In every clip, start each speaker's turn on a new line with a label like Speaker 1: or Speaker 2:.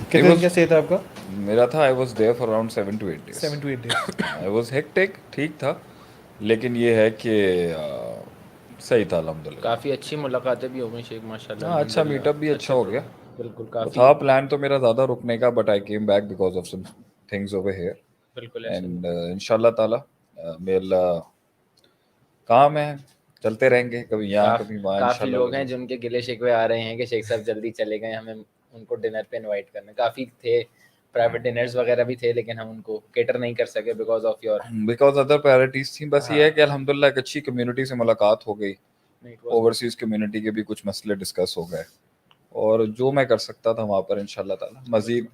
Speaker 1: کتنے دن کا اسٹے تھا آپ کا؟
Speaker 2: میرا تھا I was there for around 7 to 8 days.
Speaker 1: 7 to 8 days.
Speaker 2: I was hectic, ٹھیک تھا، لیکن یہ ہے کہ صحیح تھا الحمدللہ.
Speaker 3: کافی اچھی ملاقاتیں بھی ہو گئی شیخ ماشاء اللہ.
Speaker 2: ہاں اچھا میٹ اپ بھی اچھا ہو گیا.
Speaker 3: بالکل کافی
Speaker 2: تھا پلان تو میرا زیادہ رکنے کا، but I came back because of some things over here.
Speaker 3: بالکل
Speaker 2: اینڈ انشاء اللہ تعالیٰ میں اللہ کام ہے، چلتے رہیں گے، کبھی یہاں کبھی وہاں.
Speaker 3: کافی لوگ ہیں جن کے گلے شکوے آ رہے ہیں کہ شیخ صاحب جلدی چلے گئے، ہمیں ان کو ڈنر پہ انوائٹ کرنا. کافی تھے پرائیویٹ ڈنرز وغیرہ بھی تھے، لیکن ہم ان کو کیٹر نہیں کر سکے
Speaker 2: بیکاز ادر پرائرٹیز تھیں. بس یہ ہے کہ الحمدللہ ایک اچھی کمیونٹی سے ملاقات ہو گئی، اوورسیز کمیونٹی کے بھی کچھ مسئلے ڈسکس ہو گئے، اور جو میں کر سکتا تھا وہاں پر انشاءاللہ تعالیٰ مزید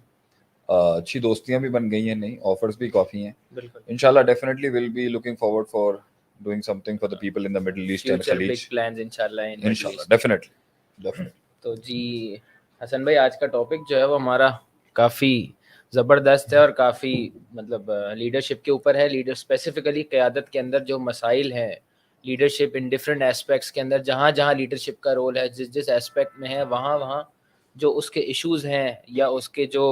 Speaker 2: اچھی دوستیاں بھی بن گئی ہیں، نئی آفرز بھی کافی ہیں. انشاءاللہ definitely will be looking forward for doing something for the people in the Middle East and Khalij.
Speaker 3: big plans انشاءاللہ
Speaker 2: definitely.
Speaker 3: تو جی حسن بھائی، آج کا ٹاپک جو ہے وہ ہمارا کافی زبردست ہے اور کافی مطلب لیڈرشپ کے اوپر ہے. لیڈر اسپیسیفکلی قیادت کے اندر جو مسائل ہیں، لیڈرشپ ان ڈفرینٹ ایسپیکٹس کے اندر، جہاں جہاں لیڈرشپ کا رول ہے، جس ایسپیکٹ میں ہے، وہاں جو اس کے ایشوز ہیں یا اس کے جو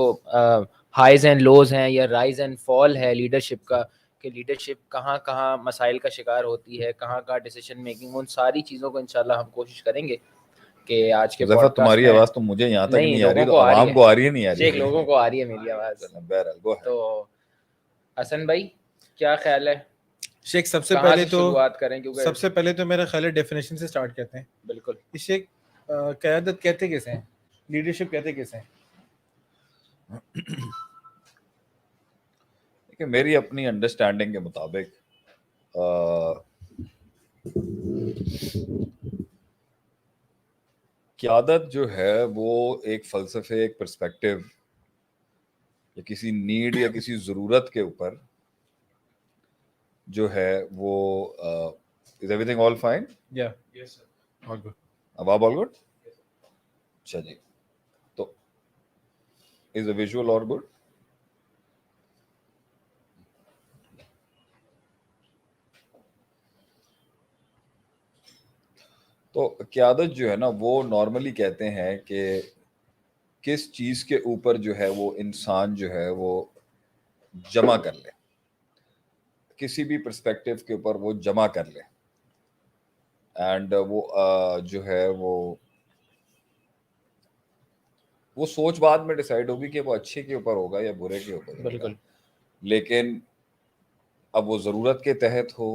Speaker 3: ہائیز اینڈ لوز ہیں یا رائز اینڈ فال ہے لیڈرشپ کا، کہ لیڈرشپ کہاں کہاں مسائل کا شکار ہوتی ہے، کہاں کہاں ڈیسیشن میکنگ، ان ساری چیزوں کو انشاءاللہ ہم کوشش کریں گے کہ آج کے پوڈ کاسٹ میں.
Speaker 2: تمہاری آواز تو مجھے یہاں تک نہیں آ رہی، تو عوام کو آ رہی ہے نہیں آ رہی؟
Speaker 3: شیخ لوگوں کو آ رہی ہے میری آواز. تو حسن بھائی کیا خیال ہے
Speaker 1: شیخ سب سے پہلے تو
Speaker 3: شروعات کریں؟ کیونکہ
Speaker 1: سب سے پہلے تو میرا خیال ہے ڈیفینیشن سے سٹارٹ کرتے ہیں.
Speaker 3: بالکل
Speaker 1: شیخ قیادت کہتے کیسے ہیں، لیڈرشپ کہتے کیسے ہیں؟
Speaker 2: کہ میری اپنی انڈرسٹینڈنگ کے مطابق قیادت جو ہے وہ ایک فلسفے، ایک پرسپیکٹو یا کسی نیڈ یا کسی ضرورت کے اوپر جو ہے وہ is everything all fine?
Speaker 1: Yes sir, all good.
Speaker 2: اب آپ آل گڈ؟ اچھا جی. تو از اے ویژول اور گڈ؟ تو قیادت جو ہے نا وہ نارملی کہتے ہیں کہ کس چیز کے اوپر جو ہے وہ انسان جو ہے وہ جمع کر لے، کسی بھی پرسپیکٹو کے اوپر وہ جمع کر لے، اینڈ وہ جو ہے وہ سوچ بعد میں ڈیسائیڈ ہوگی کہ وہ اچھے کے اوپر ہوگا یا برے کے اوپر ہوگا.
Speaker 3: بالکل.
Speaker 2: لیکن اب وہ ضرورت کے تحت ہو،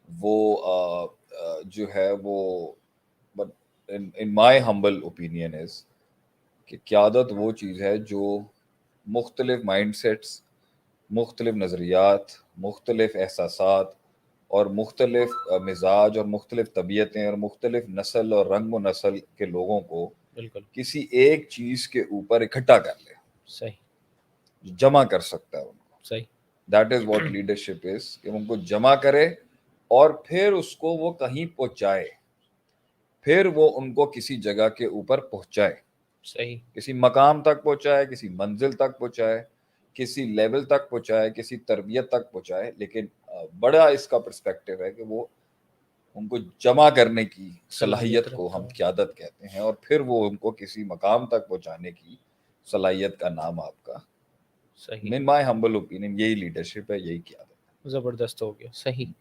Speaker 2: وہ جو ہے وہ ان مائی ہمبل اوپینین از کہ قیادت وہ چیز ہے جو مختلف مائنڈ سیٹس، مختلف نظریات، مختلف احساسات اور مختلف مزاج اور مختلف طبیعتیں اور مختلف نسل اور رنگ و نسل کے لوگوں کو
Speaker 3: بالکل
Speaker 2: کسی ایک چیز کے اوپر اکٹھا کر لے،
Speaker 3: صحیح
Speaker 2: جمع کر سکتا ہے ان کو.
Speaker 3: صحیح.
Speaker 2: That is what leadership is, کہ ان کو جمع کرے اور پھر اس کو وہ کہیں پہنچائے، پھر وہ ان کو کسی جگہ کے اوپر پہنچائے،
Speaker 3: صحیح.
Speaker 2: کسی مقام تک پہنچائے، کسی منزل تک پہنچائے، کسی لیول تک پہنچائے، کسی تربیت تک پہنچائے. لیکن بڑا اس کا پرسپیکٹو ہے کہ وہ ان کو جمع کرنے کی صلاحیت کو ہم قیادت کہتے ہیں، اور پھر وہ ان کو کسی مقام تک پہنچانے کی صلاحیت کا نام آپ کا
Speaker 3: صحیح.
Speaker 2: من مائی ہمبل اوپینین یہی لیڈرشپ ہے، یہی قیادت ہے.
Speaker 3: زبردست ہو گیا. صحیح.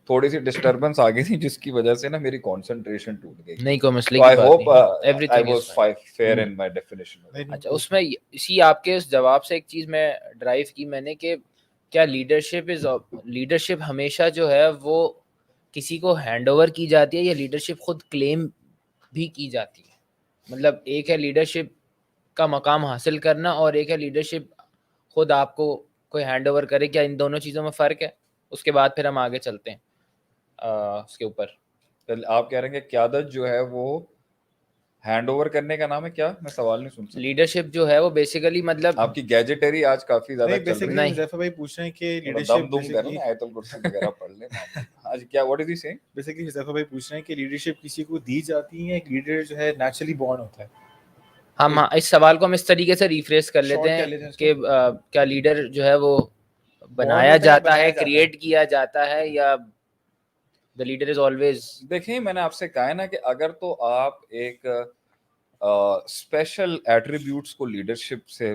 Speaker 2: تھوڑی سی ڈسٹربنس آ گئی تھی جس کی وجہ سے نا میری کانسنٹریشن ٹوٹ گئی.
Speaker 3: نہیں کوئی مسئلے کی بات نہیں.
Speaker 2: I was fair in my definition.
Speaker 3: اچھا اس میں اسی آپ کے اس جواب سے ایک چیز میں ڈرائیو کی میں نے کہ کیا لیڈرشپ ہمیشہ جو ہے وہ کسی کو ہینڈ اوور کی جاتی ہے یا لیڈرشپ خود کلیم بھی کی جاتی ہے؟ مطلب ایک ہے لیڈرشپ کا مقام حاصل کرنا اور ایک ہے لیڈرشپ خود آپ کو کوئی ہینڈ اوور کرے. کیا ان دونوں چیزوں میں فرق ہے؟ اس کے بعد پھر ہم آگے چلتے ہیں اس کے اوپر.
Speaker 2: آپ کہہ رہے ہیں کہ قیادت جو ہے وہ ہینڈ اوور کرنے کا نام ہے؟ کیا میں سوال نہیں سن سکتا.
Speaker 3: لیڈرشپ جو ہے وہ بیسیکلی مطلب
Speaker 2: آپ کی گیجٹری آج کافی زیادہ چل رہی ہے.
Speaker 1: حذیفہ بھائی پوچھ رہے ہیں کہ
Speaker 2: دم
Speaker 1: لیڈرشپ
Speaker 2: دم کریں، آیت الکرسی وغیرہ پڑھ لیں. آج کیا what is he seeing?
Speaker 1: Basically Huzaifa بھائی پوچھ رہے ہیں کہ لیڈرشپ کسی کو دی جاتی ہے، ایک لیڈر جو ہے نیچرلی بورن ہوتا ہے؟
Speaker 3: ہم اس سوال کو ہم اس طریقے سے ریفریز کر لیتے ہیں کہ کیا لیڈر جو ہے وہ بنایا جاتا ہے، کریٹ کیا جاتا ہے، یا the leader is always.
Speaker 2: دیکھیں میں نے آپ سے کہا ہے نا کہ اگر تو آپ ایک اسپیشل ایٹریبیوٹس کو لیڈرشپ سے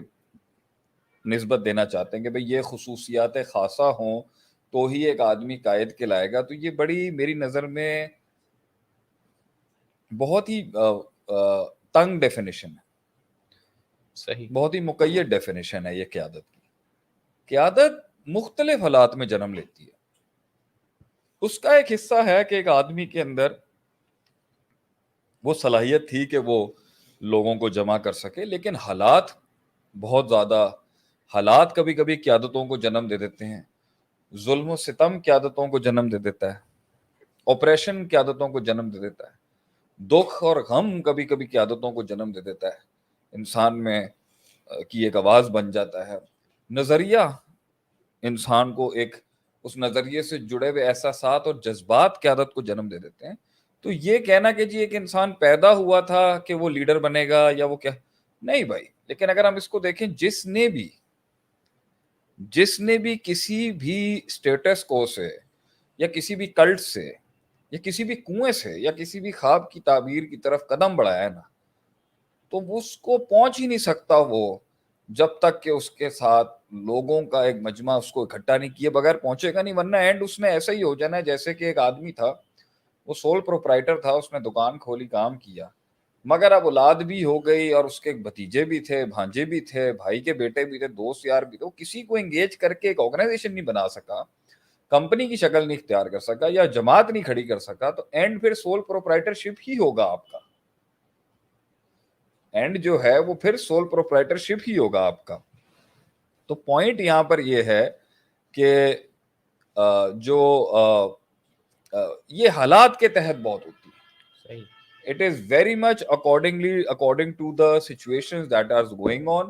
Speaker 2: نسبت دینا چاہتے ہیں کہ بھئی یہ خصوصیات خاصہ ہوں تو ہی ایک آدمی قائد کہلائے گا. تو یہ بڑی میری نظر میں بہت ہی تنگ ڈیفینیشن ہے,
Speaker 3: صحیح.
Speaker 2: بہت ہی مقید ڈیفینیشن ہے یہ قیادت کی. قیادت مختلف حالات میں جنم لیتی ہے. اس کا ایک حصہ ہے کہ ایک آدمی کے اندر وہ صلاحیت تھی کہ وہ لوگوں کو جمع کر سکے, لیکن حالات بہت زیادہ, حالات کبھی کبھی قیادتوں کو جنم دے دیتے ہیں. ظلم و ستم قیادتوں کو جنم دے دیتا ہے, آپریشن قیادتوں کو جنم دے دیتا ہے, دکھ اور غم کبھی کبھی قیادتوں کو جنم دے دیتا ہے, انسان میں کی ایک آواز بن جاتا ہے. نظریہ انسان کو ایک اس نظریے سے جڑے ہوئے احساسات اور جذبات قیادت کو جنم دے دیتے ہیں. تو یہ کہنا کہ جی ایک انسان پیدا ہوا تھا کہ وہ لیڈر بنے گا یا وہ کیا, نہیں بھائی. لیکن اگر ہم اس کو دیکھیں, جس نے بھی کسی بھی اسٹیٹس کو سے یا کسی بھی کلٹ سے یا کسی بھی کنویں سے یا کسی بھی خواب کی تعبیر کی طرف قدم بڑھایا ہے نا, تو اس کو پہنچ ہی نہیں سکتا وہ جب تک کہ اس کے ساتھ لوگوں کا ایک مجمع اس کو اکٹھا نہیں کیے بغیر پہنچے گا نہیں. ورنہ اینڈ اس میں ایسا ہی ہو جانا ہے جیسے کہ ایک آدمی تھا, وہ سول پروپرائٹر تھا, اس نے دکان کھولی, کام کیا, مگر اب اولاد بھی ہو گئی اور اس کے بھتیجے بھی تھے, بھانجے بھی تھے, بھائی کے بیٹے بھی تھے, دوست یار بھی تھے. وہ کسی کو انگیج کر کے ایک آرگنائزیشن نہیں بنا سکا, کمپنی کی شکل نہیں اختیار کر سکا یا جماعت نہیں کھڑی کر سکا. تو اینڈ پھر سول پروپرائٹرشپ ہی ہوگا آپ کا, اینڈ جو ہے وہ پھر سول پروپرائٹرشپ ہی ہوگا آپ کا. تو پوائنٹ یہاں پر یہ ہے کہ جو یہ حالات کے تحت بہت ہوتی ہے.
Speaker 3: صحیح.
Speaker 2: It is very much according to the situations that are going on.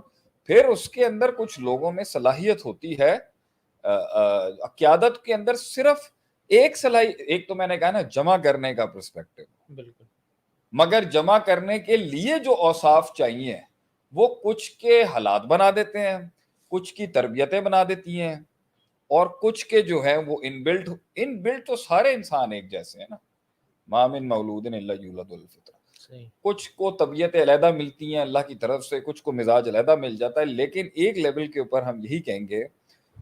Speaker 2: پھر اس کے اندر کچھ لوگوں میں صلاحیت ہوتی ہے قیادت کے اندر, صرف ایک صلاحیت, ایک تو میں نے کہا نا جمع کرنے کا پرسپیکٹو,
Speaker 3: بالکل.
Speaker 2: مگر جمع کرنے کے لیے جو اوصاف چاہیے وہ کچھ کے حالات بنا دیتے ہیں, کچھ کی تربیتیں بنا دیتی ہیں, اور کچھ کے جو ہے وہ ان بلٹ تو سارے انسان ایک جیسے ہیں نا, ما من مولود الا یولد الفطرہ. کچھ کو طبیعتیں علیحدہ ملتی ہیں اللہ کی طرف سے, کچھ کو مزاج علیحدہ مل جاتا ہے, لیکن ایک لیول کے اوپر ہم یہی کہیں گے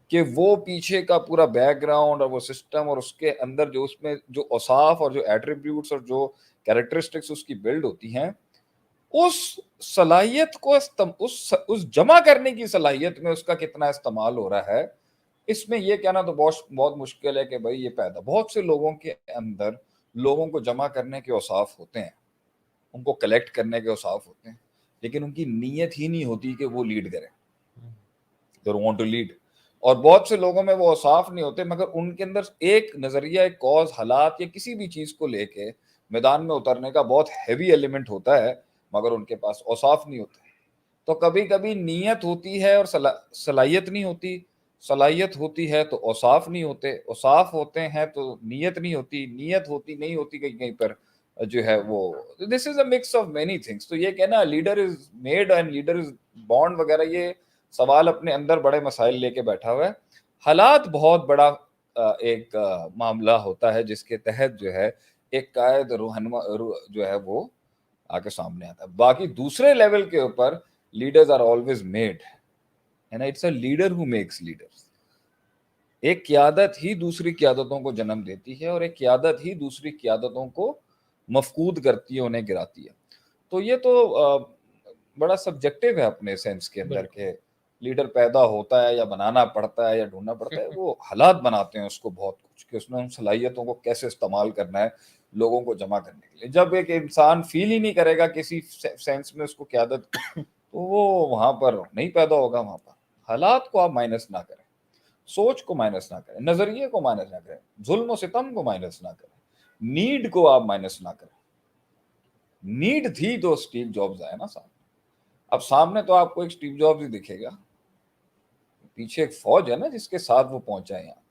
Speaker 2: کہ وہ پیچھے کا پورا بیک گراؤنڈ اور وہ سسٹم اور اس کے اندر جو اس میں جو اوصاف اور جو ایٹریبیوٹس اور جو کیریکٹرسٹکس اس کی بلڈ ہوتی ہیں, اس صلاحیت کو اس جمع کرنے کی صلاحیت میں اس کا کتنا استعمال ہو رہا ہے, اس میں یہ کہنا تو بہت مشکل ہے کہ بھائی یہ پیدا بہت سے لوگوں کے اندر لوگوں کو جمع کرنے کے اوصاف ہوتے ہیں, ان کو کلیکٹ کرنے کے اوصاف ہوتے ہیں, لیکن ان کی نیت ہی نہیں ہوتی کہ وہ لیڈ کریں, they want to lead. اور بہت سے لوگوں میں وہ اوصاف نہیں ہوتے, مگر ان کے اندر ایک نظریہ, ایک کاز, حالات یا کسی بھی چیز کو لے کے میدان میں اترنے کا بہت ہیوی ایلیمنٹ ہوتا ہے, مگر ان کے پاس اوصاف نہیں ہوتے. تو کبھی کبھی نیت ہوتی ہے اور صلاحیت نہیں ہوتی, صلاحیت ہوتی ہے تو اوصاف نہیں ہوتے, اوصاف ہوتے ہیں تو نیت نہیں ہوتی, نیت ہوتی نہیں ہوتی کہیں پر جو ہے وہ this is a mix of many things. تو یہ کہنا leader is made and leader is born وغیرہ, یہ سوال اپنے اندر بڑے مسائل لے کے بیٹھا ہوا ہے. حالات بہت بڑا ایک معاملہ ہوتا ہے جس کے تحت جو ہے ایک قائد رہنما جو ہے وہ آگے سامنے آتا ہے. باقی دوسرے لیول کے اوپر leaders are always made, and it's a leader who makes leaders. ایک قیادت ہی دوسری قیادتوں کو جنم دیتی ہے, اور ایک قیادت ہی دوسری قیادتوں کو مفقود کرتی ہے, انہیں گراتی ہے. تو یہ تو بڑا سبجیکٹو ہے اپنے سینس کے اندر کہ لیڈر پیدا ہوتا ہے یا بنانا پڑتا ہے یا ڈھونڈنا پڑتا ہے. وہ حالات بناتے ہیں اس کو بہت کچھ, کہ اس نے ان صلاحیتوں کو کیسے استعمال کرنا ہے لوگوں کو جمع کرنے کے لیے. جب ایک انسان فیل ہی نہیں کرے گا کسی سینس میں اس کو قیادت, تو وہ وہاں پر نہیں پیدا ہوگا. وہاں پر حالات کو آپ مائنس نہ کریں, سوچ کو مائنس نہ کریں, نظریے کو مائنس نہ کریں, ظلم و ستم کو مائنس نہ کریں, نیڈ کو آپ مائنس نہ کریں. نیڈ تھی تو اسٹیو جابز آئے نا سامنے. اب سامنے تو آپ کو ایک اسٹیو جابز ہی دکھے گا, پیچھے ایک فوج ہے نا جس کے ساتھ وہ پہنچا ہے یہاں.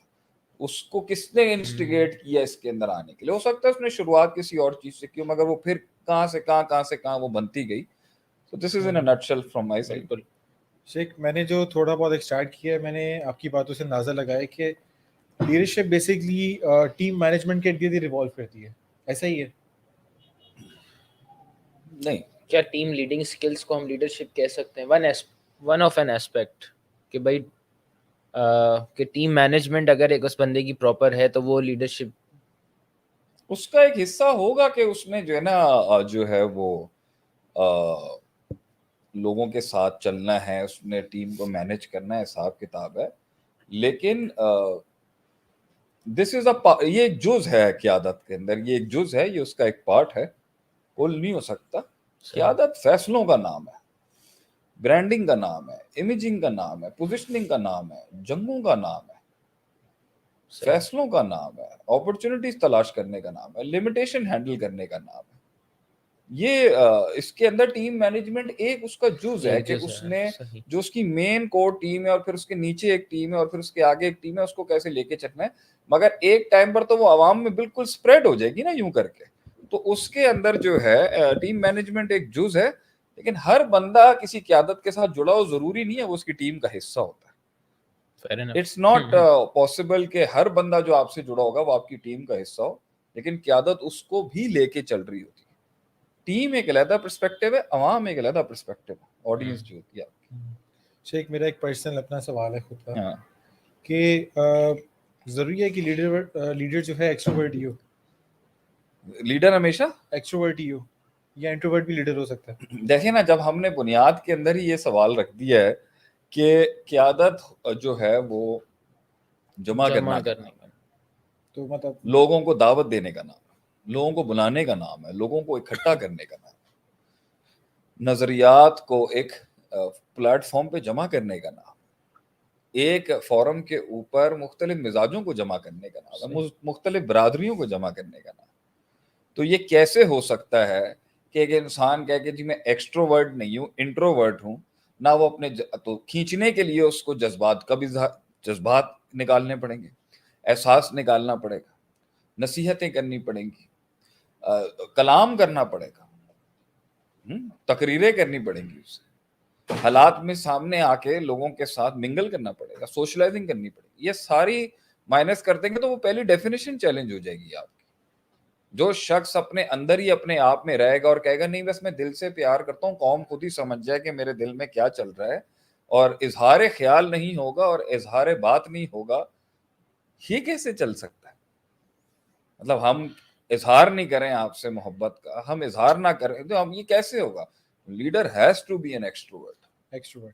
Speaker 2: اس کو کس نے انسٹیگیٹ کیا اس کے اندر آنے کے لیے؟ ہو سکتا ہے اس نے شروعات کسی اور چیز سے کی, مگر وہ پھر کہاں سے کہاں وہ بنتی گئی. So this is in a nutshell from my side.
Speaker 1: بالکل شیخ, میں نے جو تھوڑا بہت اسٹارٹ کیا ہے, میں نے آپ کی باتوں سے اندازہ لگایا کہ لیڈرشپ بیسکلی ٹیم مینجمنٹ کے ارد گرد ریوالو کرتی ہے, ایسا ہی ہے؟
Speaker 2: نہیں,
Speaker 3: کیا ٹیم لیڈنگ اسکلس کو ہم لیڈرشپ کہہ سکتے ہیں؟ ون آف این ایسپیکٹ کہ بھائی کہ ٹیم مینجمنٹ اگر ایک اس بندے کی پراپر ہے تو وہ لیڈرشپ
Speaker 2: اس کا ایک حصہ ہوگا کہ اس نے جو ہے نا جو ہے وہ لوگوں کے ساتھ چلنا ہے, اس نے ٹیم کو مینج کرنا ہے, حساب کتاب ہے. لیکن دس از یہ ایک جز ہے قیادت کے اندر, یہ ایک جز ہے, یہ اس کا ایک پارٹ ہے, کل نہیں ہو سکتا. قیادت فیصلوں کا نام ہے, برانڈنگ کا نام ہے, امیجنگ کا نام ہے, پوزیشننگ کا نام ہے, جنگوں کا نام ہے, فیصلوں کا نام ہے, اپرچونٹیز تلاش کرنے کا نام ہے, لمیٹیشن ہینڈل کرنے کا نام ہے. یہ اس کے اندر ٹیم مینجمنٹ ایک اس کا جز ہے کہ اس نے جو اس کی مین کور ٹیم ہے اور پھر اس کے نیچے ایک ٹیم ہے اور پھر اس کے آگے ایک ٹیم ہے, اس کو کیسے لے کے چلنا ہے. مگر ایک ٹائم پر تو وہ عوام میں بالکل سپریڈ ہو جائے گی نا یوں کر کے, تو اس کے اندر جو ہے ٹیم مینجمنٹ ایک جز ہے. لیکن ہر بندہ کسی قیادت کے ساتھ جڑا ہو ضروری نہیں ہے وہ اس کی ٹیم کا حصہ ہوتا ہے. اٹس ناٹ پاسبل کہ ہر بندہ جو آپ سے جڑا ہوگا وہ آپ کی ٹیم کا حصہ ہو, لیکن قیادت اس کو بھی لے کے چل رہی ہوتی ہے. ٹیم ایک علیحدہ پرسپیکٹیو ہے, عوام ایک علیحدہ پرسپیکٹیو ہے, آڈینس جو ہوتی ہے.
Speaker 1: شیخ میرا ایک پرسنل اپنا سوال ہے خود کا کہ ضروری ہے کہ لیڈر جو ہے ایکسٹروورٹ ہی ہو؟
Speaker 2: لیڈر ہمیشہ
Speaker 1: ایکسٹروورٹ ہی ہو یا انٹروورٹ بھی لیڈر ہو سکتا ہے؟
Speaker 2: دیکھیں نا, جب ہم نے بنیاد کے اندر ہی یہ سوال رکھ دیا ہے کہ قیادت جو ہے وہ جمع کرنا کا
Speaker 1: تو مطلب
Speaker 2: لوگوں کو دعوت دینے کا نام ہے, لوگوں کو بلانے کا نام ہے, لوگوں کو اکٹھا کرنے کا نام ہے, نظریات کو ایک پلیٹ فارم پہ جمع کرنے کا نام, ایک فورم کے اوپر مختلف مزاجوں کو جمع کرنے کا نام ہے, مختلف برادریوں کو جمع کرنے کا نام. تو یہ کیسے ہو سکتا ہے کہ ایک انسان کہے کہ جی میں ایکسٹروورٹ نہیں ہوں, انٹروورٹ ہوں, نہ وہ اپنے تو کھینچنے کے لیے اس کو جذبات نکالنے پڑیں گے, احساس نکالنا پڑے گا, نصیحتیں کرنی پڑیں گی, کلام کرنا پڑے گا, تقریریں کرنی پڑیں گی, اسے حالات میں سامنے آ کے لوگوں کے ساتھ منگل کرنا پڑے گا, سوشلائزنگ کرنی پڑے گی. یہ ساری مائنس کر دیں گے تو وہ پہلی ڈیفینیشن چیلنج ہو جائے گی آپ کی. جو شخص اپنے اندر ہی اپنے آپ میں رہے گا اور کہے گا نہیں بس میں دل سے پیار کرتا ہوں, قوم خود ہی سمجھ جائے کہ میرے دل میں کیا چل رہا ہے, اور اظہار خیال نہیں ہوگا اور اظہار بات نہیں ہوگا, یہ کیسے چل سکتا ہے؟ مطلب ہم اظہار نہیں کریں آپ سے محبت کا, ہم اظہار نہ کریں تو ہم یہ کیسے ہوگا؟ Leader has to be an extrovert,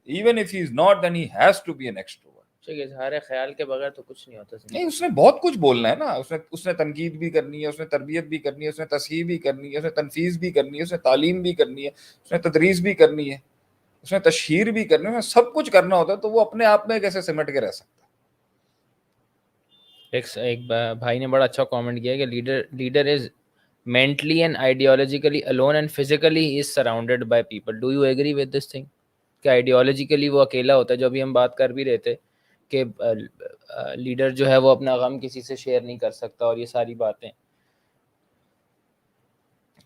Speaker 2: even if he is not then he has to be an extrovert.
Speaker 3: اظہار خیال کے بغیر تو کچھ نہیں ہوتا.
Speaker 2: نہیں, اس نے بہت کچھ بولنا ہے نا, اس نے تنقید بھی کرنی ہے, اس نے تربیت بھی کرنی ہے, اس نے تصحیح بھی کرنی ہے, اس نے تنفیذ بھی کرنی ہے, اس نے تعلیم بھی کرنی ہے, اس نے تدریس بھی کرنی ہے, اس نے تشہیر بھی کرنی ہے, سب کچھ کرنا ہوتا ہے. تو وہ اپنے آپ میں کیسے سمٹ کے رہ سکتا ہے؟
Speaker 3: ایک بھائی نے بڑا اچھا کامنٹ کیا کہ leader is mentally and ideologically alone and physically he is surrounded by people. Do you agree with this thing کہ ideologically وہ اکیلا ہوتا ہے؟ جو ابھی ہم بات کر بھی رہے تھے کہ لیڈر جو ہے وہ اپنا غم کسی سے شیئر نہیں کر سکتا اور یہ ساری باتیں,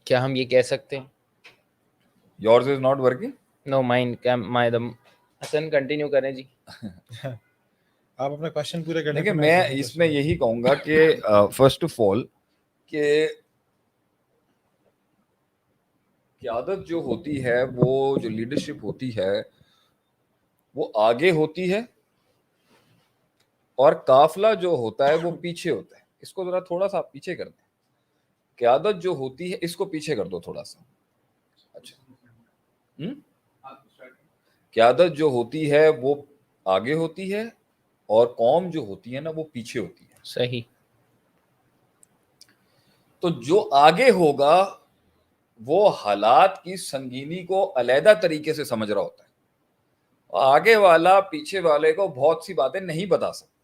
Speaker 3: کیا ہم یہ کہہ سکتے ہیں؟
Speaker 2: Yours is not working?
Speaker 3: No, mine. Hassan continue کریں جی.
Speaker 1: آپ اپنا کوشچن پورا کریں.
Speaker 2: دیکھیں میں اس میں یہی کہوں گا کہ فرسٹ آف آل کہ قیادت جو ہوتی ہے, وہ جو لیڈرشپ ہوتی ہے وہ آگے ہوتی ہے اور قافلہ جو ہوتا ہے وہ پیچھے ہوتا ہے. اس کو ذرا تھوڑا سا پیچھے کر دیں. قیادت جو ہوتی ہے, اس کو پیچھے کر دو تھوڑا سا. اچھا, قیادت جو ہوتی ہے وہ آگے ہوتی ہے اور قوم جو ہوتی ہے نا وہ پیچھے ہوتی ہے.
Speaker 3: صحیح.
Speaker 2: تو جو آگے ہوگا وہ حالات کی سنگینی کو علیحدہ طریقے سے سمجھ رہا ہوتا ہے. آگے والا پیچھے والے کو بہت سی باتیں نہیں بتا سکتا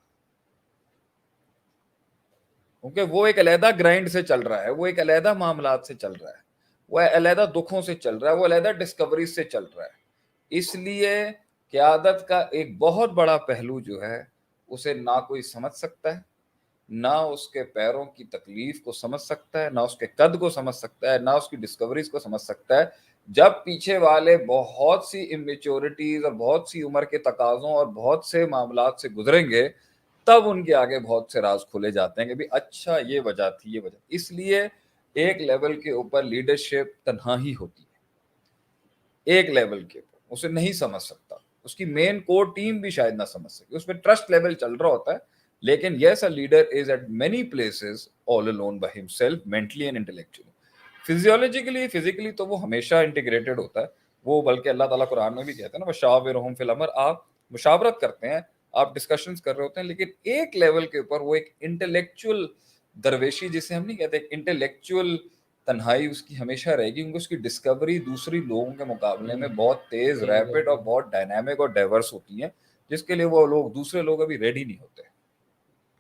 Speaker 2: کیونکہ وہ ایک علیحدہ گرائنڈ سے چل رہا ہے, وہ ایک علیحدہ معاملات سے چل رہا ہے, وہ علیحدہ دکھوں سے چل رہا ہے, وہ علیحدہ ڈسکوریز سے چل رہا ہے. اس لیے قیادت کا ایک بہت بڑا پہلو جو ہے اسے نہ کوئی سمجھ سکتا ہے, نہ اس کے پیروں کی تکلیف کو سمجھ سکتا ہے, نہ اس کے قد کو سمجھ سکتا ہے, نہ اس کی ڈسکوریز کو سمجھ سکتا ہے. جب پیچھے والے بہت سی امیچورٹیز اور بہت سی عمر کے تقاضوں اور بہت سے معاملات سے گزریں گے تب ان کے آگے بہت سے راز کھلے جاتے ہیں کہ بھی اچھا یہ وجہ تھی, یہ وجہ. اس لیے ایک لیول کے اوپر لیڈرشپ تنہا ہی ہوتی ہے. ایک لیول کے اوپر اسے نہیں سمجھ سکتا, اس کی مین کور ٹیم بھی شاید نہ سمجھ سکے, اس پہ ٹرسٹ لیول چل رہا ہوتا ہے, لیکن یس, a leader is at many places all alone by himself mentally and intellectually. فزیولوجیکلی physically تو وہ ہمیشہ انٹیگریٹڈ ہوتا ہے وہ, بلکہ اللہ تعالیٰ قرآن میں بھی کہتا ہے نا وشاورہم فی الامر, آپ مشاورت کرتے ہیں, آپ ڈسکشنز کر رہے ہوتے ہیں, لیکن ایک لیول کے اوپر وہ ایک انٹلیکچوئل درویشی جسے ہم نہیں کہتے, ایک انٹلیکچوئل تنہائی اس کی ہمیشہ رہے گی, کیونکہ اس کی ڈسکوری دوسری لوگوں کے مقابلے میں بہت تیز, ریپڈ اور بہت ڈائنامک اور ڈائیورس ہوتی ہیں, جس کے لیے وہ لوگ دوسرے لوگ ابھی ریڈی نہیں ہوتے.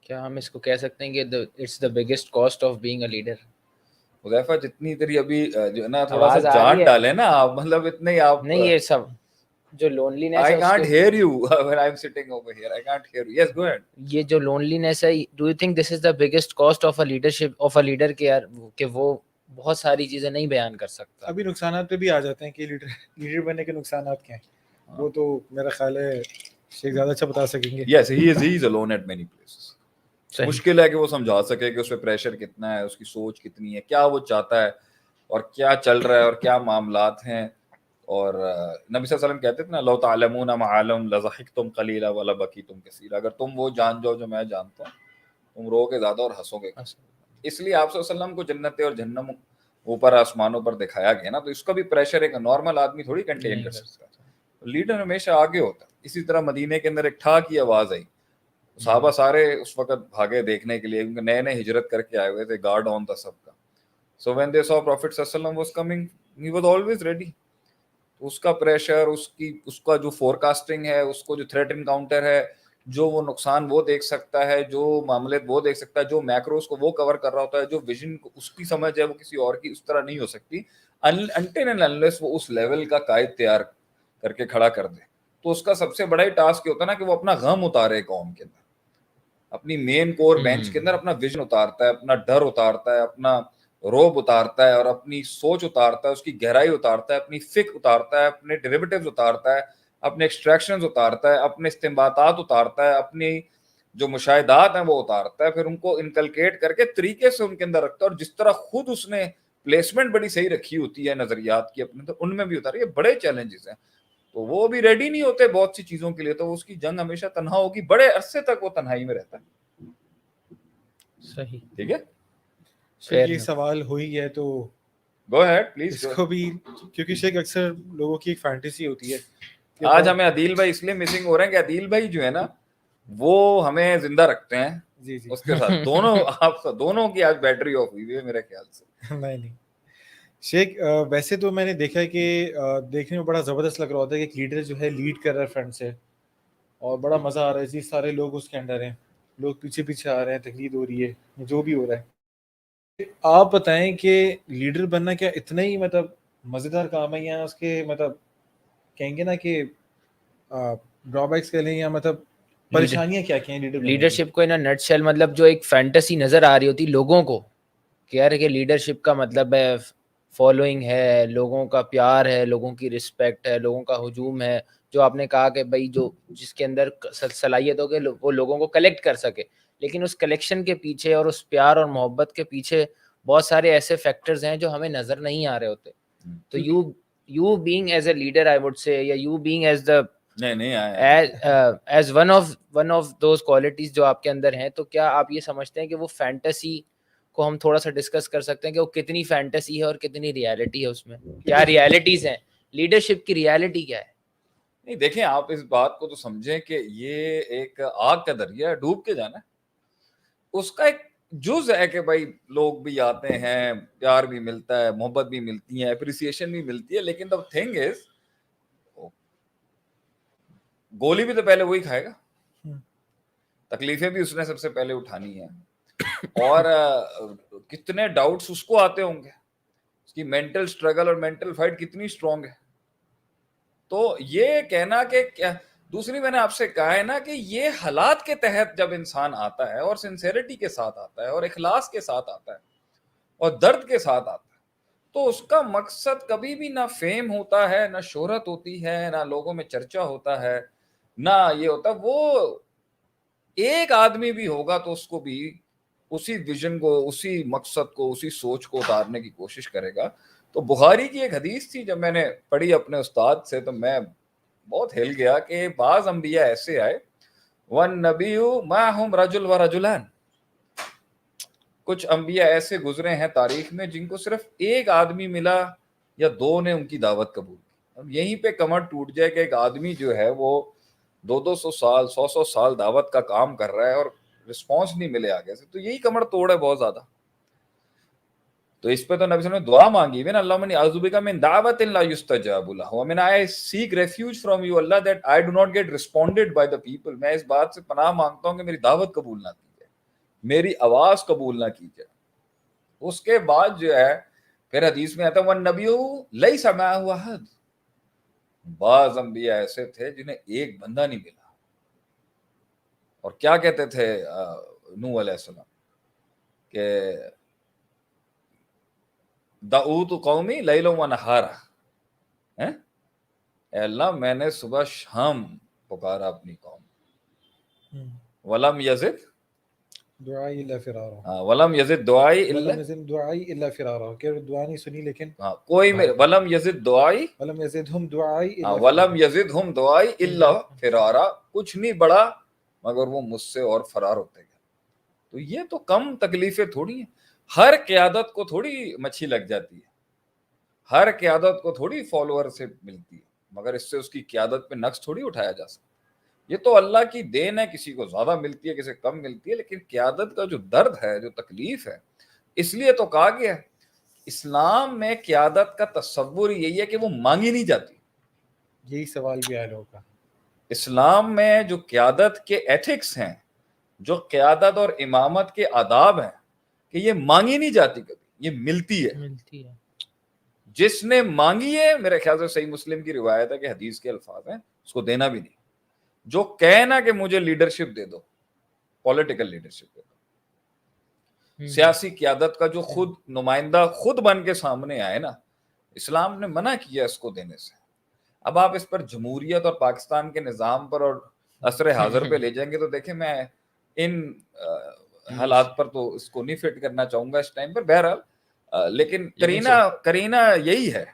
Speaker 3: کیا ہم اس کو کہہ سکتے ہیں کہ it's the biggest cost of being a leader?
Speaker 2: Huzaifa جتنی تیری ابھی جو ہے نا تھوڑا سا جان ڈالے نا آپ, مطلب اتنے ہی آپ
Speaker 3: نہیں, یہ سب جو لونلینس ہے,
Speaker 2: I can't hear you when I'm sitting over here. I can't hear you. Yes, go ahead.
Speaker 3: یہ جو لونلینس ہے, do you think this is the biggest cost of a leadership of a leader کہ وہ بہت ساری چیزیں نہیں بیان کر سکتا؟
Speaker 1: ابھی نقصانات پہ بھی آ جاتے ہیں کہ لیڈر بننے کے نقصانات کیا ہیں, وہ تو میرا خیال ہے شیخ زیادہ اچھا بتا سکیں گے.
Speaker 2: Yes, he is alone at many places. مشکل ہے کہ وہ سمجھا سکے کہ اس پہ پریشر کتنا ہے, اس کی سوچ کتنی ہے, کیا وہ چاہتا ہے اور کیا چل رہا ہے اور کیا معاملات ہیں. اور نبی صلی اللہ علیہ وسلم کہتے تھے نا, لو تعلمون ما اعلم لضحکتم قلیلا ولبکیتم کثیرا, اگر تم وہ جان جاؤ جو میں جانتا ہوں, تم رو کے زیادہ اور ہنسو گے. اس لیے آپ صلی اللہ علیہ وسلم کو جنت اور جہنم اوپر آسمانوں پر دکھایا گیا نا, تو اس کا بھی پریشر ایک نارمل آدمی تھوڑی کنٹین کر سکتا ہے. لیڈر ہمیشہ آگے ہوتا ہے. اسی طرح مدینے کے اندر ایک ٹھا کی آواز آئی, صحابہ سارے اس وقت بھاگے دیکھنے کے لیے, کیونکہ نئے نئے ہجرت کر کے آئے ہوئے تھے, گارڈ آن تھا سب کا. So when they so prophet صلی اللہ علیہ وسلم was coming, he was always ready. اس کا پریشر, اس کا جو فور کاسٹنگ ہے, اس کو جو تھریٹ انکاؤنٹر ہے, جو وہ نقصان وہ دیکھ سکتا ہے, جو معاملات وہ دیکھ سکتا ہے, جو میکروز کو وہ کور کر رہا ہوتا ہے, جو ویژن اس کی سمجھ ہے وہ کسی اور کی اس طرح نہیں ہو سکتی until and unless وہ اس لیول کا قائد تیار کر کے کھڑا کر دے. تو اس کا سب سے بڑا ہی ٹاسک یہ ہوتا ہے نا کہ وہ اپنا غم اتارے قوم کے اندر, اپنی مین کور بینچ کے اندر اپنا ویژن اتارتا ہے, اپنا ڈر اتارتا ہے, اپنا روب اتارتا ہے, اور اپنی سوچ اتارتا ہے, اس کی گہرائی اتارتا ہے, اپنی فکر اتارتا ہے, اپنے ڈیریویٹیوز اتارتا ہے, اپنے ایکسٹریکشنز اتارتا ہے, اپنے استنباطات اتارتا ہے, اپنی جو مشاہدات ہیں وہ اتارتا ہے, پھر ان کو انکلکیٹ کر کے طریقے سے ان کے اندر رکھتا ہے, اور جس طرح خود اس نے پلیسمنٹ بڑی صحیح رکھی ہوتی ہے نظریات کی اپنے, تو ان میں بھی اتارے. یہ بڑے چیلنجز ہیں, تو وہ بھی ریڈی نہیں ہوتے بہت سی چیزوں کے لیے, تو اس کی جنگ ہمیشہ تنہا ہوگی, بڑے عرصے تک وہ تنہائی میں رہتا ہے.
Speaker 3: صحیح,
Speaker 2: ٹھیک ہے,
Speaker 1: پھر یہ سوال ہو ہی ہے تو
Speaker 2: گو ہیڈ پلیز.
Speaker 1: اس کو بھی, کیونکہ شیخ اکثر لوگوں کی ایک فینٹیسی ہوتی ہے.
Speaker 2: آج ہمیں عدیل بھائی اس لیے مسنگ ہو رہے ہیں کہ عدیل بھائی جو ہے نا وہ ہمیں زندہ رکھتے ہیں.
Speaker 1: جی جی,
Speaker 2: اس کے ساتھ دونوں آپ دونوں کی آج بیٹری آف ہوئی ہے میرے خیال سے.
Speaker 1: نہیں شیخ, ویسے تو میں نے دیکھا ہے کہ دیکھنے میں بڑا زبردست لگ رہا ہوتا ہے کہ ایک لیڈر جو ہے لیڈ کر رہا ہے فرنٹ سے, اور بڑا مزہ آ رہا ہے جی, سارے لوگ اس کے انڈر ہیں, لوگ پیچھے پیچھے آ رہے ہیں, تقلید ہو رہی ہے, جو بھی ہو رہا ہے. آپ بتائیں کہ لیڈر بننا کیا اتنا ہی مطلب مزیدار کام ہے, یا اس کے مطلب کہیں گے نا کہ ڈرا بیکس کہہ لیں, یا مطلب پریشانیاں کیا کیا ہیں
Speaker 3: لیڈرشپ کو ان اے نٹ شیل, مطلب جو ایک فینٹیسی نظر آ رہی ہوتی لوگوں کو کہ یار کہ لیڈرشپ کا مطلب ہے فالوئنگ ہے, لوگوں کا پیار ہے, لوگوں کی رسپیکٹ ہے, لوگوں کا ہجوم ہے, جو آپ نے کہا کہ بھائی جو جس کے اندر صلاحیت ہو کہ وہ لوگوں کو کلیکٹ کر سکے. لیکن اس کلیکشن کے پیچھے اور اس پیار اور محبت کے پیچھے بہت سارے ایسے فیکٹرز ہیں جو ہمیں نظر نہیں آ رہے ہوتے. تو you being as a leader I would say, یا you being as the as one of those qualities جو آپ کے اندر ہیں, تو کیا آپ یہ سمجھتے ہیں کہ وہ فینٹیسی کو ہم تھوڑا سا ڈسکس کر سکتے ہیں کہ وہ کتنی فینٹیسی ہے اور کتنی ریالٹی ہے, اس میں کیا ریالٹیز ہیں, لیڈرشپ کی ریالٹی کیا ہے؟
Speaker 2: نہیں دیکھیں, آپ اس بات کو تو سمجھیں کہ یہ ایک آگ کا دریا ہے, ڈوب کے جانا ہے. اس کا ایک جز ہے کہ بھائی لوگ بھی آتے ہیں, پیار بھی ملتا ہے, محبت بھی ملتی ہے, اپریسیشن بھی ملتی ہے, لیکن the thing is گولی بھی تو پہلے وہی کھائے گا, تکلیفیں بھی اس نے سب سے پہلے اٹھانی ہے, اور کتنے ڈاؤٹس اس کو آتے ہوں گے, اس کی مینٹل سٹرگل اور مینٹل فائٹ کتنی اسٹرانگ ہے. تو یہ کہنا کہ کیا, دوسری میں نے آپ سے کہا ہے نا کہ یہ حالات کے تحت جب انسان آتا ہے اور سنسیریٹی کے ساتھ آتا ہے اور اخلاص کے ساتھ آتا ہے اور درد کے ساتھ آتا ہے, تو اس کا مقصد کبھی بھی نہ فیم ہوتا ہے, نہ شہرت ہوتی ہے, نہ لوگوں میں چرچا ہوتا ہے, نہ یہ ہوتا. وہ ایک آدمی بھی ہوگا تو اس کو بھی اسی ویژن کو, اسی مقصد کو, اسی سوچ کو اتارنے کی کوشش کرے گا. تو بخاری کی ایک حدیث تھی جب میں نے پڑھی اپنے استاد سے تو میں بہت ہل گیا کہ بعض انبیاء ایسے آئے وَالنَّبِيُّ مَعَهُمْ رَجُلٌ وَرَجُلَانِ، کچھ انبیاء ایسے گزرے ہیں تاریخ میں جن کو صرف ایک آدمی ملا یا دو نے ان کی دعوت قبول کی. اب یہیں پہ کمر ٹوٹ جائے کہ ایک آدمی جو ہے وہ 200 سال 100 سال دعوت کا کام کر رہا ہے اور رسپانس نہیں ملے آگے سے، تو یہی کمر توڑ ہے بہت زیادہ. تو اس پہ تو نبی صلی اللہ علیہ وسلم نے دعا مانگی ہے نا، اللہم انی اعوذ بک من دعوت لا یستجاب لہ ومن I seek refuge from you Allah that I do not get responded by the people. میں اس بات سے پناہ مانگتا ہوں کہ میری دعوت قبول نہ کی جائے، میری آواز قبول نہ کی جائے. اس کے بعد جو ہے پھر حدیث میں آتا ہے وَالنَّبِيُّ لَيْسَ مَعَهُ أَحَدٌ، بعض انبیاء ایسے تھے جنہیں ایک بندہ نہیں ملا. اور کیا کہتے تھے نوح علیہ السلام کہ دعوت قومی لیلا و نہارا، اے اللہ میں نے صبح شام پکارا اپنی قوم. ولم یزد
Speaker 1: دعائی الا فرارا،
Speaker 2: ولم یزد دعائی
Speaker 1: ولم
Speaker 2: الا،
Speaker 1: یزد دعائی الا فرارا، کہ دعا نہیں سنی لیکن
Speaker 2: کوئی میں ولم یزد دعائی،
Speaker 1: ولم یزدہم دعائی الا
Speaker 2: ولم یزدہم دعائی الا فرارا، کچھ نہیں بڑا مگر وہ مجھ سے اور فرار ہوتے گئے. تو یہ تو کم تکلیفیں تھوڑی ہیں. ہر قیادت کو تھوڑی مچھی لگ جاتی ہے، ہر قیادت کو تھوڑی فالوور سے ملتی ہے، مگر اس سے اس کی قیادت پہ نقص تھوڑی اٹھایا جا سکتا. یہ تو اللہ کی دین ہے، کسی کو زیادہ ملتی ہے کسی کم ملتی ہے، لیکن قیادت کا جو درد ہے جو تکلیف ہے، اس لیے تو کہا گیا ہے اسلام میں قیادت کا تصور یہی ہے کہ وہ مانگی نہیں جاتی.
Speaker 1: یہی سوال بھی آیا لوگوں کا.
Speaker 2: اسلام میں جو قیادت کے ایتھکس ہیں، جو قیادت اور امامت کے آداب ہیں، کہ یہ مانگی نہیں جاتی، کبھی یہ ملتی ہے. جس نے مانگی ہے، میرے خیال سے صحیح مسلم کی روایت ہے کہ حدیث کے الفاظ ہیں، اس کو دینا بھی نہیں. جو کہنا کہ مجھے لیڈرشپ دے دو، پولیٹیکل لیڈرشپ دے دو، سیاسی قیادت کا جو خود نمائندہ خود بن کے سامنے آئے نا، اسلام نے منع کیا اس کو دینے سے. اب آپ اس پر جمہوریت اور پاکستان کے نظام پر اور عصر حاضر پہ لے جائیں گے تو دیکھیں میں ان حالات پر تو اس کو نہیں فٹ کرنا چاہوں گا اس ٹائم پر. بہرحال لیکن کرینہ یہی ہے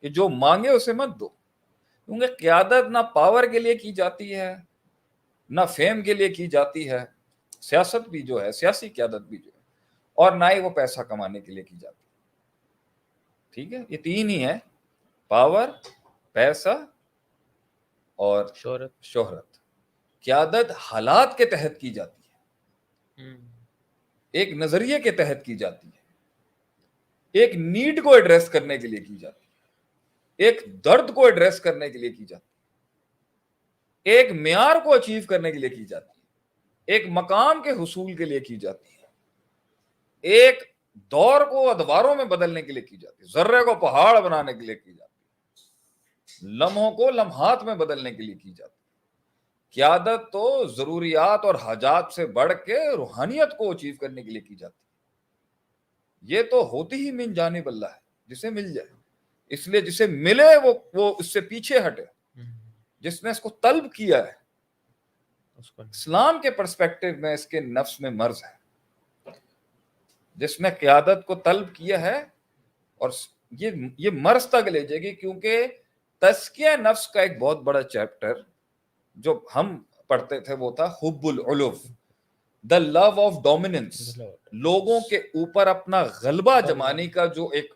Speaker 2: کہ جو مانگے اسے مت دو، کیونکہ قیادت نہ پاور کے لیے کی جاتی ہے نہ فیم کے لیے کی جاتی ہے. سیاست بھی جو ہے، سیاسی قیادت بھی جو ہے، اور نہ ہی وہ پیسہ کمانے کے لیے کی جاتی ہے. ٹھیک ہے، یہ تین ہی ہے، پاور، پیسہ اور شہرت. قیادت حالات کے تحت کی جاتی ہے، ایک نظریے کے تحت کی جاتی ہے، ایک نیڈ کو ایڈریس کرنے کے لیے کی جاتی ہے، ایک درد کو ایڈریس کرنے کے لیے کی جاتی ہے، ایک معیار کو اچیو کرنے کے لیے کی جاتی ہے، ایک مقام کے حصول کے لیے کی جاتی ہے، ایک دور کو ادواروں میں بدلنے کے لیے کی جاتی ہے، ذرے کو پہاڑ بنانے کے لیے کی جاتی ہے، لمحوں کو لمحات میں بدلنے کے لیے کی جاتی ہے. قیادت تو ضروریات اور حاجات سے بڑھ کے روحانیت کو اچیو کرنے کے لیے کی جاتی ہے. یہ تو ہوتی ہی من جانب اللہ ہے، جسے مل جائے. اس لیے جسے ملے وہ اس سے پیچھے ہٹے، جس نے اس کو طلب کیا ہے. اسلام کے پرسپیکٹو میں اس کے نفس میں مرض ہے. جس نے قیادت کو طلب کیا ہے، اور یہ مرض تک لے جائے گی، کیونکہ تزکیہ نفس کا ایک بہت بڑا چیپٹر جو ہم پڑھتے تھے وہ تھا حب العلو، دا لو آف ڈومیننس، لوگوں کے اوپر اپنا غلبہ جمانے کا جو ایک،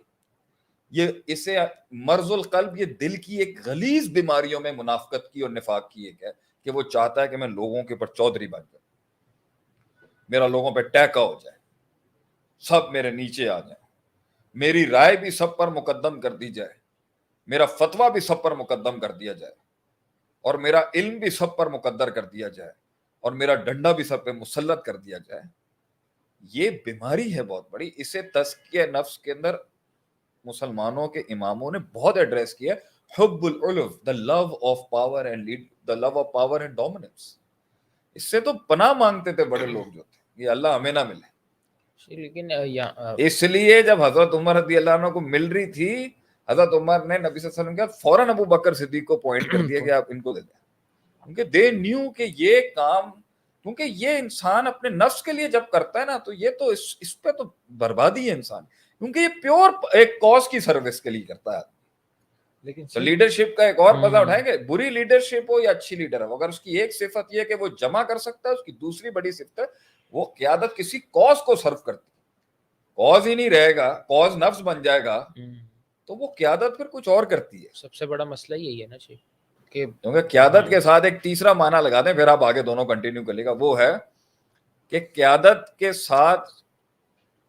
Speaker 2: یہ اسے مرض القلب، یہ دل کی ایک غلیظ بیماریوں میں منافقت کی اور نفاق کی ایک ہے کہ وہ چاہتا ہے کہ میں لوگوں کے اوپر چودھری بن جاؤں، میرا لوگوں پہ ٹیکا ہو جائے، سب میرے نیچے آ جائیں، میری رائے بھی سب پر مقدم کر دی جائے، میرا فتویٰ بھی سب پر مقدم کر دیا جائے، اور میرا علم بھی سب پر مقدر کر دیا جائے، اور میرا ڈنڈا بھی سب پہ مسلط کر دیا جائے. یہ بیماری ہے بہت بڑی. اسے تزکیہ نفس کے اندر مسلمانوں کے اماموں نے بہت ایڈریس کیا، حب العلو، the love of power and lead، the love of power and dominance. اس سے تو پناہ مانگتے تھے بڑے لوگ جو تھے، یہ اللہ ہمیں نہ ملے.
Speaker 3: لیکن
Speaker 2: اس لیے جب حضرت عمر رضی اللہ عنہ کو مل رہی تھی، حضرت عمر نے نبی صلی اللہ علیہ وسلم کہا فوراً ابو بکر صدیق کو پوائنٹ کر دیا کہ آپ ان کو دے دیں، کیونکہ دے نیو کہ یہ کام، کیونکہ یہ انسان اپنے نفس کے لیے جب کرتا ہے نا تو یہ تو اس پہ تو بربادی ہے انسان. کیونکہ یہ پیور ایک کاز کی سروس کے لیے کرتا ہے.
Speaker 1: لیکن
Speaker 2: تو لیڈرشپ کا ایک اور مزہ اٹھائیں گے, بری لیڈرشپ ہو یا اچھی لیڈر ہو, اگر اس کی ایک صفت یہ ہے کہ وہ جمع کر سکتا ہے, اس کی دوسری بڑی صفت ہے وہ قیادت کسی کاز کو سرو کرتی. کاز ہی نہیں رہے گا, کاز نفس بن جائے گا, تو وہ قیادت پھر کچھ اور کرتی ہے.
Speaker 3: سب سے بڑا مسئلہ یہی ہے نا جی کہ
Speaker 2: کیونکہ قیادت کے ساتھ ایک تیسرا معنی لگا دیں, پھر آپ آگے دونوں کنٹینیو کر لے گا, وہ ہے کہ قیادت کے ساتھ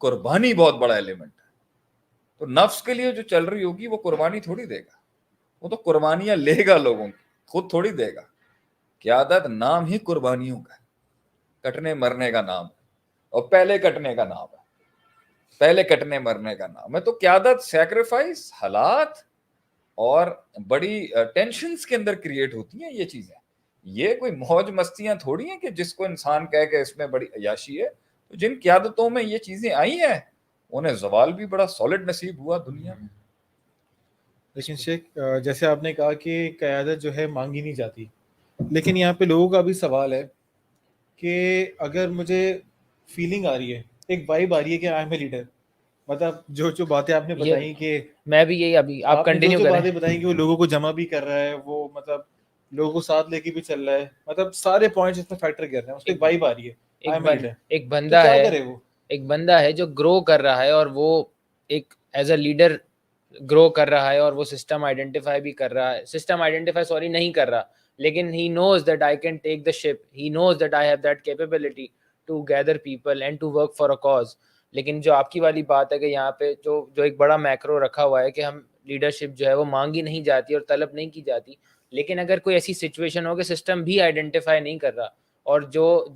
Speaker 2: قربانی بہت بڑا ایلیمنٹ ہے. تو نفس کے لیے جو چل رہی ہوگی وہ قربانی تھوڑی دے گا, وہ تو قربانیاں لے گا لوگوں کی, خود تھوڑی دے گا. قیادت نام ہی قربانیوں کا ہے, کٹنے مرنے کا نام ہے, اور پہلے کٹنے کا نام ہے, پہلے کٹنے مرنے کا نام ہے. تو قیادت سیکریفائس, حالات اور بڑی ٹینشنز کے اندر کریٹ ہوتی ہیں یہ چیزیں. یہ کوئی موج مستیاں تھوڑی ہیں کہ جس کو انسان کہے کہ اس میں بڑی عیاشی ہے. تو جن قیادتوں میں یہ چیزیں آئی ہیں انہیں زوال بھی بڑا سالڈ نصیب ہوا دنیا میں.
Speaker 1: لیکن شیخ جیسے آپ نے کہا کہ قیادت جو ہے مانگی نہیں جاتی, لیکن یہاں پہ لوگوں کا بھی سوال ہے کہ اگر مجھے فیلنگ آ رہی ہے, ایک وائب آ رہی ہے کہ آئی ایم اے لیڈر, مطلب جو باتیں آپ نے بتائیں کہ
Speaker 3: میں بھی یہی, ابھی آپ کنٹینیو
Speaker 1: جو
Speaker 3: کریں.
Speaker 1: باتیں بتائیں کہ وہ لوگوں کو جمع بھی کر رہا ہے, وہ مطلب لوگوں کو ساتھ لے کے بھی چل رہا ہے, مطلب سارے پوائنٹس اس میں فیکٹر کر رہے ہیں, اس کو ایک وائب آ رہی ہے.
Speaker 3: ایک بندہ
Speaker 1: کیا
Speaker 3: ہے,
Speaker 1: کرے وہ,
Speaker 3: ایک بندہ ہے جو گرو کر رہا ہے, اور وہ ایک ایز اے لیڈر گرو کر رہا ہے, اور وہ سسٹم آئیڈینٹیفائی بھی کر رہا ہے, سسٹم آئیڈینٹیفائی نہیں کر رہا, لیکن he knows that I can take the ship, he knows that I have that capability to gather people and to work for a cause. لیکن جو آپ کی والی بات ہے کہ یہاں پہ جو ایک بڑا میکرو رکھا ہوا ہے کہ ہم لیڈرشپ جو ہے وہ مانگی نہیں جاتی اور طلب نہیں کی جاتی, لیکن اگر کوئی ایسی سچویشن ہو کہ سسٹم بھی آئیڈینٹیفائی نہیں کر رہا, اور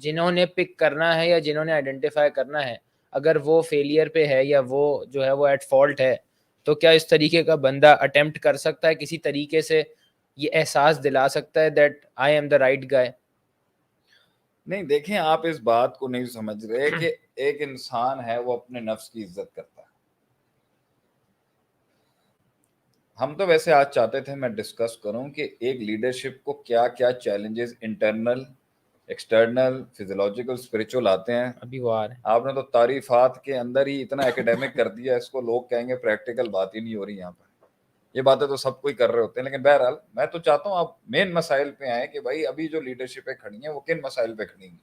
Speaker 3: جنہوں نے پک کرنا ہے یا جنہوں نے آئیڈینٹیفائی کرنا ہے اگر وہ فیلئر پہ ہے یا وہ جو ہے وہ ایٹ فالٹ ہے, تو کیا اس طریقے کا بندہ اٹیمپٹ کر سکتا ہے کسی طریقے سے یہ احساس دلا سکتا ہے that I am the right guy?
Speaker 2: نہیں, دیکھیں آپ اس بات کو نہیں سمجھ رہے کہ ایک انسان ہے وہ اپنے نفس کی عزت کرتا ہے. ہم تو ویسے آج چاہتے تھے میں ڈسکس کروں کہ ایک لیڈرشپ کو کیا کیا challenges internal, external, physiological, spiritual آتے ہیں.
Speaker 3: ابھی وہ آ رہے ہیں.
Speaker 2: آپ نے تو تعریفات کے اندر ہی اتنا ایکیڈیمک کر دیا, اس کو لوگ کہیں گے پریکٹیکل بات ہی نہیں ہو رہی یہاں پر. یہ باتیں تو سب کوئی کر رہے ہوتے ہیں, لیکن بہرحال میں تو چاہتا ہوں آپ مین مسائل پہ آئیں کہ بھائی ابھی جو لیڈرشپیں کھڑی ہیں وہ کن مسائل پہ کھڑی ہیں.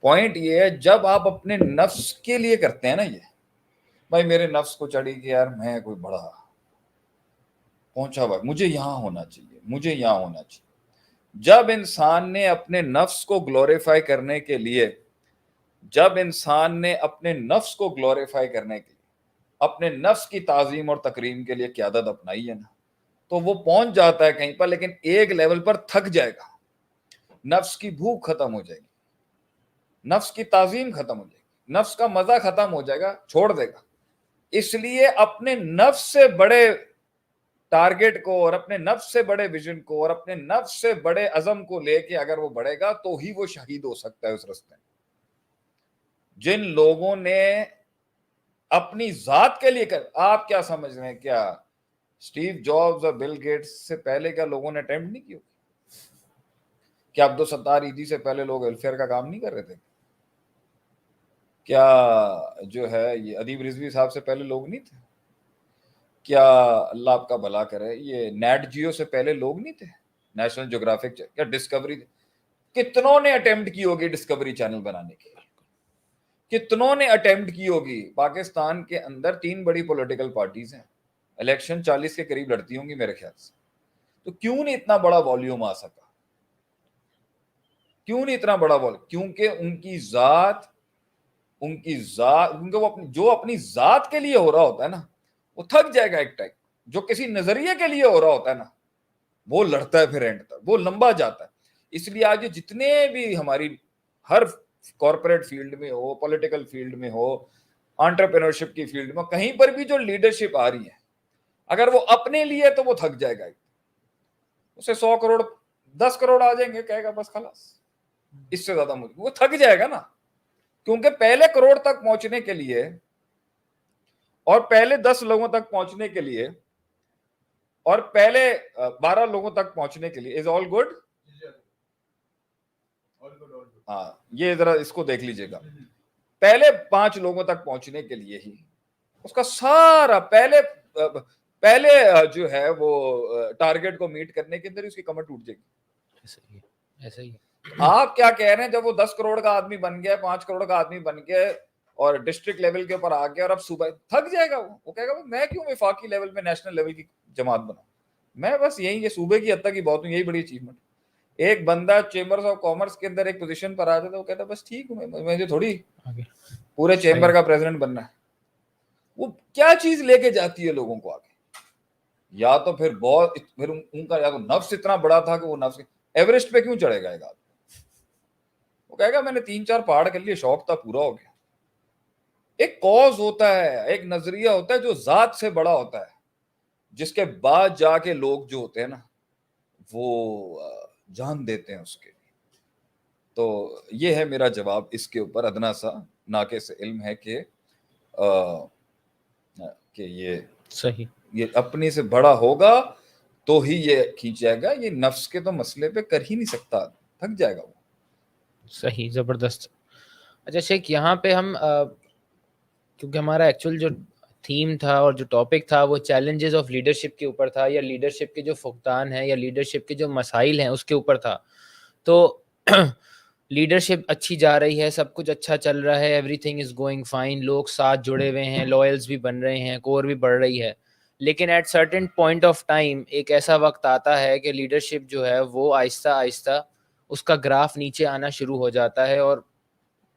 Speaker 2: پوائنٹ یہ ہے جب آپ اپنے نفس کے لیے کرتے ہیں نا, یہ بھائی میرے نفس کو چڑھی کہ یار میں کوئی بڑا پہنچا ہوا, مجھے یہاں ہونا چاہیے, مجھے یہاں ہونا چاہیے. جب انسان نے اپنے نفس کو گلوریفائی کرنے کے لیے, جب انسان نے اپنے نفس کو گلوریفائی کرنے کے لیے, اپنے نفس کی تعظیم اور تکریم کے لیے قیادت اپنائی ہے نا, تو وہ پہنچ جاتا ہے کہیں پر, لیکن ایک لیول پر تھک جائے گا, نفس کی بھوک ختم ہو جائے گی, نفس کی تعظیم ختم ہو جائے گی, نفس کا مزہ ختم ہو جائے گا, چھوڑ دے گا. اس لیے اپنے نفس سے بڑے ٹارگٹ کو اور اپنے نفس سے بڑے ویژن کو اور اپنے نفس سے بڑے عزم کو لے کے اگر وہ بڑھے گا تو ہی وہ شہید ہو سکتا ہے اس راستے میں. جن لوگوں نے اپنی ذات کے لیے آپ کیا سمجھ رہے ہیں, کیا اسٹیو جابز اور بل گیٹس سے پہلے کیا لوگوں نے اٹیمپٹ نہیں کیا؟ کیا عبدالستار ایدھی سے پہلے لوگ ویلفیئر کا کام نہیں کر رہے تھے؟ کیا جو ہے یہ ادیب رضوی صاحب سے پہلے لوگ نہیں تھے؟ کیا اللہ آپ کا بھلا کرے یہ نیٹ جیو سے پہلے لوگ نہیں تھے؟ نیشنل جیوگرافک, کیا ڈسکوری, کتنوں نے اٹیمپٹ کی ہوگی ڈسکوری چینل بنانے کے لیے, کتنوں نے اٹیمپٹ کی ہوگی. پاکستان کے اندر 3 بڑی پولیٹیکل پارٹیز ہیں, الیکشن 40 کے قریب لڑتی ہوں گی میرے خیال سے, تو کیوں نہیں اتنا بڑا والیوم آ سکا؟ کیوں نہیں اتنا بڑا والیوم؟ کیونکہ ان کی ذات کیونکہ وہ جو اپنی ذات کے لیے ہو رہا ہوتا ہے نا وہ تھک جائے گا ایک ٹائم. جو کسی نظریے کے لیے ہو رہا ہوتا ہے نا وہ لڑتا ہے پھر اینڈ تک, وہ لمبا جاتا ہے. اس لیے آج جتنے بھی ہماری ہر کارپوریٹ فیلڈ میں ہو, پولیٹیکل فیلڈ میں ہو, انٹرپرینورشپ کی فیلڈ میں, کہیں پر بھی جو لیڈرشپ آ رہی ہے اگر وہ اپنے لیے تو وہ تھک جائے گا. اسے 100 کروڑ 10 کروڑ آ جائیں گے, کہے گا بس خلاص, اس سے زیادہ مجھے, وہ تھک جائے گا نا. کیونکہ پہلے کروڑ تک پہنچنے کے لیے اور پہلے 10 لوگوں تک پہنچنے کے لیے اور پہلے 12 لوگوں تک پہنچنے کے لیے از آل گڈ. یہ ذرا اس کو دیکھ لیجئے گا, پہلے 5 لوگوں تک پہنچنے کے لیے ہی اس کا سارا پہلے جو ہے وہ ٹارگیٹ کو میٹ کرنے کے اندر ہی اس کی کمر ٹوٹ جائے گی.
Speaker 3: ایسا ہی
Speaker 2: آپ کیا کہہ رہے ہیں, جب وہ 10 کروڑ کا آدمی بن گیا, 5 کروڑ کا آدمی بن گیا اور ڈسٹرکٹ لیول کے اوپر آ گیا, اور اب صوبہ تھک جائے گا, وہ کہے گا میں کیوں وفاقی لیول میں نیشنل لیول کی جماعت بناؤں, میں بس یہی یہ صوبے کی حد تک ہی بہت ہوں, یہی بڑی اچیومنٹ. ایک بندہ چیمبرز آف کامرس کے اندر ایک پوزیشن پر آتا تھا, وہ کہتا بس ٹھیک ہوں, مجھے تھوڑی پورے چیمبر کا پریزیڈنٹ بننا ہے. وہ کیا چیز لے کے جاتی ہے لوگوں کو آگے؟ یا تو پھر ان کا یا تو نفس اتنا بڑا تھا کہ وہ نفس ایوریسٹ پہ کیوں چڑھے گا ایک آدمی, وہ کہے گا میں نے 3-4 پہاڑ کر لیے, شوق تھا, پورا ہو گیا. ایک کاز ہوتا ہے, ایک نظریہ ہوتا ہے جو ذات سے بڑا ہوتا ہے, جس کے بعد جا کے لوگ جو ہوتے ہیں نا وہ جان دیتے ہیں اس کے لیے. تو یہ ہے میرا جواب اس کے اوپر, ادنا سا ناقص علم ہے کہ یہ
Speaker 3: صحیح,
Speaker 2: یہ اپنی سے بڑا ہوگا تو ہی یہ کھینچ جائے گا, یہ نفس کے تو مسئلے پہ کر ہی نہیں سکتا, تھک جائے گا وہ.
Speaker 3: صحیح, زبردست. اچھا شیخ, یہاں پہ ہم کیونکہ ہمارا ایکچوئل جو تھیم تھا اور جو ٹاپک تھا وہ چیلنجز آف لیڈرشپ کے اوپر تھا, یا لیڈرشپ کے جو فقدان ہیں یا لیڈرشپ کے جو مسائل ہیں اس کے اوپر تھا. تو لیڈرشپ اچھی جا رہی ہے, سب کچھ اچھا چل رہا ہے, everything is going fine, لوگ ساتھ جڑے ہوئے ہیں, لوئلز بھی بن رہے ہیں, کور بھی بڑھ رہی ہے. لیکن at certain point of time ایک ایسا وقت آتا ہے کہ لیڈرشپ جو ہے وہ آہستہ آہستہ اس کا گراف نیچے آنا شروع ہو جاتا ہے, اور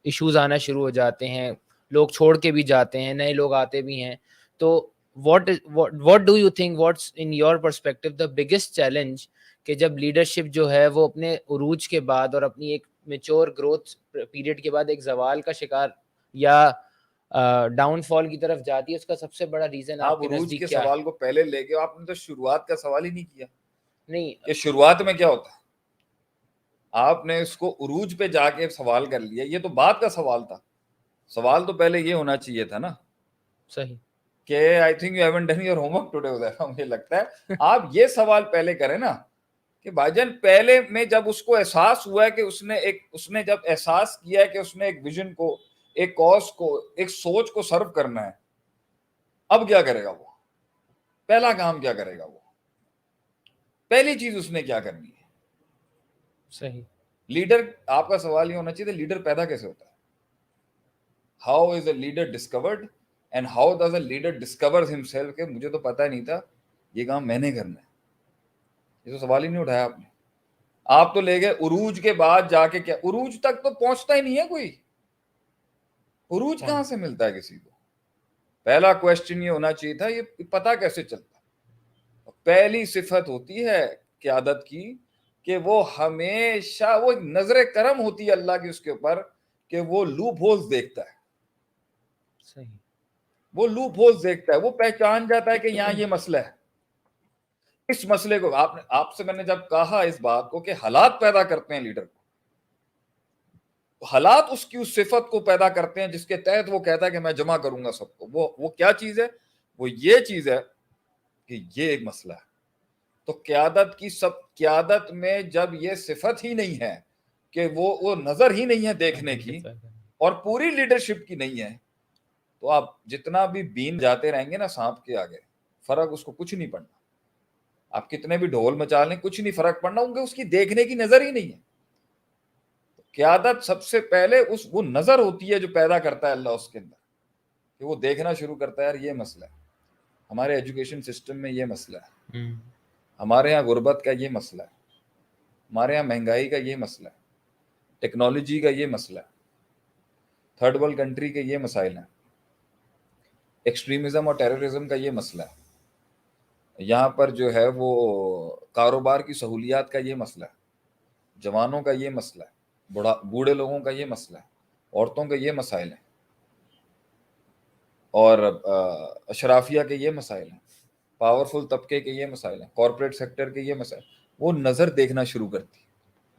Speaker 3: ایشوز آنا شروع ہو جاتے ہیں, لوگ چھوڑ کے بھی جاتے ہیں, نئے لوگ آتے بھی ہیں. تو what do you think, what's in your perspective the biggest challenge کہ جب لیڈرشپ جو ہے وہ اپنے عروج کے بعد اور اپنی ایک میچور گروتھ پیریڈ کے بعد ایک زوال کا شکار یا ڈاؤن فال کی طرف جاتی ہے, اس کا سب سے بڑا ریزن
Speaker 2: آپ
Speaker 3: آپ کے
Speaker 2: عروج
Speaker 3: نزدیک
Speaker 2: کے
Speaker 3: کیا ہے؟
Speaker 2: سوال کو پہلے لے گئے, آپ نے تو شروعات کا سوال ہی نہیں کیا.
Speaker 3: نہیں,
Speaker 2: کہ شروعات میں کیا ہوتا ہے, آپ نے اس کو عروج پہ جا کے سوال کر لیا, یہ تو بعد کا سوال تھا. سوال تو پہلے یہ ہونا چاہیے تھا نا
Speaker 3: صحیح,
Speaker 2: کہ I think you haven't done your home work today. مجھے لگتا ہے آپ یہ سوال پہلے کریں نا کہ بھائی جان پہلے میں جب اس کو احساس ہوا ہے کہ اس نے جب احساس کیا ہے کہ اس نے ایک ویژن کو, ایک کاز کو, ایک سوچ کو سرو کرنا ہے, اب کیا کرے گا وہ, پہلا کام کیا کرے گا وہ, پہلی چیز اس نے کیا کرنی ہے.
Speaker 3: صحیح,
Speaker 2: لیڈر, آپ کا سوال یہ ہونا چاہیے لیڈر پیدا کیسے ہوتا ہے, how is a leader discovered and how does a leader discover himself, کہ مجھے تو پتہ نہیں تھا یہ کام میں نے کرنا ہے. یہ تو سوال ہی نہیں اٹھایا آپ نے. آپ تو لے گئے عروج کے بعد جا کے, کیا عروج تک تو پہنچتا ہی نہیں ہے کوئی, عروج کہاں سے ملتا ہے کسی کو. پہلا کوشچن یہ ہونا چاہیے تھا یہ پتا کیسے چلتا. پہلی صفت ہوتی ہے قیادت کی کہ وہ ہمیشہ, وہ ایک نظر کرم ہوتی ہے اللہ کی اس کے اوپر کہ وہ لوپ ہولز دیکھتا ہے.
Speaker 3: صحیح,
Speaker 2: وہ لوپ ہولز دیکھتا ہے, وہ پہچان جاتا ہے کہ یہاں یہ مسئلہ ہے. اس مسئلے کو آپ سے میں نے جب کہا اس بات کو کہ حالات پیدا کرتے ہیں لیڈر کو, حالات اس کی اس صفت کو پیدا کرتے ہیں جس کے تحت وہ کہتا ہے کہ میں جمع کروں گا سب کو. وہ کیا چیز ہے, وہ یہ چیز ہے کہ یہ ایک مسئلہ ہے. تو قیادت میں جب یہ صفت ہی نہیں ہے کہ وہ نظر ہی نہیں ہے دیکھنے کی, اور پوری لیڈرشپ کی نہیں ہے, تو آپ جتنا بھی بین جاتے رہیں گے نا سانپ کے آگے, فرق اس کو کچھ نہیں پڑنا. آپ کتنے بھی ڈھول مچا لیں کچھ نہیں فرق پڑنا, ان کے اس کی دیکھنے کی نظر ہی نہیں ہے. قیادت سب سے پہلے وہ نظر ہوتی ہے جو پیدا کرتا ہے اللہ اس کے اندر, کہ وہ دیکھنا شروع کرتا ہے یار یہ مسئلہ ہے, ہمارے ایجوکیشن سسٹم میں یہ مسئلہ ہے, ہمارے ہاں غربت کا یہ مسئلہ ہے, ہمارے ہاں مہنگائی کا یہ مسئلہ ہے, ٹیکنالوجی کا یہ مسئلہ ہے, تھرڈ ورلڈ کنٹری کے یہ مسائل ہیں, ایکسٹریمزم اور ٹیررزم کا یہ مسئلہ ہے, یہاں پر جو ہے وہ کاروبار کی سہولیات کا یہ مسئلہ ہے, جوانوں کا یہ مسئلہ ہے, بوڑھے لوگوں کا یہ مسئلہ ہے, عورتوں کے یہ مسائل ہیں, اور اشرافیہ کے یہ مسائل ہیں, پاورفل طبقے کے یہ مسائل ہیں, کارپوریٹ سیکٹر کے یہ مسائل. وہ نظر دیکھنا شروع کرتی ہے.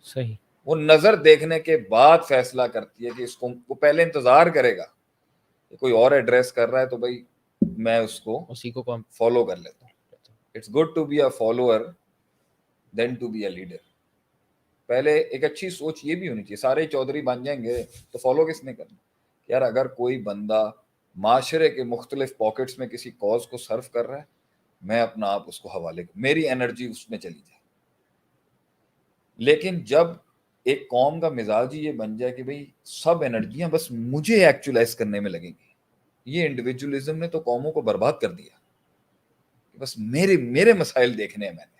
Speaker 3: صحیح,
Speaker 2: وہ نظر دیکھنے کے بعد فیصلہ کرتی ہے کہ اس کو, وہ پہلے انتظار کرے گا کہ کوئی اور ایڈریس کر رہا ہے تو بھائی میں اس کو
Speaker 3: اسی کو
Speaker 2: فالو کر لیتا ہوں. It's good to be a follower then to be a leader. پہلے ایک اچھی سوچ یہ بھی ہونی چاہیے, سارے چودھری بن جائیں گے تو فالو کس نے کرنا, یار اگر کوئی بندہ معاشرے کے مختلف پاکٹس میں کسی کاز کو سرو کر رہا ہے, میں اپنا آپ اس کو حوالے میری انرجی اس میں چلی جائے. لیکن جب ایک قوم کا مزاج ہی یہ بن جائے کہ بھئی سب انرجیاں بس مجھے ایکچولائز کرنے میں لگیں گی, یہ انڈیویجولزم نے تو قوموں کو برباد کر دیا. بس میرے مسائل دیکھنے ہیں, میں نے,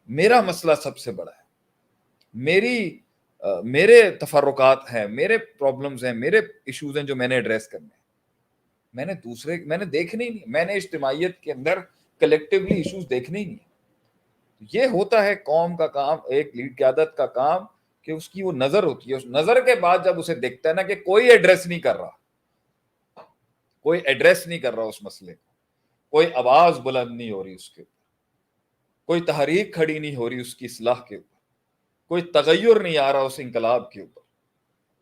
Speaker 2: میرا مسئلہ سب سے بڑا ہے, میرے تفرقات ہیں, میرے پرابلمز ہیں, میرے ایشوز ہیں جو میں نے ایڈریس کرنے ہیں. میں نے دیکھنے ہی نہیں, میں نے اجتماعیت کے اندر کلیکٹیولی ایشوز دیکھنے ہی نہیں. یہ ہوتا ہے قوم کا کام, ایک لیڈ قیادت کا کام, کہ اس کی وہ نظر ہوتی ہے. اس نظر کے بعد جب اسے دیکھتا ہے نا کہ کوئی ایڈریس نہیں کر رہا اس مسئلے کو, کوئی آواز بلند نہیں ہو رہی اس کے اوپر, کوئی تحریک کھڑی نہیں ہو رہی اس کی اصلاح کے اوپر, کوئی تغیر نہیں آ رہا اس انقلاب کے اوپر,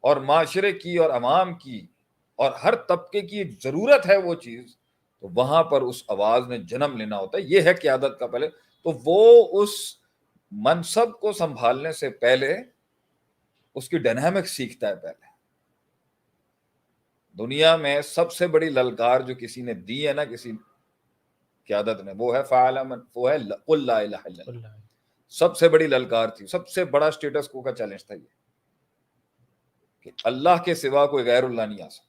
Speaker 2: اور معاشرے کی اور عوام کی اور ہر طبقے کی ایک ضرورت ہے وہ چیز, تو وہاں پر اس آواز نے جنم لینا ہوتا ہے. یہ ہے قیادت کا پہلے. تو وہ اس منصب کو سنبھالنے سے پہلے اس کی ڈائنامک سیکھتا ہے. پہلے دنیا میں سب سے بڑی للکار جو کسی نے دی ہے نا, کسی قیادت نے, وہ ہے قل لا الہ الا اللہ. سب سے بڑی للکار تھی, سب سے بڑا اسٹیٹس کو کا چیلنج تھا یہ, کہ اللہ کے سوا کوئی غیر اللہ نہیں آ سکتا.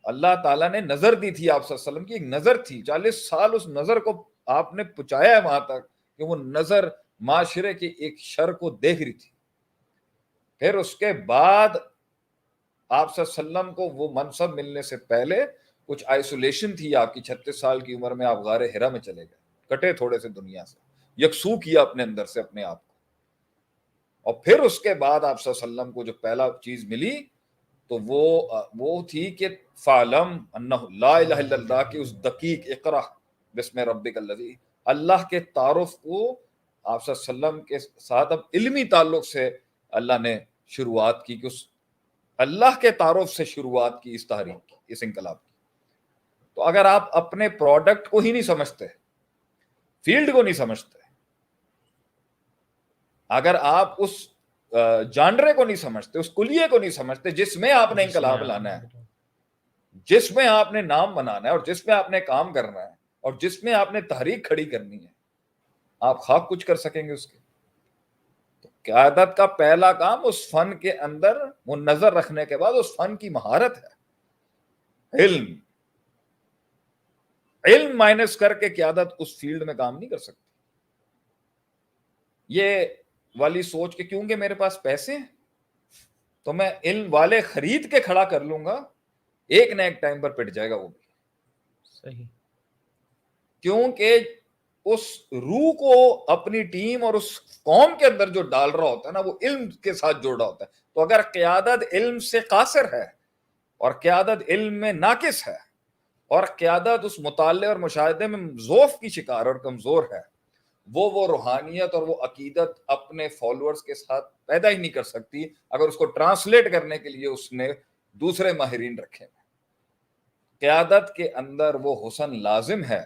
Speaker 2: اللہ تعالیٰ نے نظر دی تھی آپ صلی اللہ علیہ وسلم کی, ایک نظر تھی, 40 سال اس نظر کو آپ نے پہنچایا ہے وہاں تک کہ وہ نظر معاشرے کی ایک شر کو دیکھ رہی تھی. پھر اس کے بعد آپ صلی اللہ علیہ وسلم کو وہ منصب ملنے سے پہلے کچھ آئسولیشن تھی آپ کی. 36 سال کی عمر میں آپ غار حرا میں چلے گئے, کٹے تھوڑے سے دنیا سے, یکسو کیا اپنے اندر سے اپنے آپ کو. اور پھر اس کے بعد آپ صلی اللہ علیہ وسلم کو جو پہلا چیز ملی تو وہ تھی کہ فَعْلَمْ أَنَّهُ لَا إِلَهَ إِلَّا اللَّهُ, کی اس دقیق اقرأ بسم ربک الذی, اللہ کے تعارف کو آپ صلی اللہ علیہ وسلم کے ساتھ اب علمی تعلق سے اللہ نے شروعات کی, کہ اس اللہ کے تعارف سے شروعات کی اس تحریک کی, اس انقلاب کی. تو اگر آپ اپنے پروڈکٹ کو ہی نہیں سمجھتے, فیلڈ کو نہیں سمجھتے, اگر آپ اس جانرے کو نہیں سمجھتے, اس کلیے کو نہیں سمجھتے جس میں آپ نے انقلاب لانا ہے, جس میں آپ نے نام بنانا ہے, اور جس میں آپ نے کام کرنا ہے, اور جس میں آپ نے تحریک کھڑی کرنی ہے, آپ خاک کچھ کر سکیں گے اس کے. تو قیادت کا پہلا کام اس فن کے اندر وہ نظر رکھنے کے بعد اس فن کی مہارت ہے. علم مائنس کر کے قیادت اس فیلڈ میں کام نہیں کر سکتی. یہ والی سوچ کہ کیونکہ میرے پاس پیسے ہیں تو میں علم والے خرید کے کھڑا کر لوں گا, ایک نہ ایک ٹائم پر پٹ جائے گا وہ بھی.
Speaker 3: صحیح.
Speaker 2: کیونکہ اس روح کو اپنی ٹیم اور اس قوم کے اندر جو ڈال رہا ہوتا ہے نا, وہ علم کے ساتھ جوڑ رہا ہوتا ہے. تو اگر قیادت علم سے قاصر ہے, اور قیادت علم میں ناقص ہے, اور قیادت اس مطالعے اور مشاہدے میں ذوف کی شکار اور کمزور ہے, وہ روحانیت اور وہ عقیدت اپنے فالوورز کے ساتھ پیدا ہی نہیں کر سکتی اگر اس کو ٹرانسلیٹ کرنے کے لیے اس نے دوسرے ماہرین رکھے. قیادت کے اندر وہ حسن لازم ہے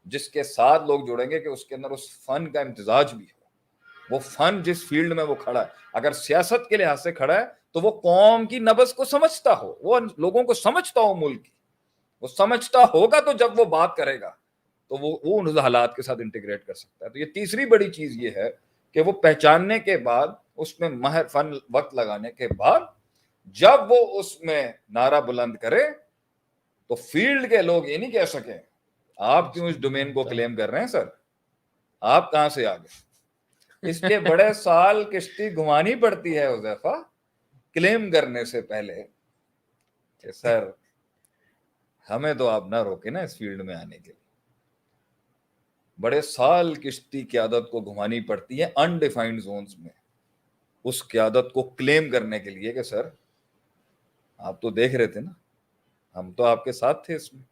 Speaker 2: جس کے ساتھ لوگ جڑیں گے کہ اس کے اندر اس فن کا امتزاج بھی ہو. وہ فن جس فیلڈ میں وہ کھڑا ہے, اگر سیاست کے لحاظ سے کھڑا ہے تو وہ قوم کی نبض کو سمجھتا ہو, وہ لوگوں کو سمجھتا ہو, ملک کی وہ سمجھتا ہوگا, تو جب وہ بات کرے گا تو وہ ان حالات کے ساتھ انٹیگریٹ کر سکتا ہے. تو یہ تیسری بڑی چیز یہ ہے کہ وہ پہچاننے کے بعد, اس میں ماہر فن وقت لگانے کے بعد, جب وہ اس میں نعرہ بلند کرے تو فیلڈ کے لوگ یہ نہیں کہہ سکیں آپ کیوں اس ڈومین کو کلیم کر رہے ہیں سر, آپ کہاں سے آ گئے. اس لیے بڑے سال کشتی گھمانی پڑتی ہے حذیفہ کلیم کرنے سے پہلے کہ سر ہمیں تو آپ نہ روکے نا اس فیلڈ میں آنے کے لیے. بڑے سال کشتی قیادت کو گھمانی پڑتی ہے انڈیفائنڈ زونز میں, اس قیادت کو کلیم کرنے کے لیے کہ سر آپ تو دیکھ رہے تھے نا, ہم تو آپ کے ساتھ تھے اس میں.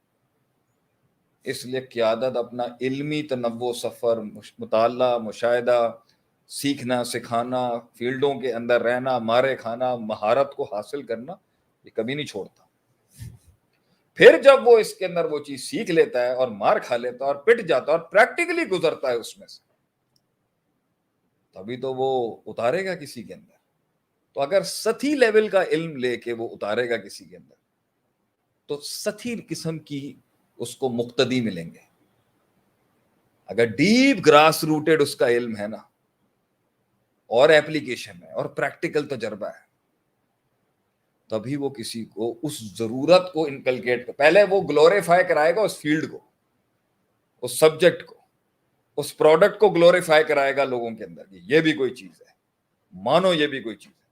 Speaker 2: اس لیے قیادت اپنا علمی تنوع, سفر, مطالعہ, مشاہدہ, سیکھنا, سکھانا, فیلڈوں کے اندر رہنا, مارے کھانا, مہارت کو حاصل کرنا, یہ کبھی نہیں چھوڑتا. پھر جب وہ اس کے اندر وہ چیز سیکھ لیتا ہے اور مار کھا لیتا ہے اور پٹ جاتا ہے اور پریکٹیکلی گزرتا ہے اس میں سے, تبھی تو وہ اتارے گا کسی کے اندر. تو اگر سطحی لیول کا علم لے کے وہ اتارے گا کسی کے اندر تو سطحی قسم کی اس کو مقتدی ملیں گے. اگر ڈیپ گراس روٹیڈ اس کا علم ہے نا, اور ایپلیکیشن ہے اور پریکٹیکل تجربہ ہے, تبھی وہ کسی کو اس ضرورت کو انکلکیٹ کر, پہلے وہ گلوریفائی کرائے گا اس فیلڈ کو, اس سبجیکٹ کو, اس پروڈکٹ کو گلوریفائی کرائے گا لوگوں کے اندر کہ یہ بھی کوئی چیز ہے, مانو یہ بھی کوئی چیز ہے.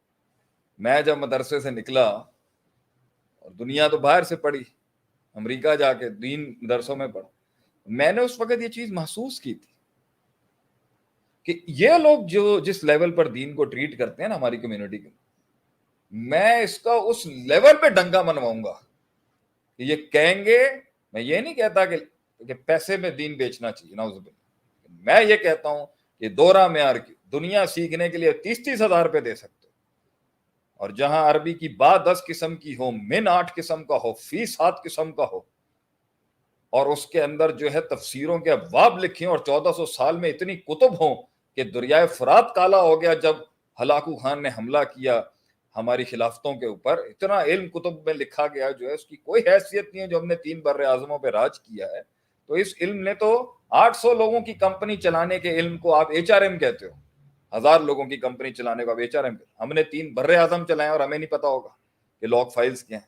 Speaker 2: میں جب مدرسے سے نکلا, اور دنیا تو باہر سے پڑھی, امریکہ جا کے دین مدرسوں میں پڑھا, میں نے اس وقت یہ چیز محسوس کی تھی کہ یہ لوگ جو جس لیول پر دین کو ٹریٹ کرتے ہیں نا ہماری کمیونٹی کے, میں اس کا اس لیول پہ ڈنگا منواؤں گا کہ یہ کہیں گے. میں یہ نہیں کہتا کہ پیسے میں دین بیچنا چاہیے, نعوذ باللہ. میں یہ کہتا ہوں کہ دورہ معیار کی دنیا سیکھنے کے لیے 30-30 ہزار روپے دے سکتے, اور جہاں عربی کی با 10 قسم کی ہو, من 8 قسم کا ہو, فی 7 قسم کا ہو, اور اس کے اندر جو ہے تفسیروں کے ابواب لکھیں, اور 1400 سال میں اتنی کتب ہوں کہ دریائے فرات کالا ہو گیا جب ہلاکو خان نے حملہ کیا ہماری خلافتوں کے اوپر. اتنا علم کتب میں لکھا گیا جو ہے اس کی کوئی حیثیت نہیں ہے, جو ہم نے 3 بر اعظموں پہ راج کیا ہے. تو اس علم نے تو 800 لوگوں کی کمپنی چلانے کے علم کو آپ HRM کہتے ہو, 1000 لوگوں کی کمپنی چلانے کو آپ HRM کہتے. ہم نے 3 بر اعظم چلائے اور ہمیں نہیں پتا ہوگا کہ لاگ فائلز کیا ہیں,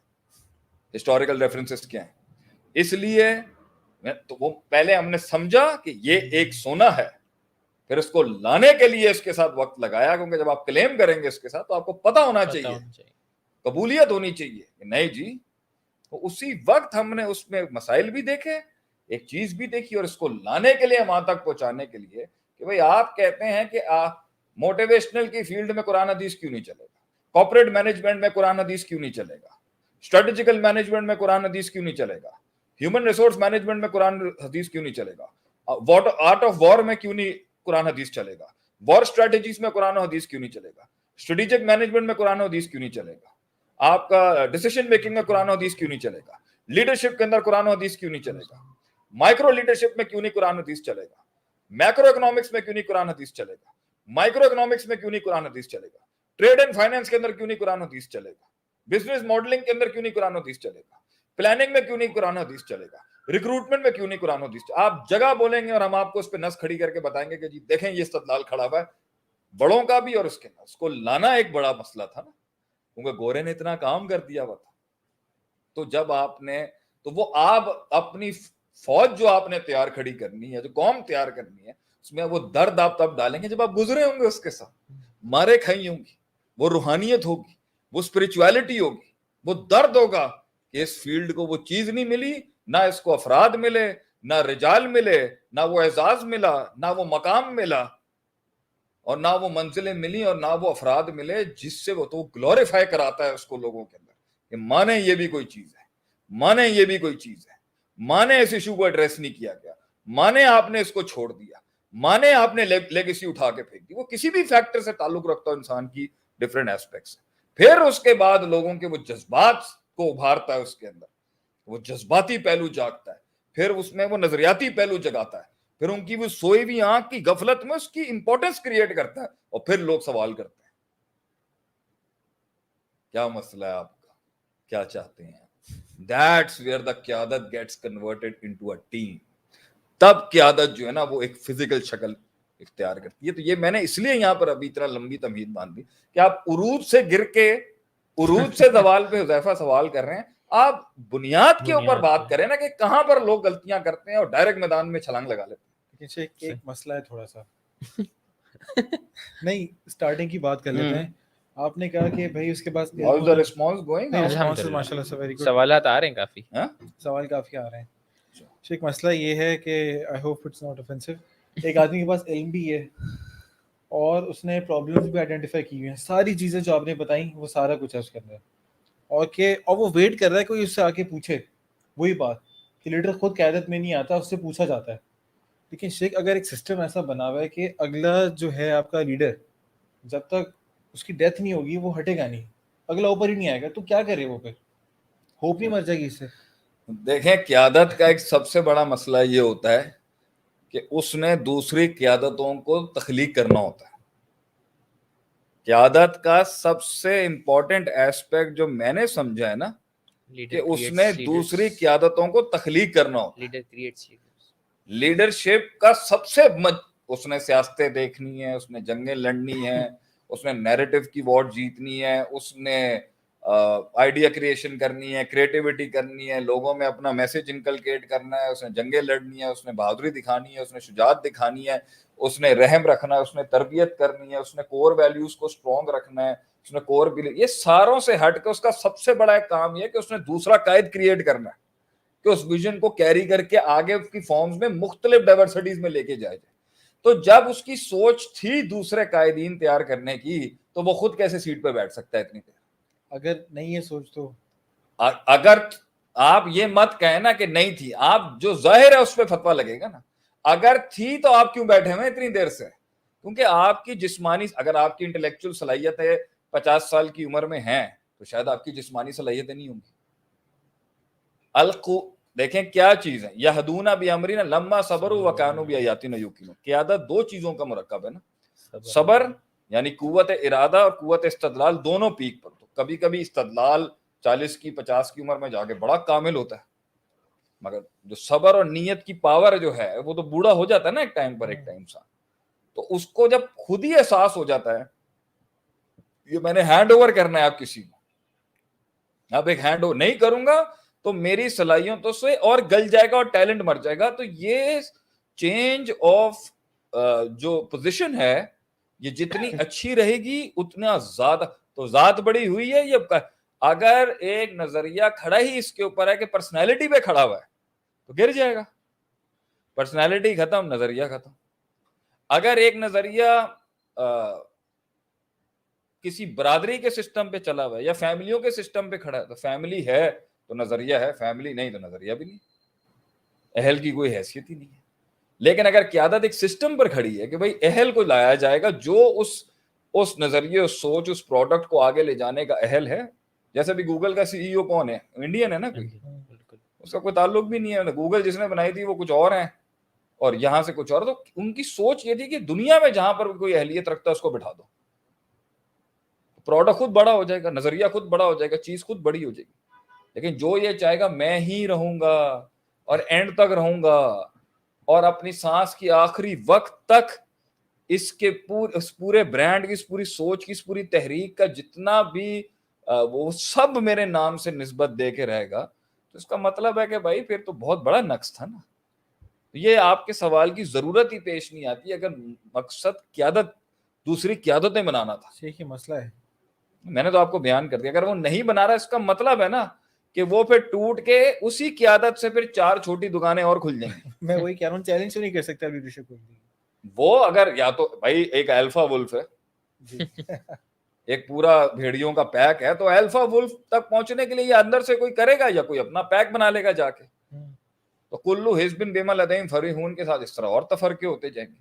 Speaker 2: ہسٹوریکل ریفرنسز کیا ہیں. اس لیے تو وہ پہلے ہم نے سمجھا کہ یہ ایک سونا ہے, پھر اس کو لانے کے لیے اس کے ساتھ وقت لگایا, کیونکہ جب آپ کلیم کریں گے اس کے ساتھ تو آپ کو پتا ہونا چاہیے, قبولیت ہونی چاہیے کہ نہیں جی. تو اسی وقت ہم نے اس میں مسائل بھی دیکھے, ایک چیز بھی دیکھی, اور اس کو لانے کے لیے وہاں تک پہنچانے کے لیے کہ بھئی آپ کہتے ہیں کہ موٹیویشنل کی فیلڈ میں قرآن حدیث کیوں نہیں چلے گا, کارپوریٹ مینجمنٹ میں قرآن حدیث کیوں نہیں چلے گا, اسٹریٹجیکل مینجمنٹ میں قرآن حدیث کیوں نہیں چلے گا, ہیومن ریسورس مینجمنٹ میں قرآن حدیث کیوں نہیں چلے گا, آرٹ آف وار میں کیوں نہیں قرآن حدیث چلے گا, وار اسٹریٹجیز میں قرآن حدیث کیوں نہیں چلے گا, اسٹریٹجک مینجمنٹ میں قرآن حدیث کیوں نہیں چلے گا, آپ کا ڈیسیشن میکنگ میں قرآن حدیث کیوں نہیں چلے گا, لیڈرشپ کے اندر قرآن حدیث کیوں نہیں چلے گا, مائکرو لیڈرشپ میں کیوں نہیں قرآن حدیث چلے گا, میکرو اکنامکس میں کیوں نہیں قرآن حدیث چلے گا, مائکرو اکنامکس میں کیوں نہیں قرآن حدیث چلے گا, ٹریڈ اینڈ فائنانس کے اندر کیوں نہیں قرآن حدیث چلے گا, بزنس ماڈلنگ کے اندر کیوں نہیں قرآن حدیث چلے گا, پلاننگ میں کیوں نہیں قرآن حدیث چلے گا, ریکروٹمنٹ میں کیوں نہیں قرآن حدیث چلے گا. آپ جگہ بولیں گے اور ہم آپ کو اس پہ نس کھڑی کر کے بتائیں گے کہ جی دیکھیں یہ استدلال کھڑا ہوا ہے, بڑوں کا بھی اور اس کے اندر. اس کو لانا ایک بڑا مسئلہ تھا نا, کیونکہ گورے نے اتنا کام کر دیا ہوا تھا. تو جب آپ نے, تو وہ آپ اپنی فوج جو آپ نے تیار کھڑی کرنی ہے, جو قوم تیار کرنی ہے, اس میں وہ درد آپ تب ڈالیں گے جب آپ گزرے ہوں گے اس کے ساتھ, مارے کھائی ہوں گی, وہ روحانیت ہوگی, وہ اسپرچویلٹی ہوگی, وہ درد ہوگا کہ اس فیلڈ کو وہ چیز نہیں ملی, نہ اس کو افراد ملے, نہ رجال ملے, نہ وہ اعزاز ملا, نہ وہ مقام ملا, اور نہ وہ منزلیں ملی, اور نہ وہ افراد ملے جس سے وہ تو گلوریفائی کراتا ہے اس کو لوگوں کے اندر کہ مانے یہ بھی کوئی چیز ہے, مانے یہ بھی کوئی چیز ہے, مانے اس ایشو کو ایڈریس نہیں کیا گیا, مانے آپ نے اس کو چھوڑ دیا, مانے آپ نے لیگیسی اٹھا کے پھینک دی. وہ کسی بھی فیکٹر سے تعلق رکھتا ہے انسان کی ڈفرینٹ ایسپیکٹس. پھر اس کے بعد لوگوں کے وہ جذبات کو ابھارتا ہے, اس کے اندر وہ جذباتی پہلو جاگتا ہے, پھر اس میں وہ نظریاتی پہلو جگاتا ہے, پھر ان کی وہ سوئی ہوئی آنکھ کی غفلت میں اس کی امپورٹنس کریٹ کرتا ہے, اور پھر لوگ سوال کرتے ہیں کیا مسئلہ ہے آپ کا, کیا چاہتے ہیں. That's where the قیادت gets converted into a team. تب قیادت جو ہے نا وہ ایک فزیکل شکل اختیار کرتی ہے. تو یہ میں نے اس لیے یہاں پر ابھی اتنا لمبی تمہید باندھ دی کہ آپ عروج سے گر کے, عروج سے زوال پہ حذیفہ سوال کر رہے ہیں, آپ بنیاد کے اوپر بات کریں نا کہ کہاں پر لوگ غلطیاں کرتے ہیں اور ڈائریکٹ میدان میں چھلانگ لگا لیتے ہیں.
Speaker 1: ایک مسئلہ ہے تھوڑا سا, نہیں اسٹارٹنگ کی بات کر لیتے ہیں. آپ نے کہا کہ بھائی اس کے پاس
Speaker 3: سوالات آ رہے ہیں کافی,
Speaker 1: سوال کافی آ رہے ہیں. ایک مسئلہ یہ ہے کہ I hope it's not offensive, ایک آدمی کے پاس علم بھی ہے اور اس نے پرابلمس بھی آئیڈینٹیفائی کی ہوئی ہیں, ساری چیزیں جو آپ نے بتائیں وہ سارا کچھ ہے اس کے اندر, اور وہ ویٹ کر رہا ہے کوئی اس سے آ کے پوچھے. وہی بات کہ لیڈر خود قیادت میں نہیں آتا, اس سے پوچھا جاتا ہے. لیکن شیخ اگر ایک سسٹم ایسا بنا ہوا ہے کہ اگلا جو ہے آپ کا لیڈر جب تک اس کی ڈیتھ نہیں ہوگی وہ ہٹے گا نہیں, اگلا اوپر ہی نہیں آئے گا, تو کیا کرے وہ, پھر ہوپ نہیں مر جائے گی اس سے.
Speaker 2: دیکھیں قیادت کا ایک سب سے بڑا مسئلہ یہ ہوتا ہے کہ اس نے دوسری قیادتوں کو تخلیق کرنا ہوتا ہے. قیادت کا سب سے امپورٹنٹ ایسپیکٹ جو میں نے سمجھا ہے نا کہ اس نے دوسری قیادتوں کو تخلیق کرنا ہو. لیڈرشپ کا سب سے اس نے سیاستیں دیکھنی ہے, اس نے جنگیں لڑنی ہیں, اس نے نیریٹو کی وارڈ جیتنی ہے, اس نے آئیڈیا کریشن کرنی ہے, کریٹیوٹی کرنی ہے, لوگوں میں اپنا میسج انکلکیٹ کرنا ہے, اس نے جنگیں لڑنی ہے, اس نے بہادری دکھانی ہے, اس نے شجاعت دکھانی ہے, اس نے رحم رکھنا ہے, اس نے تربیت کرنی ہے, اس نے کور ویلیوز کو اسٹرانگ رکھنا ہے, اس نے کور یہ ساروں سے ہٹ کے اس کا سب سے بڑا ایک کام یہ کہ اس نے دوسرا قائد کریٹ کرنا ہے کہ اس ویژن کو کیری کر کے آگے اس کی فارمز میں مختلف ڈائیورسٹیز میں لے کے جائے. تو جب اس کی سوچ تھی دوسرے قائدین تیار کرنے کی تو وہ خود کیسے سیٹ پہ بیٹھ سکتا ہے اتنی دیر؟
Speaker 1: اگر نہیں ہے سوچ تو
Speaker 2: اگر آپ یہ مت کہیں نا کہ نہیں تھی, آپ جو ظاہر ہے اس پہ فتویٰ لگے گا نا. اگر تھی تو آپ کیوں بیٹھے ہوئے اتنی دیر سے؟ کیونکہ آپ کی جسمانی, اگر آپ کی انٹلیکچوئل صلاحیتیں 50 سال کی عمر میں ہیں تو شاید آپ کی جسمانی صلاحیتیں نہیں ہوں گی. دیکھیں کیا چیز ہے, یہدون بامرنا لما صبروا وکانوا بآیاتنا یوقنون. قیادت دو چیزوں کا مرکب ہے نا, صبر یعنی قوت ارادہ اور قوت استدلال دونوں پیک پر. تو کبھی کبھی استدلال 40 کی 50 کی عمر میں جا کے بڑا کامل ہوتا ہے, مگر جو صبر اور نیت کی پاور جو ہے وہ تو بوڑھا ہو جاتا ہے نا ایک ٹائم پر, ایک ٹائم سا. تو اس کو جب خود ہی احساس ہو جاتا ہے یہ میں نے ہینڈ اوور کرنا ہے آپ کسی کو, اب ایک ہینڈ اوور نہیں کروں گا تو میری صلاحیتوں سے اور گل جائے گا اور ٹیلنٹ مر جائے گا. تو یہ چینج آف جو پوزیشن ہے یہ جتنی اچھی رہے گی اتنا زیادہ. تو ذات بڑی ہوئی ہے یہ. اگر ایک نظریہ کھڑا ہی اس کے اوپر ہے کہ پرسنالٹی پہ کھڑا ہوا ہے تو گر جائے گا. پرسنالٹی ختم, نظریہ ختم. اگر ایک نظریہ کسی برادری کے سسٹم پہ چلا ہوا ہے یا فیملیوں کے سسٹم پہ کھڑا ہے تو فیملی ہے تو نظریہ ہے, فیملی نہیں تو نظریہ بھی نہیں, اہل کی کوئی حیثیت ہی نہیں ہے. لیکن اگر قیادت ایک سسٹم پر کھڑی ہے کہ بھائی اہل کو لایا جائے گا جو اس نظریے, اس سوچ, اس پروڈکٹ کو آگے لے جانے کا اہل ہے. جیسے بھی گوگل کا سی ای او کون ہے, انڈین ہے نا, کوئی اس کا کوئی تعلق بھی نہیں ہے. گوگل جس نے بنائی تھی وہ کچھ اور ہیں اور یہاں سے کچھ اور. تو ان کی سوچ یہ تھی کہ دنیا میں جہاں پر کوئی اہلیت رکھتا ہے اس کو بٹھا دو, پروڈکٹ خود بڑا ہو جائے گا, نظریہ خود بڑا ہو جائے گا, چیز خود بڑی ہو جائے گی. لیکن جو یہ چاہے گا میں ہی رہوں گا اور اینڈ تک رہوں گا اور اپنی سانس کی آخری وقت تک اس پورے برانڈ کی, اس پوری سوچ کی, اس پوری تحریک کا جتنا بھی وہ سب میرے نام سے نسبت دے کے رہے گا, تو اس کا مطلب ہے کہ بھائی پھر تو بہت بڑا نقص تھا نا. یہ آپ کے سوال کی ضرورت ہی پیش نہیں آتی اگر مقصد قیادت, دوسری قیادتیں بنانا تھا.
Speaker 1: یہ مسئلہ ہے,
Speaker 2: میں نے تو آپ کو بیان کر دیا. اگر وہ نہیں بنا رہا اس کا مطلب ہے نا کہ وہ پھر ٹوٹ کے اسی قیادت سے پھر 4 چھوٹی دکانیں اور کھل جائیں گی.
Speaker 1: میں وہی کہہ رہا ہوں, چیلنج تو نہیں کر سکتا لیڈرشپ کو.
Speaker 2: وہ اگر یا تو بھائی ایک الفا ولف ہے, ایک پورا بھیڑیوں کا پیک ہے, تو الفا ولف تک پہنچنے کے لیے یہ اندر سے کوئی کرے گا یا کوئی اپنا پیک بنا لے گا جا کے. تو کلو حزب بما لدیہم فرحون کے ساتھ اس طرح اور تفرقے ہوتے جائیں گے.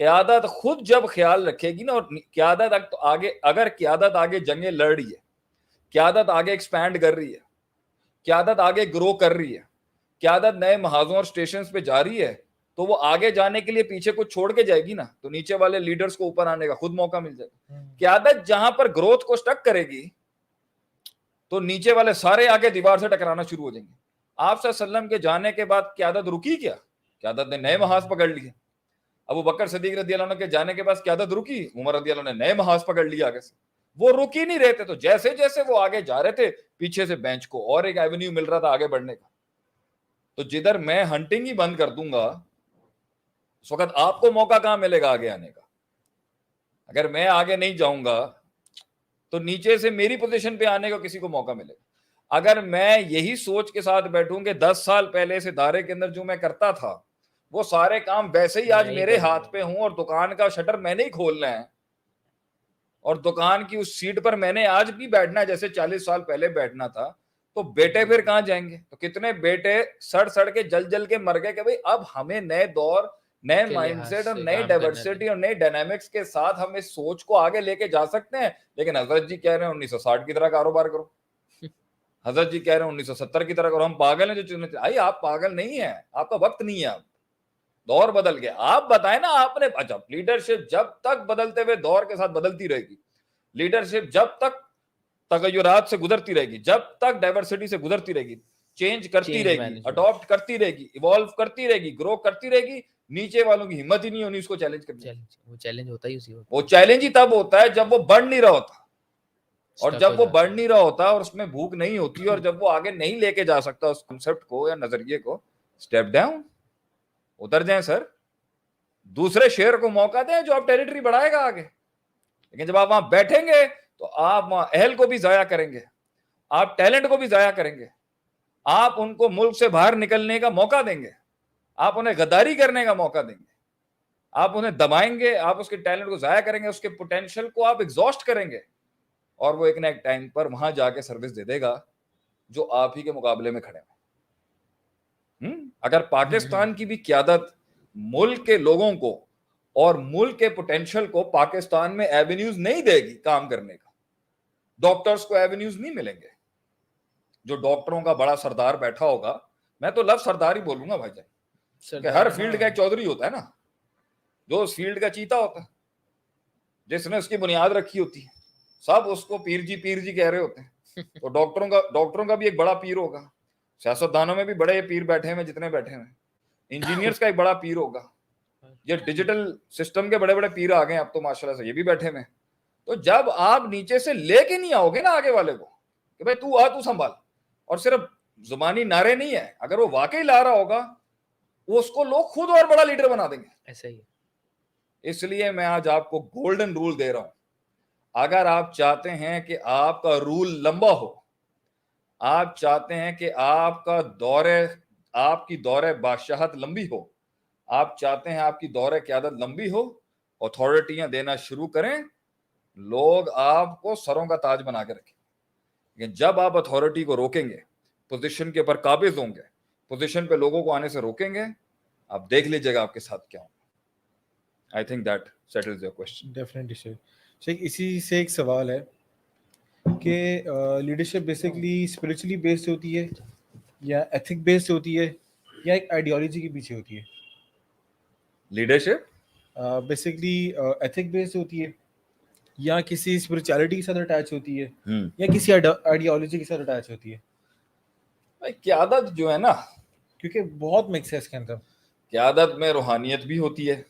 Speaker 2: قیادت خود جب خیال رکھے گی نا, اور قیادت آگے, اگر قیادت آگے جنگیں لڑ رہی ہے, قیادت آگے ایکسپینڈ کر رہی ہے, قیادت آگے گرو کر رہی ہے, قیادت نئے محاذوں اور اسٹیشنز پہ جا رہی ہے, تو وہ آگے جانے کے لیے پیچھے کچھ چھوڑ کے جائے گی نا, تو نیچے والے لیڈرز کو اوپر آنے کا خود موقع مل جائے گا. قیادت جہاں پر گروتھ کو سٹک کرے گی تو نیچے والے سارے آگے دیوار سے ٹکرانا شروع ہو جائیں گے. آپ صلی اللہ علیہ وسلم کے جانے کے بعد قیادت رکی کیا؟ قیادت نے نئے محاذ پکڑ لیے. ابو بکر صدیق رضی اللہ عنہ کے جانے کے بعد قیادت رکی, عمر رضی اللہ عنہ نے نئے محاذ پکڑ لیا آگے سے. وہ رک ہی نہیں رہے تھے, تو جیسے جیسے وہ آگے جا رہے تھے پیچھے سے بینچ کو اور ایک ایونیو مل رہا تھا آگے بڑھنے کا. تو جدھر میں ہنٹنگ ہی بند کر دوں گا اس وقت آپ کو موقع کہاں ملے گا آگے آنے کا. اگر میں آگے نہیں جاؤں گا تو نیچے سے میری پوزیشن پہ آنے کا کسی کو موقع ملے گا. اگر میں یہی سوچ کے ساتھ بیٹھوں کہ 10 سال پہلے اس ادارے کے اندر جو میں کرتا تھا وہ سارے کام ویسے ہی آج میرے ہاتھ پہ ہوں, اور دکان کا شٹر میں نے ہی کھولنا ہے, اور دکان کی اس سیٹ پر میں نے آج بھی بیٹھنا ہے جیسے 40 سال پہلے بیٹھنا تھا, تو بیٹے پھر کہاں جائیں گے؟ تو کتنے بیٹے سڑ کے جل کے مر گئے کہ بھئی اب ہمیں نئے دور, نئے مائنڈ سیٹ اور نئے ڈائیورسٹی اور نئے ڈائنامکس کے ساتھ ہم اس سوچ کو آگے لے کے جا سکتے ہیں. لیکن حضرت جی کہہ رہے ہیں 1960 کی طرح کاروبار کرو, حضرت جی کہہ رہے ہیں 1970 کی طرح کرو. ہم پاگل ہیں جو چیزیں, آئی آپ پاگل نہیں ہیں, آپ کا وقت نہیں ہے, آپ دور بدل گیا. آپ بتائیں نا, آپ نے اچھا لیڈرشپ جب تک بدلتے ہوئے دور کے ساتھ بدلتی رہے گی, لیڈرشپ جب تک تغیرات سے گزرتی رہے گی, جب تک ڈائیورسٹی سے گزرتی رہے گی, چینج کرتی رہے گی, اڈاپٹ کرتی رہے گی, ایوالو کرتی رہے گی, گرو کرتی رہے گی, نیچے والوں کی ہمت ہی نہیں ہونی اس کو چیلنج کرنے کی.
Speaker 3: وہ چیلنج ہوتا ہی اسی وقت.
Speaker 2: وہ چیلنج ہی تب ہوتا ہے جب وہ بڑھ نہیں رہا ہوتا, اور جب وہ بڑھ نہیں رہا ہوتا اور اس میں بھوک نہیں ہوتی, اور جب وہ آگے نہیں لے کے جا سکتا اس کنسپٹ کو یا نظریے کو, اسٹیپ ڈاؤن, اتر جائیں سر, دوسرے شہر کو موقع دیں جو آپ ٹیریٹری بڑھائے گا آگے. لیکن جب آپ وہاں بیٹھیں گے تو آپ وہاں اہل کو بھی ضائع کریں گے, آپ ٹیلنٹ کو بھی ضائع کریں گے, آپ ان کو ملک سے باہر نکلنے کا موقع دیں گے, آپ انہیں غداری کرنے کا موقع دیں گے, آپ انہیں دبائیں گے, آپ اس کے ٹیلنٹ کو ضائع کریں گے, اس کے پوٹینشیل کو آپ ایگزاسٹ کریں گے, اور وہ ایک نہ ایک ٹائم پر وہاں جا کے سروس دے دے گا جو آپ ہی کے مقابلے میں کھڑے ہیں. اگر پاکستان کی بھی قیادت ملک کے لوگوں کو اور ملک کے پوٹینشیل کو پاکستان میں ایونیوز نہیں دے گی کام کرنے کا, ڈاکٹرز کو ایونیوز نہیں ملیں گے. جو ڈاکٹروں کا بڑا سردار بیٹھا ہوگا, میں تو لفظ سردار ہی بولوں گا بھائی جان, کہ ہر فیلڈ کا ایک چودھری ہوتا ہے نا, جو اس فیلڈ کا چیتا ہوتا ہے, جس نے اس کی بنیاد رکھی ہوتی ہے, سب اس کو پیر جی کہہ رہے ہوتے ہیں. تو ڈاکٹروں کا بھی ایک بڑا پیر ہوگا, سیاستدانوں میں بھی بڑے پیر بیٹھے ہیں جتنے بیٹھے ہیں, انجینئرز کا ایک بڑا پیر ہوگا, یہ ڈیجیٹل سسٹم کے بڑے بڑے پیر آ گئے اب تو ماشاءاللہ سے, یہ بھی بیٹھے ہیں. تو جب آپ نیچے سے لے کے نہیں آؤ گے نا آگے والے کو کہ بھائی تو آ, تو سنبھال, اور صرف زبانی نعرے نہیں ہے, اگر وہ واقعی لا رہا ہوگا وہ اس کو لوگ خود اور بڑا لیڈر بنا دیں گے.
Speaker 3: ایسا ہی.
Speaker 2: اس لیے میں آج آپ کو گولڈن رول دے رہا ہوں, اگر آپ چاہتے ہیں کہ آپ کا رول لمبا ہو, آپ چاہتے ہیں کہ آپ کی دور بادشاہت لمبی ہو, آپ چاہتے ہیں آپ کی دور قیادت لمبی ہو, اتھارٹیاں دینا شروع کریں, لوگ آپ کو سروں کا تاج بنا کے رکھیں. لیکن جب آپ اتھارٹی کو روکیں گے, پوزیشن کے اوپر قابض ہوں گے, پوزیشن پہ لوگوں کو آنے سے روکیں گے, آپ دیکھ لیجیے گا آپ کے ساتھ کیا ہوگا. I think that settles your question.
Speaker 1: Definitely sir. شیخ اسی سے ایک سوال ہے کہ لیڈرشپ بیسکلی اسپرچولی بیسڈ ہوتی ہے یا ایتھک بیسڈ ہوتی ہے یا ایک آئیڈیالوجی کے پیچھے ہوتی ہے؟
Speaker 2: لیڈرشپ
Speaker 1: بیسکلی ایتھک بیسڈ ہوتی ہے یا کسی اسپرچولیٹی کے ساتھ اٹیچ ہوتی ہے یا کسی آئیڈیالوجی کے ساتھ اٹیچ ہوتی ہے؟
Speaker 2: قیادت جو ہے نا,
Speaker 1: کیونکہ بہت مکس ہے اس کے اندر.
Speaker 2: قیادت میں روحانیت بھی ہوتی ہے,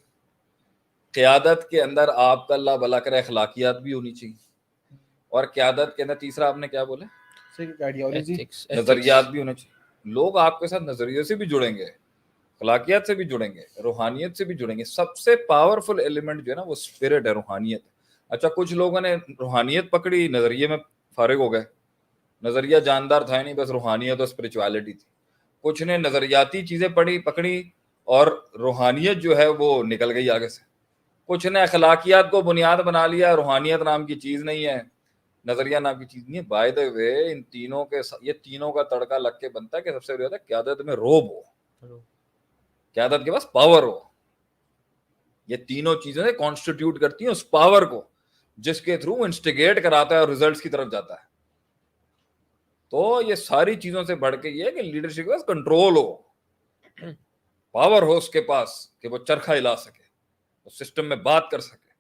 Speaker 2: قیادت کے اندر آپ کا اللہ بھلا کرے اخلاقیات بھی ہونی چاہیے, اور قیادت کے اندر تیسرا آپ نے کیا بولا,
Speaker 1: آئیڈیالوجی,
Speaker 2: نظریات بھی ہونے چاہیے. لوگ آپ کے ساتھ نظریے سے بھی جڑیں گے, اخلاقیات سے بھی جڑیں گے, روحانیت سے بھی جڑیں گے. سب سے پاورفل ایلیمنٹ جو ہے نا وہ اسپرٹ ہے, روحانیت. اچھا کچھ لوگوں نے روحانیت پکڑی, نظریے میں فارغ ہو گئے, نظریہ جاندار تھا نہیں, بس روحانیت اور اسپرچویلٹی تھی. کچھ نے نظریاتی چیزیں پکڑی اور روحانیت جو ہے وہ نکل گئی آگے سے. کچھ نے اخلاقیات کو بنیاد بنا لیا, روحانیت نام کی چیز نہیں ہے, نظریہ نام کی چیز نہیں ہے. بائی دا وے ان تینوں کے یہ تینوں کا تڑکا لگ کے بنتا ہے کہ سب سے بڑی بات ہے قیادت میں روب ہو, قیادت کے پاس پاور ہو. یہ تینوں چیزیں کانسٹیٹیوٹ کرتی ہیں اس پاور کو جس کے تھرو انسٹیگیٹ کراتا ہے اور ریزلٹس کی طرف جاتا ہے. تو یہ ساری چیزوں سے بڑھ کے یہ ہے کہ لیڈرشپ کے پاس کنٹرول ہو, پاور ہو اس کے پاس کہ وہ چرخہ ہلا سکے, وہ سسٹم میں بات کر سکے,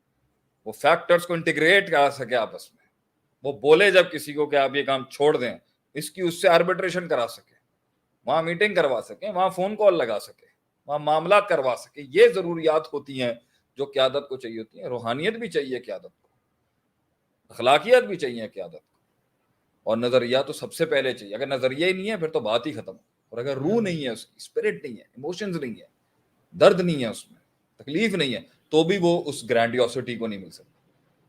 Speaker 2: وہ فیکٹرز کو انٹیگریٹ کرا سکے آپس میں, وہ بولے جب کسی کو کہ آپ یہ کام چھوڑ دیں, اس کی اس سے آربیٹریشن کرا سکے, وہاں میٹنگ کروا سکیں, وہاں فون کال لگا سکے, وہاں معاملات کروا سکے. یہ ضروریات ہوتی ہیں جو قیادت کو چاہیے ہوتی ہیں. روحانیت بھی چاہیے قیادت کو, اخلاقیات بھی چاہیے قیادت کو, اور نظریہ تو سب سے پہلے چاہیے. اگر نظریہ ہی نہیں ہے پھر تو بات ہی ختم. اور اگر روح نہیں ہے, اس کی اسپرٹ نہیں ہے, ایموشنز نہیں ہے, درد نہیں ہے, اس میں تکلیف نہیں ہے, تو بھی وہ اس گرینڈیوسٹی کو نہیں مل سکتی.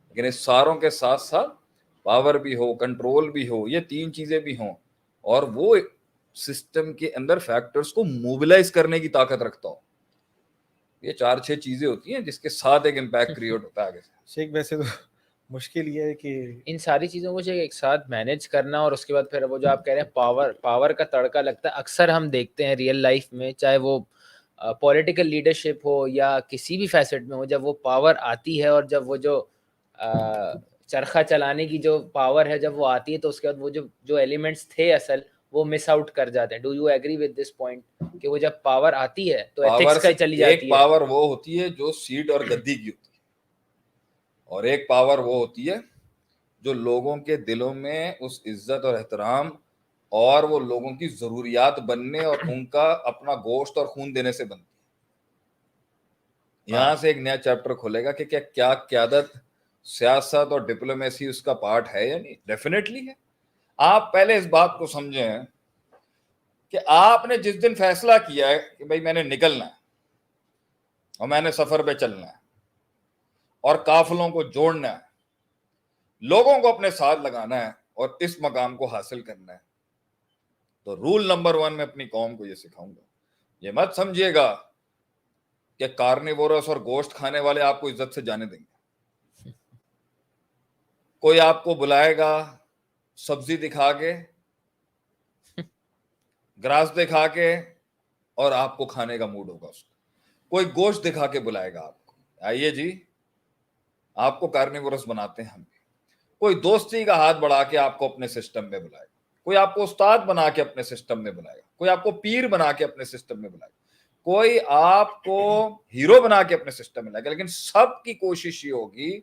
Speaker 2: لیکن اس ساروں کے ساتھ ساتھ پاور بھی ہو, کنٹرول بھی ہو, یہ تین چیزیں بھی ہوں, اور وہ سسٹم کے اندر فیکٹرز کو موبلائز کرنے کی طاقت رکھتا ہو. یہ 4-6 چیزیں ہوتی ہیں جس کے ساتھ ایک امپیکٹ کریٹ ہوتا ہے آگے سے.
Speaker 1: شیخ ویسے تو مشکل یہ ہے کہ
Speaker 3: ان ساری چیزوں کو ایک ساتھ مینیج کرنا, اور اس کے بعد پھر وہ جو آپ کہہ رہے ہیں پاور کا تڑکا لگتا ہے. اکثر ہم دیکھتے ہیں ریئل لائف میں, چاہے وہ پولیٹیکل لیڈرشپ ہو یا کسی بھی فیسٹ میں ہو, جب وہ پاور آتی ہے اور جب وہ جو چرخہ چلانے کی جو پاور ہے جب وہ آتی ہے, تو اس کے بعد وہ جو ایلیمنٹس تھے اصل وہ مس آؤٹ کر جاتے ہیں. Do you agree with this point کہ وہ جب پاور آتی ہے تو ایتھکس کا چلی جاتی ہے؟
Speaker 2: ایک پاور وہ ہوتی ہے جو سیٹ اور گدی کی ہوتی ہے, اور ایک پاور وہ ہوتی ہے جو لوگوں کے دلوں میں اس عزت اور احترام اور وہ لوگوں کی ضروریات بننے اور ان کا اپنا گوشت اور خون دینے سے بنتی ہے. یہاں سے ایک نیا چیپٹر کھولے گا کہ کیا قیادت سیاست اور ڈپلومیسی اس کا پارٹ ہے یا نہیں. ڈیفینیٹلی ہے. آپ پہلے اس بات کو سمجھیں کہ آپ نے جس دن فیصلہ کیا ہے کہ بھائی میں نے نکلنا ہے اور میں نے سفر پہ چلنا ہے اور قافلوں کو جوڑنا ہے, لوگوں کو اپنے ساتھ لگانا ہے اور اس مقام کو حاصل کرنا ہے, تو رول نمبر 1 میں اپنی قوم کو یہ سکھاؤں گا. یہ مت سمجھیے گا کہ کارنیورس اور گوشت کھانے والے آپ کو عزت سے جانے دیں گے. کوئی آپ کو بلائے گا سبزی دکھا کے, گراس دکھا کے, اور آپ کو کھانے کا موڈ ہوگا اس کو. کوئی گوشت دکھا کے بلائے گا آپ کو, آئیے جی آپ کو کارنیورس بناتے ہیں ہم. کوئی دوستی کا ہاتھ بڑھا کے آپ کو اپنے سسٹم میں بلائے گا, کوئی آپ کو استاد بنا کے اپنے سسٹم میں بلائے گا, کوئی آپ کو پیر بنا کے اپنے سسٹم میں بلائے گا, کوئی آپ کو ہیرو بنا کے اپنے سسٹم میں لائے گا. لیکن سب کی کوشش یہ ہوگی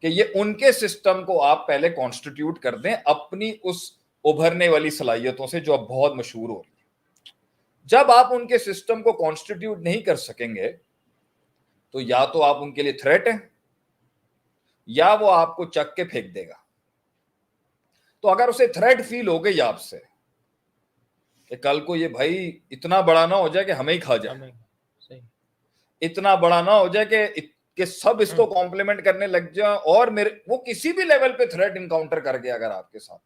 Speaker 2: کہ یہ ان کے سسٹم کو آپ پہلے کانسٹیٹیوٹ کر دیں اپنی اس ابھرنے والی صلاحیتوں سے جو اب بہت مشہور ہو رہی ہے. جب آپ ان کے سسٹم کو کانسٹیٹیوٹ نہیں کر سکیں گے تو یا تو آپ ان کے لیے تھریٹ ہیں یا وہ آپ کو چک کے پھینک دے گا. تو اگر اسے تھریٹ فیل ہو گئی آپ سے کہ کل کو یہ بھائی اتنا بڑا نہ ہو جائے کہ ہمیں ہی کھا جائے, اتنا بڑا نہ ہو جائے کہ سب اس کو کمپلیمنٹ کرنے لگ جائیں, اور وہ کسی بھی لیول پہ تھریٹ انکاؤنٹر کر گیا اگر آپ کے ساتھ,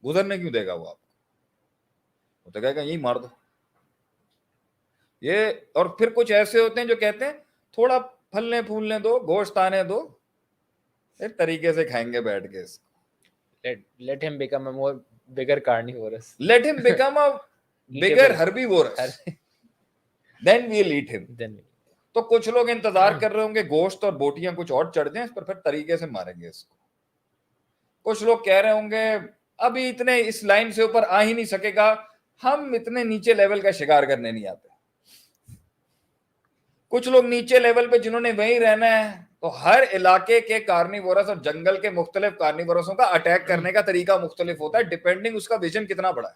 Speaker 2: گزرنے کیوں دے گا وہ آپ کو؟ وہ تو کہے گا یہی مار دو. یہ اور پھر کچھ ایسے ہوتے ہیں جو کہتے ہیں تھوڑا پھلنے پھولنے دو, گوشت آنے دو, پھر طریقے سے کھائیں گے بیٹھ کے اس کو.
Speaker 3: Let him become a more bigger carnivorous.
Speaker 2: Let him become a bigger herbivorous. Then we'll eat him. تو کچھ لوگ انتظار کر رہے ہوں گے گوشت اور بوٹیاں کچھ اور چڑھ جائیں اس پر, پھر طریقے سے ماریں گے اس کو. کچھ لوگ کہہ رہے ہوں گے ابھی اتنے اس لائن سے اوپر آ ہی نہیں سکے گا, ہم اتنے نیچے لیول کا شکار کرنے نہیں آتے. کچھ لوگ نیچے لیول پہ جنہوں نے وہیں رہنا ہے, تو ہر علاقے کے کارنیورس اور جنگل کے مختلف کارنیورسوں کا اٹیک کرنے کا طریقہ مختلف ہوتا ہے, ڈیپینڈنگ اس کا ویژن کتنا بڑا ہے.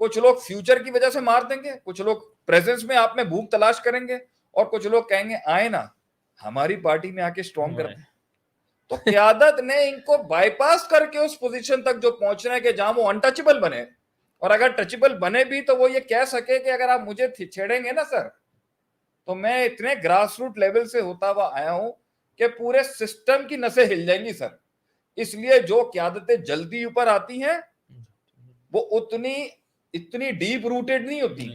Speaker 2: کچھ لوگ فیوچر کی وجہ سے مار دیں گے, کچھ لوگ پریزنس میں آپ میں بھوک تلاش کریں گے, اور کچھ لوگ کہیں گے آئے نا ہماری پارٹی میں آ کے اسٹرانگ کر دیں. تو قیادت نے ان کو بائی پاس کر کے اس پوزیشن تک جو پہنچنا ہے کہ جہاں وہ انٹچبل بنے, اور اگر ٹچبل بنے بھی تو وہ یہ کہہ سکے کہ اگر آپ مجھے چھیڑیں گے نا سر, تو میں اتنے گراس روٹ لیول سے ہوتا ہوا آیا ہوں کہ پورے سسٹم کی نسیں ہل جائیں گی سر. اس لیے جو قیادتیں جلدی اوپر آتی ہیں وہ اتنی ڈیپ روٹیڈ نہیں ہوتی,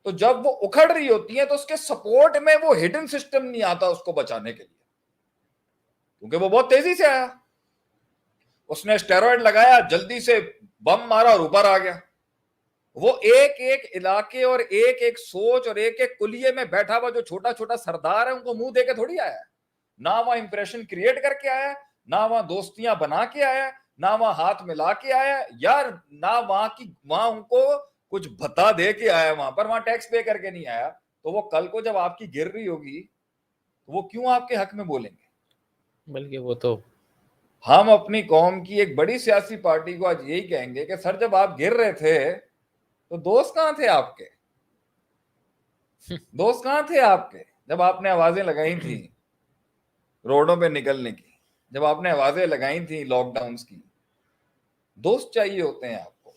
Speaker 2: تو جب وہ اکھڑ رہی ہوتی ہیں تو اس کے سپورٹ میں وہ ہڈن سسٹم نہیں آتا اس کو بچانے کے لیے, کیونکہ وہ بہت تیزی سے آیا. اس نے اسٹیرائڈ لگایا, جلدی سے بم مارا اور اوپر آ گیا. وہ ایک ایک علاقے اور ایک ایک سوچ اور ایک ایک کلیے میں بیٹھا ہوا جو چھوٹا چھوٹا سردار ہے ان کو منہ دے کے تھوڑی آیا ہے. نہ وہاں امپریشن کریٹ کر کے آیا, نہ وہاں دوستیاں بنا کے آیا, نہ وہاں ہاتھ ملا کے آیا, یار نہ وہاں ان کو کچھ بھتا دے کے آیا, وہاں پر وہاں ٹیکس پے کر کے نہیں آیا. تو وہ کل کو جب آپ کی گر رہی ہوگی تو وہ کیوں آپ کے حق میں بولیں گے؟
Speaker 3: بلکہ وہ تو
Speaker 2: ہم اپنی قوم کی ایک بڑی سیاسی پارٹی کو آج یہی کہیں گے کہ سر جب آپ گر رہے تھے تو دوست کہاں تھے آپ کے؟ دوست کہاں تھے آپ کے جب آپ نے آوازیں لگائی تھیں روڈوں پہ نکلنے کی, جب آپ نے آوازیں لگائی تھیں لاک ڈاؤنز کی؟ دوست چاہیے ہوتے ہیں آپ کو,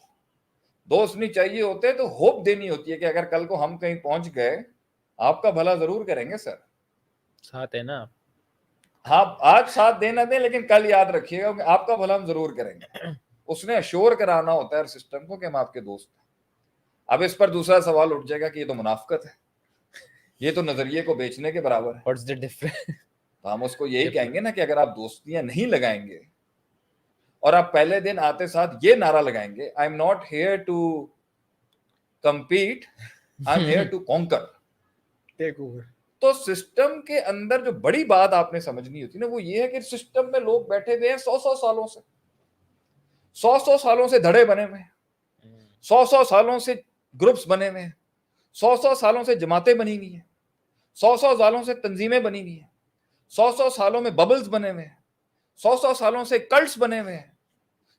Speaker 2: دوست نہیں چاہیے ہوتے تو ہوپ دینی ہوتی ہے کہ اگر کل کو ہم کہیں پہنچ گئے آپ کا بھلا ضرور کریں گے سر,
Speaker 3: ساتھ ہے نا.
Speaker 2: ہاں آج ساتھ دینا دیں لیکن کل یاد رکھیے گا کہ آپ کا بھلا ہم ضرور کریں گے. اس نے اشور کرانا ہوتا ہے سسٹم کو کہ ہم آپ کے دوست ہیں. اب اس پر دوسرا سوال اٹھ جائے گا کہ یہ تو منافقت ہے, یہ تو نظریے کو بیچنے کے برابر ہے.
Speaker 3: What's the difference?
Speaker 2: تو ہم اس کو یہی کہیں گے نا کہ اگر آپ دوستیاں نہیں لگائیں گے اور آپ پہلے دن آتے ساتھ یہ نعرہ لگائیں گے I am not here to compete, I am here to conquer,
Speaker 1: take over,
Speaker 2: تو سسٹم کے اندر جو بڑی بات آپ نے سمجھنی ہوتی نا وہ یہ ہے کہ سسٹم میں لوگ بیٹھے ہوئے ہیں 100 سالوں سے, 100 سالوں سے دھڑے بنے ہوئے ہیں, 100 سالوں سے گروپس بنے ہوئے ہیں, 100 سالوں سے جماعتیں بنی ہوئی ہیں, 100 سالوں سے تنظیمیں بنی ہوئی ہیں, 100 سالوں میں ببلز بنے ہوئے ہیں, 100 سالوں سے کلٹس بنے ہوئے ہیں,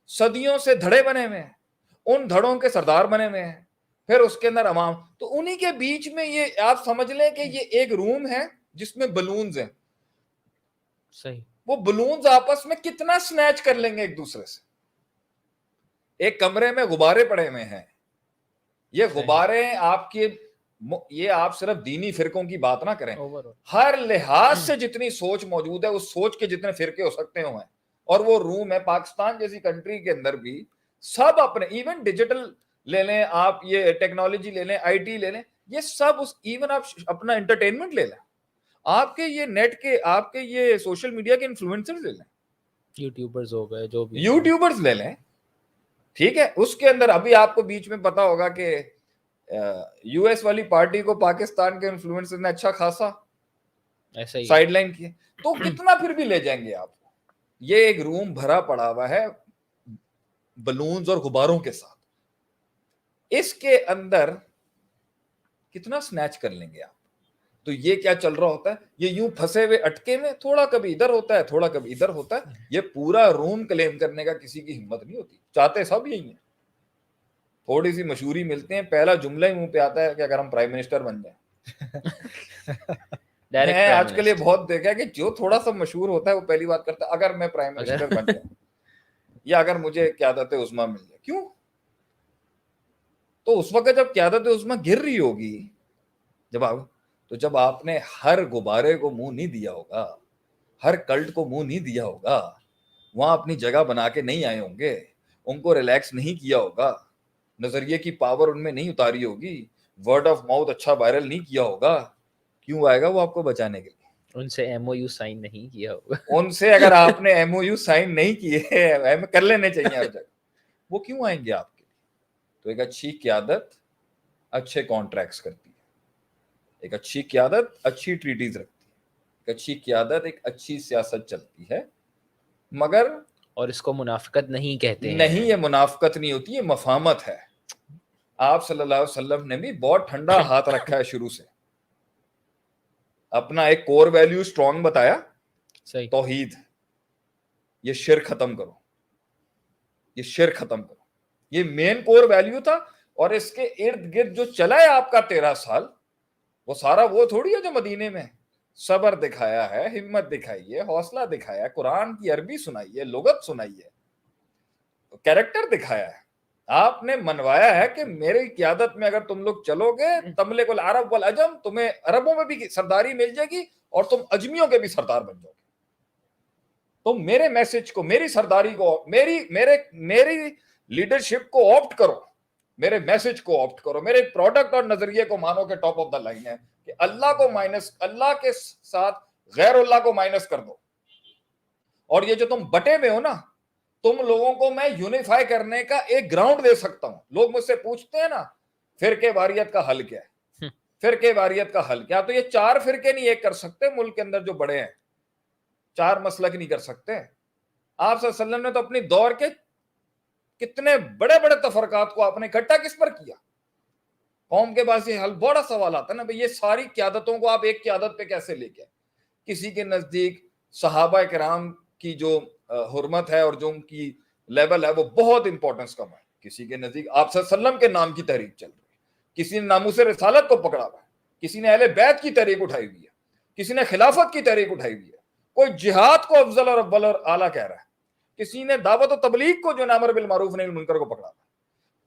Speaker 2: صدیوں سے دھڑے بنے ہوئے ہیں, ان دھڑوں کے سردار بنے ہوئے ہیں, پھر اس کے اندر عوام, تو انہی کے بیچ میں یہ آپ سمجھ لیں کہ یہ ایک روم ہے جس میں بلونز ہیں.
Speaker 3: صحیح.
Speaker 2: وہ بلونز آپس میں کتنا سنیچ کر لیں گے ایک دوسرے سے. ایک کمرے میں غبارے پڑے ہوئے ہیں, یہ غبارے آپ کے, یہ آپ صرف دینی فرقوں کی بات نہ کریں, ہر لحاظ سے جتنی سوچ موجود ہے اس سوچ کے جتنے فرقے ہو سکتے ہیں, اور وہ روم ہے پاکستان جیسی کنٹری کے اندر بھی سب اپنے, ایون ڈیجیٹل لے لیں آپ, یہ ٹیکنالوجی لے لیں, آئی ٹی لے لیں, یہ سب اس, ایون آپ اپنا انٹرٹینمنٹ لے لیں, آپ کے یہ نیٹ کے, آپ کے یہ سوشل میڈیا کے انفلوئنسر لے لیں,
Speaker 3: یوٹیوبرز ہو گئے, جو بھی
Speaker 2: یوٹیوبرز لے لیں, ٹھیک ہے, اس کے اندر ابھی آپ کو بیچ میں پتا ہوگا کہ یو ایس والی پارٹی کو پاکستان کے انفلوئنسر نے اچھا خاصا سائیڈ لائن کیا, تو کتنا پھر بھی لے جائیں گے آپ. یہ ایک روم بھرا پڑا ہوا ہے بلونز اور غباروں کے ساتھ, اس کے اندر کتنا سنیچ کر لیں گے آپ. تو یہ کیا چل رہا ہوتا ہے, یہ یوں پھنسے ہوئے اٹکے میں, تھوڑا کبھی ادھر ہوتا ہے, تھوڑا کبھی ادھر ہوتا ہے, یہ پورا روم کلیم کرنے کا کسی کی ہمت نہیں ہوتی. چاہتے سب یہی ہیں, تھوڑی سی مشہوری ملتے ہیں, پہلا جملہ ہی منہ پہ آتا ہے کہ اگر ہم پرائم منسٹر بن جائیں. میں آج کل یہ بہت دیکھا ہے کہ جو تھوڑا سا مشہور ہوتا ہے وہ پہلی بات کرتا ہے اگر میں پرائم منسٹر بن جاؤں یا اگر مجھے قیادت عظمیٰ مل جائے. کیوں؟ تو اس وقت جب قیادت عظمیٰ گر رہی ہوگی, جب آپ نے ہر غبارے کو منہ نہیں دیا ہوگا, ہر کلٹ کو منہ نہیں دیا ہوگا, وہاں اپنی جگہ بنا کے نہیں آئے ہوں گے, ان کو ریلیکس نہیں کیا ہوگا, نظریے کی پاور ان میں نہیں اتاری ہوگی, ورڈ آف ماؤتھ اچھا وائرل نہیں کیا ہوگا, کیوں آئے گا وہ آپ کو بچانے کے لیے؟ ان سے ایم او یو سائن نہیں کیا ہوگا, ان سے اگر آپ نے ایم او یو سائن نہیں کیے, کر لینے چاہیے ہر جگہ, وہ کیوں آئیں گے آپ کے لیے؟ تو ایک اچھی قیادت اچھے کانٹریکٹس کرتی ہے, ایک اچھی قیادت اچھی ٹریٹیز رکھتی ہے, ایک اچھی قیادت ایک اچھی سیاست چلتی ہے, مگر
Speaker 3: اور اس کو منافقت نہیں کہتے ہیں.
Speaker 2: نہیں, یہ منافقت نہیں ہوتی, یہ مفاہمت ہے. آپ صلی اللہ علیہ وسلم نے بھی بہت ٹھنڈا ہاتھ رکھا ہے شروع سے, اپنا ایک کور ویلیو سٹرونگ بتایا, توحید, یہ شرک ختم کرو, یہ شرک ختم کرو, یہ مین کور ویلیو تھا. اور اس کے ارد گرد جو چلا ہے آپ کا 13 سال, وہ سارا وہ تھوڑی ہے جو مدینے میں صبر دکھایا ہے, ہمت دکھائی ہے, حوصلہ دکھایا ہے, قرآن کی عربی سنائی ہے, لغت سنائی ہے, کیریکٹر دکھایا ہے. آپ نے منوایا ہے کہ میری قیادت میں اگر تم لوگ چلو گے, تملک العرب والعجم, تمہیں عربوں میں بھی سرداری مل جائے گی اور تم اجمیوں کے بھی سردار بن جاؤ گے. تم میرے میسج کو, میری سرداری کو, میری لیڈرشپ کو آپٹ کرو, میرے میسج کو آپٹ کرو, میرے پروڈکٹ اور نظریے کو مانو کہ ٹاپ آف دا لائن ہے, کہ اللہ کو مائنس, اللہ کے ساتھ غیر اللہ کو مائنس کر دو. اور یہ جو تم بٹے میں ہو نا, تم لوگوں کو میں یونیفائی کرنے کا ایک گراؤنڈ دے سکتا ہوں. لوگ مجھ سے پوچھتے ہیں نا فرقے واریت کا حل کیا ہے, فرقے واریت کا حل کیا, تو یہ 4 فرقے نہیں ایک کر سکتے ملک کے اندر جو بڑے ہیں, 4 مسلک نہیں کر سکتے. آپ صلی اللہ علیہ وسلم نے تو اپنی دور کے کتنے بڑے بڑے تفرقات کو آپ نے اکٹھا کس پر کیا؟ قوم کے پاس یہ حل بڑا سوال آتا ہے نا, بھئی یہ ساری قیادتوں کو آپ ایک قیادت پہ کیسے لے کے؟ کسی کے نزدیک صحابہ کرام کی جو حرمت ہے اور جو ان کی لیول ہے وہ بہت امپورٹنس کم ہے, کسی کے نزدیک آپ صلی اللہ علیہ وسلم کے نام کی تحریک چل رہی ہے, کسی نے ناموس رسالت کو پکڑا ہوا ہے, کسی نے اہل بیت کی تحریک اٹھائی ہوئی ہے, کسی نے خلافت کی تحریک اٹھائی ہوئی ہے, کوئی جہاد کو افضل اور اول اور اعلیٰ کہہ رہا ہے, کسی نے دعوت و تبلیغ کو جو امر بالمعروف نہی عن المنکر کو پکڑا,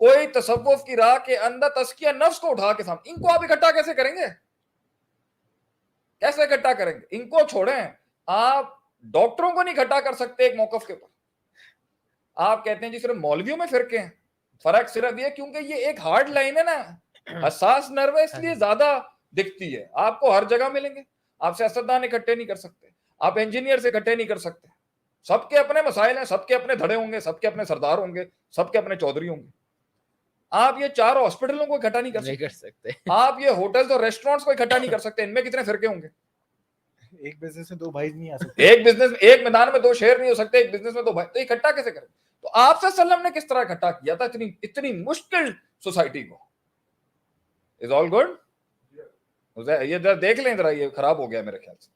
Speaker 2: کوئی تصوف کی راہ کے اندر تزکیہ نفس کو اٹھا کے سامنے. ان کو آپ اکٹھا کیسے کریں گے؟ کیسے اکٹھا کریں گے؟ ان کو چھوڑیں, آپ ڈاکٹروں کو نہیں اکٹھا کر سکتے ایک موقف کے اوپر. آپ کہتے ہیں جی صرف مولویوں میں فرقے ہیں, فرق صرف یہ کیونکہ یہ ایک ہارڈ لائن ہے نا, حساس نرو ہے, اس لیے زیادہ دکھتی ہے. آپ کو ہر جگہ ملیں گے, آپ سیاستدان اکٹھے نہیں کر سکتے, آپ انجینئر سے اکٹھے نہیں کر سکتے. سب کے اپنے مسائل ہیں, سب کے اپنے دھڑے ہوں گے, سب کے اپنے سردار ہوں گے, سب کے اپنے چودھری ہوں گے. آپ یہ 4 ہاسپٹلوں کو اکٹھا نہیں کر سکتے. آپ یہ ہوٹلز اور ریسٹورینٹس کو اکٹھا نہیں کر سکتے. ان میں کتنے فرقے ہوں گے؟
Speaker 1: ایک بزنس میں 2 بھائی نہیں آ سکتے,
Speaker 2: ایک بزنس میں, ایک میدان میں 2 شہر نہیں ہو سکتے, ایک بزنس میں 2 بھائی, تو اکٹھا کیسے کریں؟ تو آپ صلی اللہ علیہ وسلم نے کس طرح اکٹھا کیا تھا اتنی مشکل سوسائٹی کو؟ از آل گڈ؟ یہ ذرا دیکھ لیں, ذرا یہ خراب ہو گیا میرے خیال سے.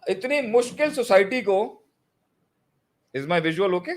Speaker 2: اتنی مشکل سوسائٹی کو Is my visual okay?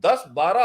Speaker 2: 10-12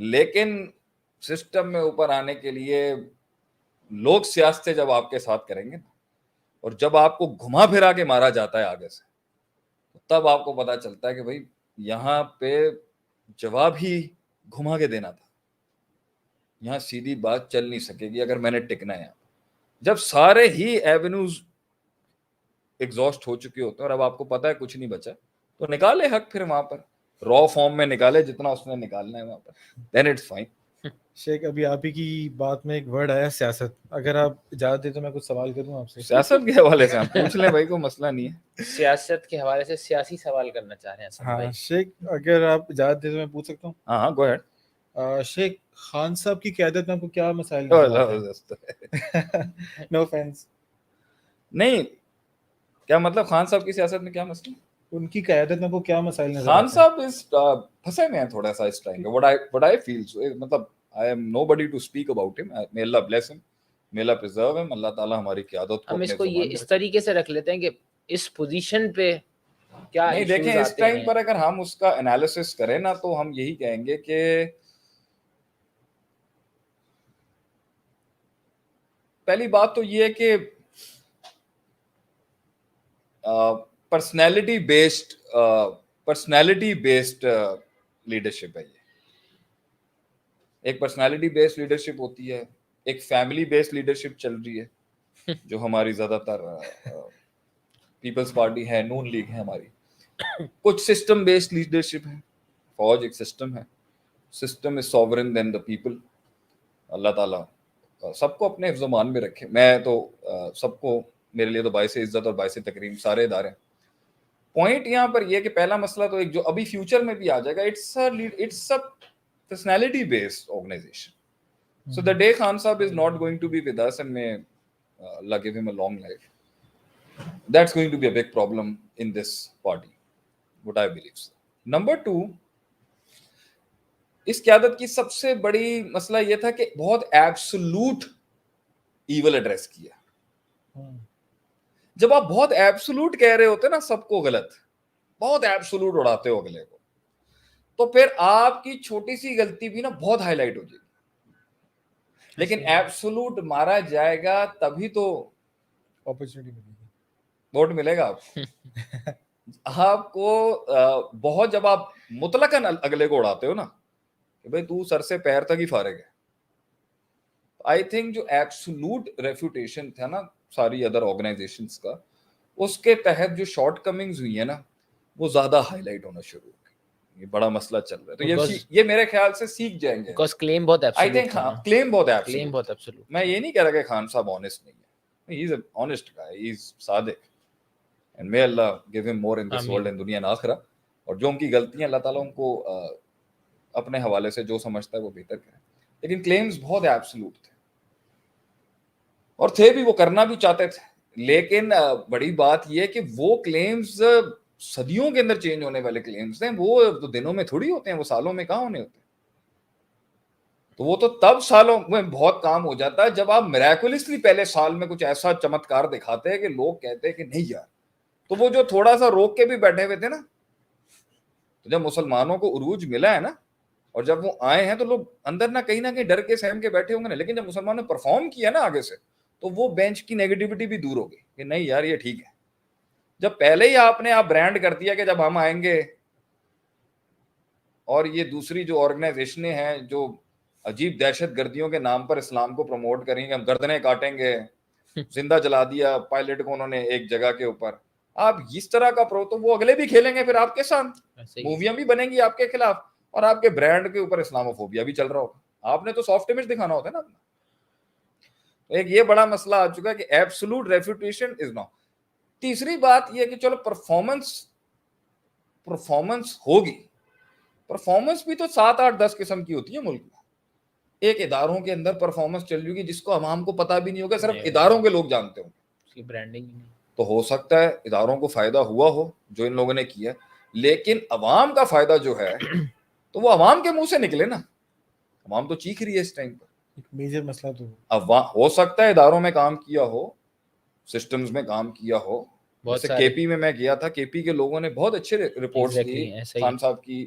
Speaker 2: لیکن سسٹم میں اوپر آنے کے لیے لوگ سیاستیں جب آپ کے ساتھ کریں گے نا، اور جب آپ کو گھما پھرا کے مارا جاتا ہے آگے سے، تب آپ کو پتا چلتا ہے کہ بھائی یہاں پہ جواب ہی گھما کے دینا تھا، یہاں سیدھی بات چل نہیں سکے گی اگر میں نے ٹکنا ہے. جب سارے ہی ایونیوز ایگزاسٹ ہو چکے ہوتے ہیں اور اب آپ کو پتا ہے کچھ نہیں بچا، تو نکالے حق پھر وہاں پر را فارم میں نکالے جتنا اس نے نکالنا ہے وہاں پر، دین اٹس فائن.
Speaker 1: شیخ ابھی آپ ہی کی بات میں ایک ورڈ آیا سیاست، اگر آپ اجازت دیں تو میں کچھ سوال کروں آپ سے.
Speaker 2: سیاست کے حوالے سے آپ پوچھ لیں بھائی، کوئی مسئلہ نہیں ہے.
Speaker 3: سیاست کے حوالے سے سیاسی سوال کرنا چاہ رہے ہیں حسن
Speaker 1: ہاں
Speaker 3: بھائی.
Speaker 1: شیخ اگر آپ اجازت دیں تو میں پوچھ سکتا ہوں.
Speaker 2: ہاں گو ہیڈ.
Speaker 1: شیخ خان صاحب کی قیادت میں آپ کو کیا مسائل نظر آتے ہیں؟ نو آفینس.
Speaker 2: نہیں، کیا مطلب خان صاحب کی سیاست میں کیا مسئلہ؟
Speaker 1: ان کی قیادت میں آپ کو کیا مسائل نظر
Speaker 2: خان
Speaker 1: آتے ہیں؟
Speaker 2: صاحب اس پھنسے میں ہیں تھوڑا سا اس ٹائم پہ. what I feel مطلب I am nobody to speak about him. May Allah bless him, may Allah preserve him. اللہ تعالیٰ ہماری قیادت کو
Speaker 3: ہم اس
Speaker 2: اپنے
Speaker 3: کو یہ
Speaker 2: زمان
Speaker 3: اس طریقے سے رکھ لیتے ہیں کہ اس پوزیشن پہ کیا
Speaker 2: نہیں
Speaker 3: ایشوز
Speaker 2: دیکھیں، اس
Speaker 3: آتے
Speaker 2: ٹائم
Speaker 3: ہیں.
Speaker 2: پر اگر ہم اس کا انالیسس کریں نا تو ہم یہی کہیں گے کہ پہلی بات تو یہ ہے کہ پرسنالٹی بیسڈ لیڈرشپ ہے. یہ ایک پرسنالٹی بیسڈ لیڈرشپ ہوتی ہے، ایک فیملی بیسڈ لیڈرشپ چل رہی ہے جو ہماری زیادہ تر پیپلز پارٹی ہے، نون لیگ ہے ہماری. کچھ سسٹم بیسڈ لیڈرشپ ہے، فوج ایک سسٹم ہے، system is sovereign than the people. اللہ تعالیٰ سب کو اپنے حفظ و امان میں رکھے. میں تو سب کو، میرے لیے تو باعث عزت اور باعث تکریم سارے ادارے. پوائنٹ یہاں پر یہ کہ پہلا مسئلہ تو ایک جو ابھی فیوچر میں بھی آ جائے گا، it's a personality based organization. So the day Khan Sahab is not going to be with us, and may Allah give him a long life, that's going to be a big problem in this party, what I believe. Number 2, اس قیادت کی سب سے بڑی مسئلہ یہ تھا کہ بہت absolute evil address کیا. جب آپ بہت ایبسولوٹ کہہ رہے ہوتے نا سب کو غلط، بہت ایبسولوٹ اڑاتے ہو اگلے کو، تو پھر آپ کی چھوٹی سی غلطی بھی نا بہت ہائی لائٹ ہو جائے گی. لیکن ایبسولوٹ مارا جائے گا تبھی تو
Speaker 1: اپرچونٹی ملے گی،
Speaker 2: ووٹ ملے گا آپ کو. بہت جب آپ مطلقاً اگلے کو اڑاتے ہو نا کہ بھائی تو سر سے پیر تک ہی فارغ ہے، آئی تھنک جو ایبسولوٹ ریفیوٹیشن تھا نا ساری ادر آرگنائزیشنز کا، اس کے تحت جو شارٹ کمنگز ہوئی ہیں نا وہ زیادہ ہائی لائٹ ہونا شروع ہو. یہ بڑا مسئلہ چل رہا ہے، تو یہ میرے خیال سے سیکھ جائیں گے.
Speaker 3: بیکاز کلیم بہت
Speaker 2: آئی تھنک کلیم بہت
Speaker 3: ایبسولوٹ.
Speaker 2: میں یہ نہیں کہہ رہا کہ خان صاحب آنیسٹ نہیں ہے، he is a honest guy, he is صادق، اینڈ may اللہ give him more in this world and دنیا آخرہ. اور جو ان کی غلطیاں اللہ تعالیٰ ان کو اپنے حوالے سے جو سمجھتا ہے وہ بہتر کرے. لیکن کلیمز بہت ایبسولوٹ تھے اور تھے بھی، وہ کرنا بھی چاہتے تھے. لیکن بڑی بات یہ کہ وہ کلیمز صدیوں کے اندر چینج ہونے والے کلیمز ہیں، وہ تو دنوں میں تھوڑی ہوتے ہیں، وہ سالوں میں کہاں ہونے ہوتے ہیں. تو وہ تو تب سالوں میں بہت کام ہو جاتا ہے جب آپ میریکولسلی پہلے سال میں کچھ ایسا چمتکار دکھاتے ہیں کہ لوگ کہتے ہیں کہ نہیں یار. تو وہ جو تھوڑا سا روک کے بھی بیٹھے ہوئے تھے نا، تو جب مسلمانوں کو عروج ملا ہے نا اور جب وہ آئے ہیں تو لوگ اندر نہ کہیں ڈر کے سہم کے بیٹھے ہوں گے نا. لیکن جب مسلمانوں نے پرفارم کیا نا آگے سے، تو وہ بینچ کی نیگیٹیوٹی بھی دور ہو گئی کہ نہیں یار یہ ٹھیک ہے. جب پہلے ہی آپ نے برانڈ کر دیا کہ جب ہم آئیں گے اور یہ دوسری جو آرگنائزیشنیں ہیں جو عجیب دہشت گردیوں کے نام پر اسلام کو پروموٹ کریں گے، ہم گردنیں کاٹیں گے، زندہ جلا دیا پائلٹ کو انہوں نے ایک جگہ کے اوپر، آپ اس طرح کا تو وہ اگلے بھی کھیلیں گے پھر آپ کے ساتھ، موویاں بھی بنیں گی آپ کے خلاف، اور آپ کے برانڈ کے اوپر اسلاموفوبیا بھی چل رہا ہوگا. آپ نے تو سافٹ امیج دکھانا ہوتا ہے نا اپنا. ایک یہ بڑا مسئلہ آ چکا ہے کہ ایبسولوٹ ریفیوٹیشن از ناٹ. تیسری بات یہ کہ چلو پرفارمنس ہوگی، پرفارمنس بھی تو 7 8 10 قسم کی ہوتی ہے ملک میں. ایک اداروں کے اندر پرفارمنس چل رہی ہوگی جس کو عوام کو پتہ بھی نہیں ہوگا، صرف اداروں کے لوگ جانتے ہوں،
Speaker 3: اس کی برانڈنگ نہیں.
Speaker 2: تو ہو سکتا ہے اداروں کو فائدہ ہوا ہو جو ان لوگوں نے کیا، لیکن عوام کا فائدہ جو ہے تو وہ عوام کے منہ سے نکلے نا. عوام تو چیخ رہی ہے اس ٹائم پر.
Speaker 1: ایک میجر مسئلہ تو
Speaker 2: ہو سکتا ہے اداروں میں کام کیا ہو، سسٹمز میں کام کیا ہو. جیسے کے پی میں گیا تھا، کے پی کے لوگوں نے بہت اچھے رپورٹس دی خان صاحب کی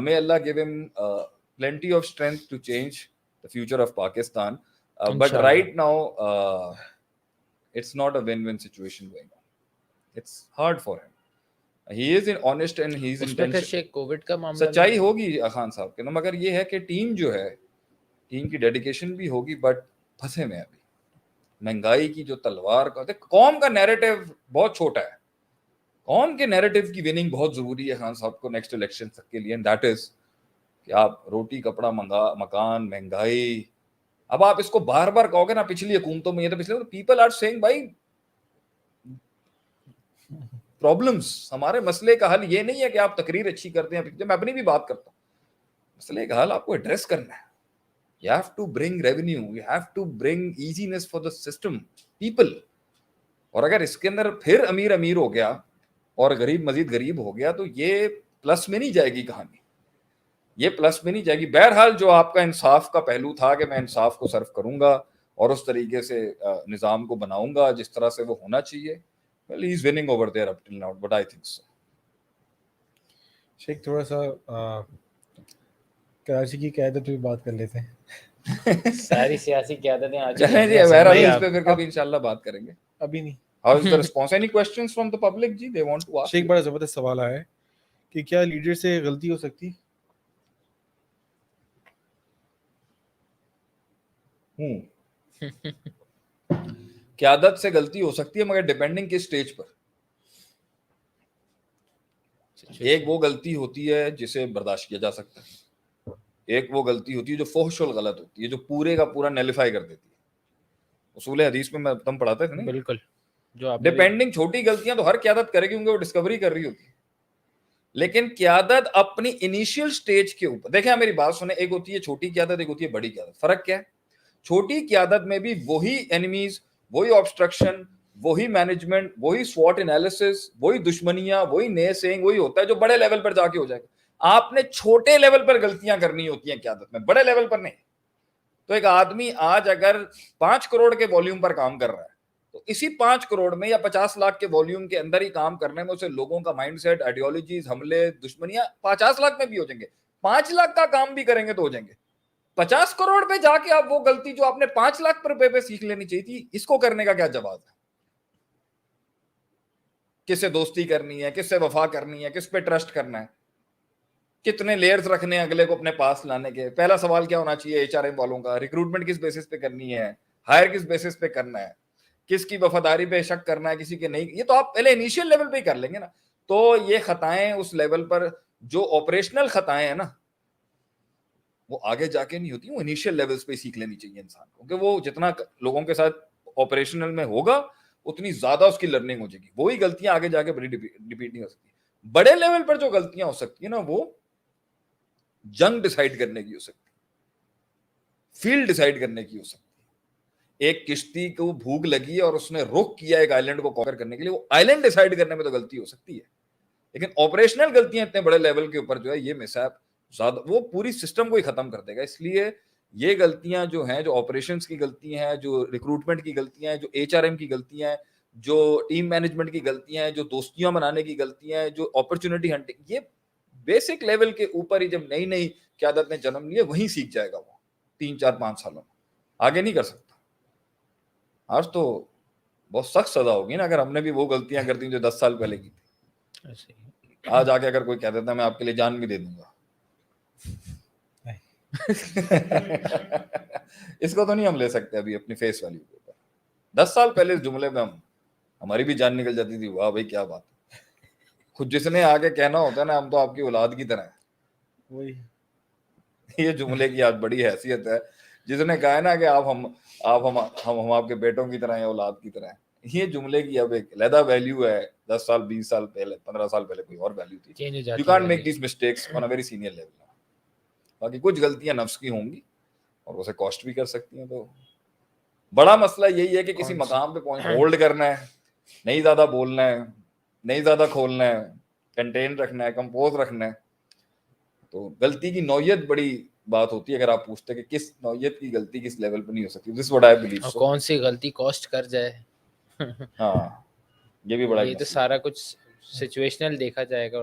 Speaker 2: may Allah give him plenty of strength to change the future of Pakistan. But
Speaker 3: Inshallah.
Speaker 2: right now, it's not a win-win situation going on. It's hard for him. He is honest and he is
Speaker 3: اس میں پھر
Speaker 2: intentional.
Speaker 3: شیخ Covid کا معاملہ
Speaker 2: سچائی ہوگی خان صاحب کے نا, مگر یہ ہے کہ ٹیم جو ہے, ٹیم کی ڈیڈیکیشن بھی ہوگی, بٹ پھنسے میں ابھی مہنگائی کی جو تلوار کا. قوم کا نیریٹو بہت چھوٹا ہے, قوم کے نیریٹو کی وننگ بہت ضروری ہے خان صاحب کو نیکسٹ الیکشن تک کے لیے, اینڈ دیٹ از کہ آپ روٹی کپڑا مکان مہنگائی. اب آپ اس کو بار بار کہو گے نا, پچھلی حکومتوں میں یہ تو پچھلے پیپل آر سیئنگ بھائی پرابلمس, ہمارے مسئلے کا حل یہ نہیں ہے کہ آپ تقریر اچھی کرتے ہیں. میں اپنی بھی بات کرتا ہوں, مسئلے کا حل آپ کو ایڈریس کرنا ہے. You have to bring revenue, you have to bring easiness for the system, people. اور اگر اس کے اندر پھر امیر امیر ہو گیا اور غریب مزید غریب ہو گیا تو یہ پلس میں نہیں جائے گی کہانی, یہ پلس میں نہیں جائے گی. بہرحال جو آپ کا انصاف کا پہلو تھا کہ میں انصاف کو صرف کروں گا اور اس طریقے سے نظام کو بناؤں گا جس طرح سے وہ ہونا چاہیے, well he is winning over there up till now, but I think so.
Speaker 1: شیخ تھوڑا سا کراچی کی قیادت پہ بات کر لیتے ہیں.
Speaker 3: ساری سیاسی قیادتیں آج
Speaker 2: چلیں جی, بہرحال اس پہ پھر کبھی انشاءاللہ بات کریں گے.
Speaker 1: ابھی نہیں.
Speaker 2: How is the response? Any questions from the public G, they want to ask.
Speaker 1: شیخ بڑا زبردست سوال آیا ہے کہ کیا لیڈر سے غلطی ہو سکتی؟
Speaker 2: قیادت سے غلطی ہو سکتی ہے, مگر ڈیپینڈنگ کس سٹیج پر. ایک وہ غلطی ہوتی ہے جسے برداشت کیا جا سکتا ہے, ایک وہ غلطی ہوتی ہے جو فحش الغلط ہوتی ہے, جو پورے کا پورا نیلیفائی کر دیتی ہے. اصول حدیث میں تم پڑھاتے تھے نا,
Speaker 3: بالکل. جو
Speaker 2: ڈیپینڈنگ چھوٹی غلطیاں تو ہر قیادت کرے گی کیونکہ وہ ڈسکوری کر رہی ہوتی ہے, لیکن قیادت اپنی انیشیل سٹیج کے اوپر. دیکھیں میری بات سنیں, ایک ہوتی ہے چھوٹی قیادت, ایک ہوتی ہے بڑی قیادت. فرق کیا ہے؟ چھوٹی قیادت میں بھی وہی اینیمیز, وہی آبسٹرکشن, وہی مینجمنٹ, وہی سوٹ انالیسس, وہی دشمنیاں, وہی نئے سینگ, وہی ہوتا ہے جو بڑے لیول پر جا کے ہو جائے گا. آپ نے چھوٹے لیول پر غلطیاں کرنی ہوتی ہیں قیادت میں, بڑے لیول پر نہیں. تو ایک آدمی آج اگر 5 کروڑ کے والیوم پر کام کر رہا ہے تو اسی 5 کروڑ میں یا 50 لاکھ کے والیوم کے اندر ہی کام کرنے میں اسے لوگوں کا مائنڈ سیٹ, آئیڈیالوجیز, حملے, دشمنیاں 50 لاکھ میں بھی ہو جائیں گے. 5 لاکھ کا کام بھی کریں گے تو ہو جائیں گے. 50 کروڑ پہ جا کے آپ وہ غلطی جو آپ نے 5 لاکھ پر روپے پہ سیکھ لینی چاہیے تھی, اس کو کرنے کا کیا جواز ہے؟ کس سے دوستی کرنی ہے, کس سے وفا کرنی ہے, کس پہ ٹرسٹ کرنا ہے, کتنے لیئرز رکھنے ہیں اگلے کو اپنے پاس لانے کے. پہلا سوال کیا ہونا چاہیے ایچ آر ایم والوں کا, ریکروٹمنٹ کس بیسس پہ کرنی ہے, ہائر کس بیسس پہ کرنا ہے, کس کی وفاداری پہ شک کرنا ہے, کسی کے نہیں. یہ تو آپ پہلے انیشیل لیول پہ ہی کر لیں گے نا. تو یہ خطائیں اس لیول پر جو آپریشنل خطائیں ہیں نا, وہ آگے جا کے نہیں ہوتی, وہ انیشیل لیولز پہ سیکھ لینی چاہیے انسان کو, کیونکہ وہ جتنا لوگوں کے ساتھ آپریشنل میں ہوگا اتنی زیادہ اس کی لرننگ ہو جائے گی. وہی غلطیاں آگے جا کے بڑی ریپیٹ نہیں ہو سکتی. بڑے لیول پر جو غلطیاں ہو سکتی ہیں نا, وہ جنگ ڈیسائیڈ کرنے کی ہو سکتی, فیلڈ ڈیسائیڈ کرنے کی ہو سکتی. ایک کشتی کو بھوک لگی ہے اور اس نے رخ کیا ایک آئلینڈ کو کانکر کرنے کے لیے, وہ آئلینڈ ڈیسائیڈ کرنے میں تو غلطی ہو سکتی ہے, لیکن آپریشنل غلطیاں اتنے بڑے لیول کے اوپر جو ہے یہ مسائب زیادہ وہ پوری سسٹم کو ہی ختم کر دے گا. اس لیے یہ غلطیاں جو ہیں, جو آپریشنز کی غلطیاں ہیں, جو ریکروٹمنٹ کی غلطیاں ہیں, جو ایچ آر ایم کی غلطیاں ہیں, جو ٹیم مینجمنٹ کی غلطیاں ہیں, جو دوستیاں بنانے کی غلطیاں ہیں, جو اپرچونٹی ہنٹنگ, یہ بیسک لیول کے اوپر ہی جب نئی نئی قیادت نے جنم لیے وہیں سیکھ جائے گا. وہ 3-4-5 سالوں میں آگے نہیں کر سکتا. آج تو بہت سخت سزا ہوگی نا اگر ہم نے بھی وہ غلطیاں کر دی جو 10 سال پہلے کی تھی. آج آ کے اگر کوئی کہہ دیتا میں آپ کے لیے جان بھی دے دوں گا, اس کو تو نہیں ہم لے سکتے ابھی اپنی فیس ویلیو کے اوپر. 10 سال پہلے اس جملے میں ہماری بھی جان نکل جاتی تھی. واہ بھائی کیا بات ہے, خود جس نے آگے کہنا ہوتا ہے نا ہم تو آپ کی اولاد کی طرح ہیں,
Speaker 1: وہی
Speaker 2: یہ جملے کی آج بڑی حیثیت ہے. جس نے کہا ہے نا کہ ہم آپ کے بیٹوں کی طرح ہیں, اولاد کی طرح ہیں, یہ جملے کی اب ایک علیحدہ ویلیو ہے. 10 سال 20 سال پہلے 15 سال پہلے کوئی اور ویلیو تھی. You can't make these mistakes on a very senior level. باقی کچھ غلطیاں نفس کی ہوں گی اور اسے کاسٹ بھی کر سکتی ہیں. تو بڑا مسئلہ یہی ہے کہ کسی مقام پہ پہنچ ہولڈ کرنا ہے, نہیں زیادہ بولنا ہے, نہیں زیادہ کھولنا ہے, کنٹین رکھنا ہے, کمپوز رکھنا ہے. تو غلطی کی نوعیت بڑی بات ہوتی ہے. اگر آپ پوچھتے کہ کس نوعیت کی غلطی کس لیول پہ نہیں ہو سکتی, this what I believe so.
Speaker 3: کون سی غلطی کاسٹ کر جائے,
Speaker 2: ہاں یہ بھی بڑا
Speaker 3: یہ تو سارا کچھ سچویشنل دیکھا جائے گا.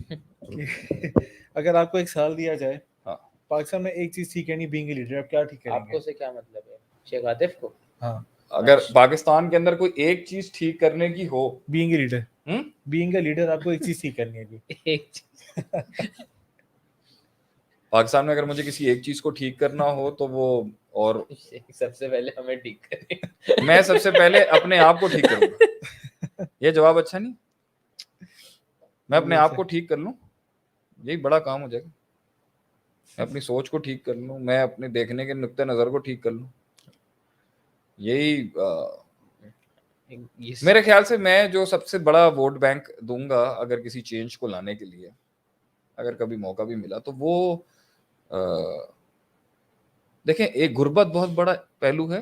Speaker 1: کہ اگر آپ کو ایک سال دیا جائے
Speaker 2: ہاں
Speaker 1: پاکستان میں ایک چیز ٹھیک کرنی بینگ اے لیڈر، آپ کیا ٹھیک کریں
Speaker 3: آپ
Speaker 1: گے؟
Speaker 3: کو سے کیا مطلب ہے؟ شیخ عاطف کو؟
Speaker 1: ہاں
Speaker 2: اگر پاکستان کے اندر کوئی ایک چیز ٹھیک کرنے کی ہو،
Speaker 1: بینگ اے لیڈر،
Speaker 2: ہم؟
Speaker 1: بینگ اے لیڈر آپ کو ایک چیز ٹھیک کرنی ہے ابھی.
Speaker 3: ایک چیز
Speaker 2: پاکستان میں اگر مجھے کسی ایک چیز کو ٹھیک کرنا ہو تو وہ، اور
Speaker 3: سب سے پہلے ہمیں ٹھیک کریں.
Speaker 2: میں سب سے پہلے اپنے آپ کو ٹھیک کروں گا. یہ جواب اچھا نہیں؟ میں اپنے آپ کو ٹھیک کر لوں، یہی بڑا کام ہو جائے گا. میں اپنی سوچ کو ٹھیک کر لوں، میں اپنے دیکھنے کے نقطہ نظر کو ٹھیک کر لوں. یہی میرے خیال سے میں جو سب سے بڑا ووٹ بینک دوں گا اگر کسی چینج کو لانے کے لیے، اگر کبھی موقع بھی ملا تو وہ دیکھیں، ایک غربت بہت بڑا پہلو ہے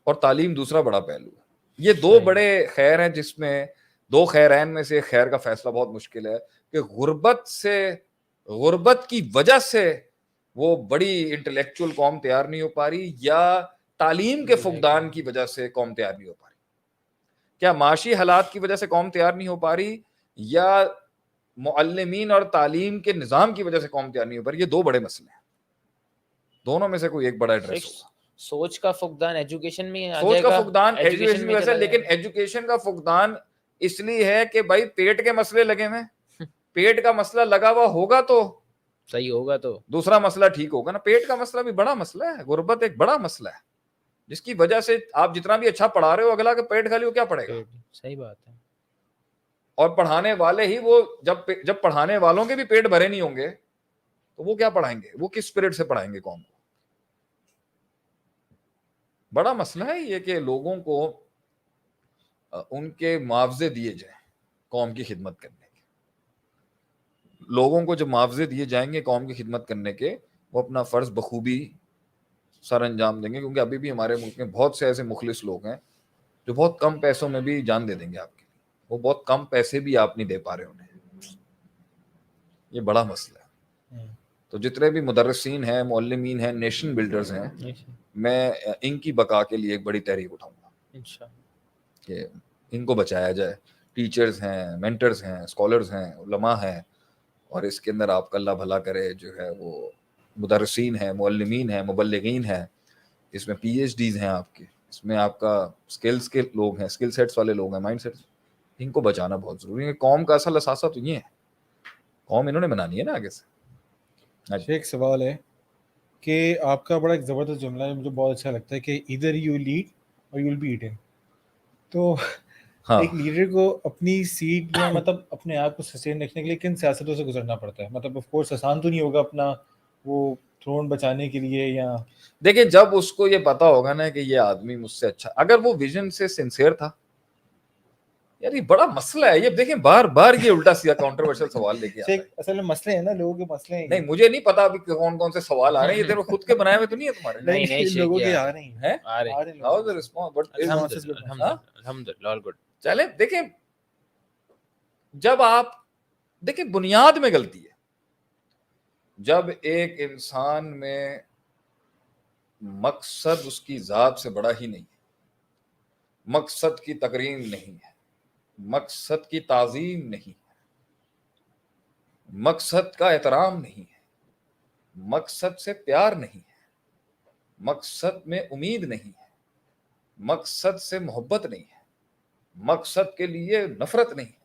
Speaker 2: اور تعلیم دوسرا بڑا پہلو ہے. یہ دو بڑے خیر ہیں جس میں دو خیرین میں سے خیر کا فیصلہ بہت مشکل ہے کہ غربت کی وجہ سے وہ بڑی انٹلیکچوئل قوم تیار نہیں ہو پا رہی، یا تعلیم کے فقدان کی وجہ سے قوم تیار نہیں ہو پا رہی. کیا معاشی حالات کی وجہ سے قوم تیار نہیں ہو پا رہی، یا معلمین اور تعلیم کے نظام کی وجہ سے قوم تیار نہیں ہو پا رہی؟ یہ دو بڑے مسئلے ہیں، دونوں میں سے کوئی ایک بڑا ایڈریس ہوگا.
Speaker 3: سوچ کا فقدان ایجوکیشن میں آ
Speaker 2: سوچ
Speaker 3: جائے
Speaker 2: کا
Speaker 3: گا،
Speaker 2: فقدان ایجوکیشن کی وجہ سے،
Speaker 3: چلا
Speaker 2: لیکن
Speaker 3: جائے گا.
Speaker 2: ایجوکیشن کا فقدان اس لیے ہے کہ بھائی پیٹ کے مسئلے لگے ہوئے، پیٹ کا مسئلہ لگا ہوا ہوگا تو
Speaker 3: صحیح ہوگا تو
Speaker 2: دوسرا مسئلہ ٹھیک ہوگا نا. پیٹ کا مسئلہ بھی بڑا مسئلہ ہے، غربت ایک بڑا مسئلہ ہے جس کی وجہ سے آپ جتنا بھی اچھا پڑھا رہے ہو، اگلا کے پیٹ خالی ہو کیا پڑھے گا؟
Speaker 3: صحیح بات ہے.
Speaker 2: اور پڑھانے والے ہی وہ جب پڑھانے والوں کے بھی پیٹ بھرے نہیں ہوں گے تو وہ کیا پڑھائیں گے؟ وہ کس اسپرٹ سے پڑھائیں گے قوم کو؟ بڑا مسئلہ ہے یہ کہ لوگوں کو ان کے معاوضے دیے جائیں قوم کی خدمت کرنے کے. لوگوں کو جب معاوضے دیے جائیں گے قوم کی خدمت کرنے کے، وہ اپنا فرض بخوبی سر انجام دیں گے. کیونکہ ابھی بھی ہمارے ملک میں بہت سے ایسے مخلص لوگ ہیں جو بہت کم پیسوں میں بھی جان دے دیں گے آپ کے لیے. وہ بہت کم پیسے بھی آپ نہیں دے پا رہے انہیں. یہ بڑا مسئلہ ہے. تو جتنے بھی مدرسین ہیں، معلمین ہیں، نیشن بلڈرز ہیں، میں ان کی بقا کے لیے ایک بڑی تحریک اٹھاؤں گا
Speaker 3: انشاءاللہ
Speaker 2: کہ ان کو بچایا جائے. ٹیچرز ہیں، مینٹرز ہیں، اسکالرز ہیں، علماء ہیں، اور اس کے اندر آپ کا اللہ بھلا کرے جو ہے وہ مدرسین ہیں، معلمین ہیں، مبلغین ہیں، اس میں پی ایچ ڈیز ہیں آپ کے، اس میں آپ کا اسکلز کے لوگ ہیں، اسکل سیٹس والے لوگ ہیں، مائنڈ سیٹس. ان کو بچانا بہت ضروری ہے. قوم کا اصل اثاثہ تو یہ ہے، قوم انہوں نے بنانی ہے نا آگے سے.
Speaker 1: ایک سوال ہے کہ آپ کا بڑا ایک زبردست جملہ ہے، مجھے بہت اچھا لگتا ہے کہ ادھر یو لیڈ اور یو ول بی ایٹن. تو ایک لیڈر کو اپنی سیٹ یا مطلب اپنے آپ کو سسٹین رکھنے کے لیے کن سیاستوں سے گزرنا پڑتا ہے؟ مطلب آف کورس آسان تو نہیں ہوگا اپنا وہ تھرون بچانے کے لیے. یا
Speaker 2: دیکھیں، جب اس کو یہ پتا ہوگا نا کہ یہ آدمی مجھ سے اچھا، اگر وہ ویژن سے سنسیئر تھا. یار یہ بڑا مسئلہ ہے یہ. دیکھیں بار بار یہ الٹا سیدھا کانٹروورشل سوال لے کے آتا ہے.
Speaker 1: اصل میں مسئلے ہیں نا، لوگوں کے مسئلے ہیں.
Speaker 2: نہیں مجھے نہیں پتا ابھی کون کون سے سوال آ رہے ہیں. یہ تیرے خود کے بنائے ہوئے تو نہیں ہے تمہارے؟
Speaker 3: نہیں
Speaker 1: لوگوں کے آ رہے ہیں.
Speaker 3: الحمدللہ گڈ.
Speaker 2: چلے دیکھیں، جب آپ دیکھیں بنیاد میں غلطی ہے. جب ایک انسان میں مقصد اس کی ذات سے بڑا ہی نہیں ہے، مقصد کی تقریم نہیں ہے، مقصد کی تعظیم نہیں ہے، مقصد کا احترام نہیں ہے، مقصد سے پیار نہیں ہے، مقصد میں امید نہیں ہے، مقصد سے محبت نہیں ہے، مقصد کے لیے نفرت نہیں ہے،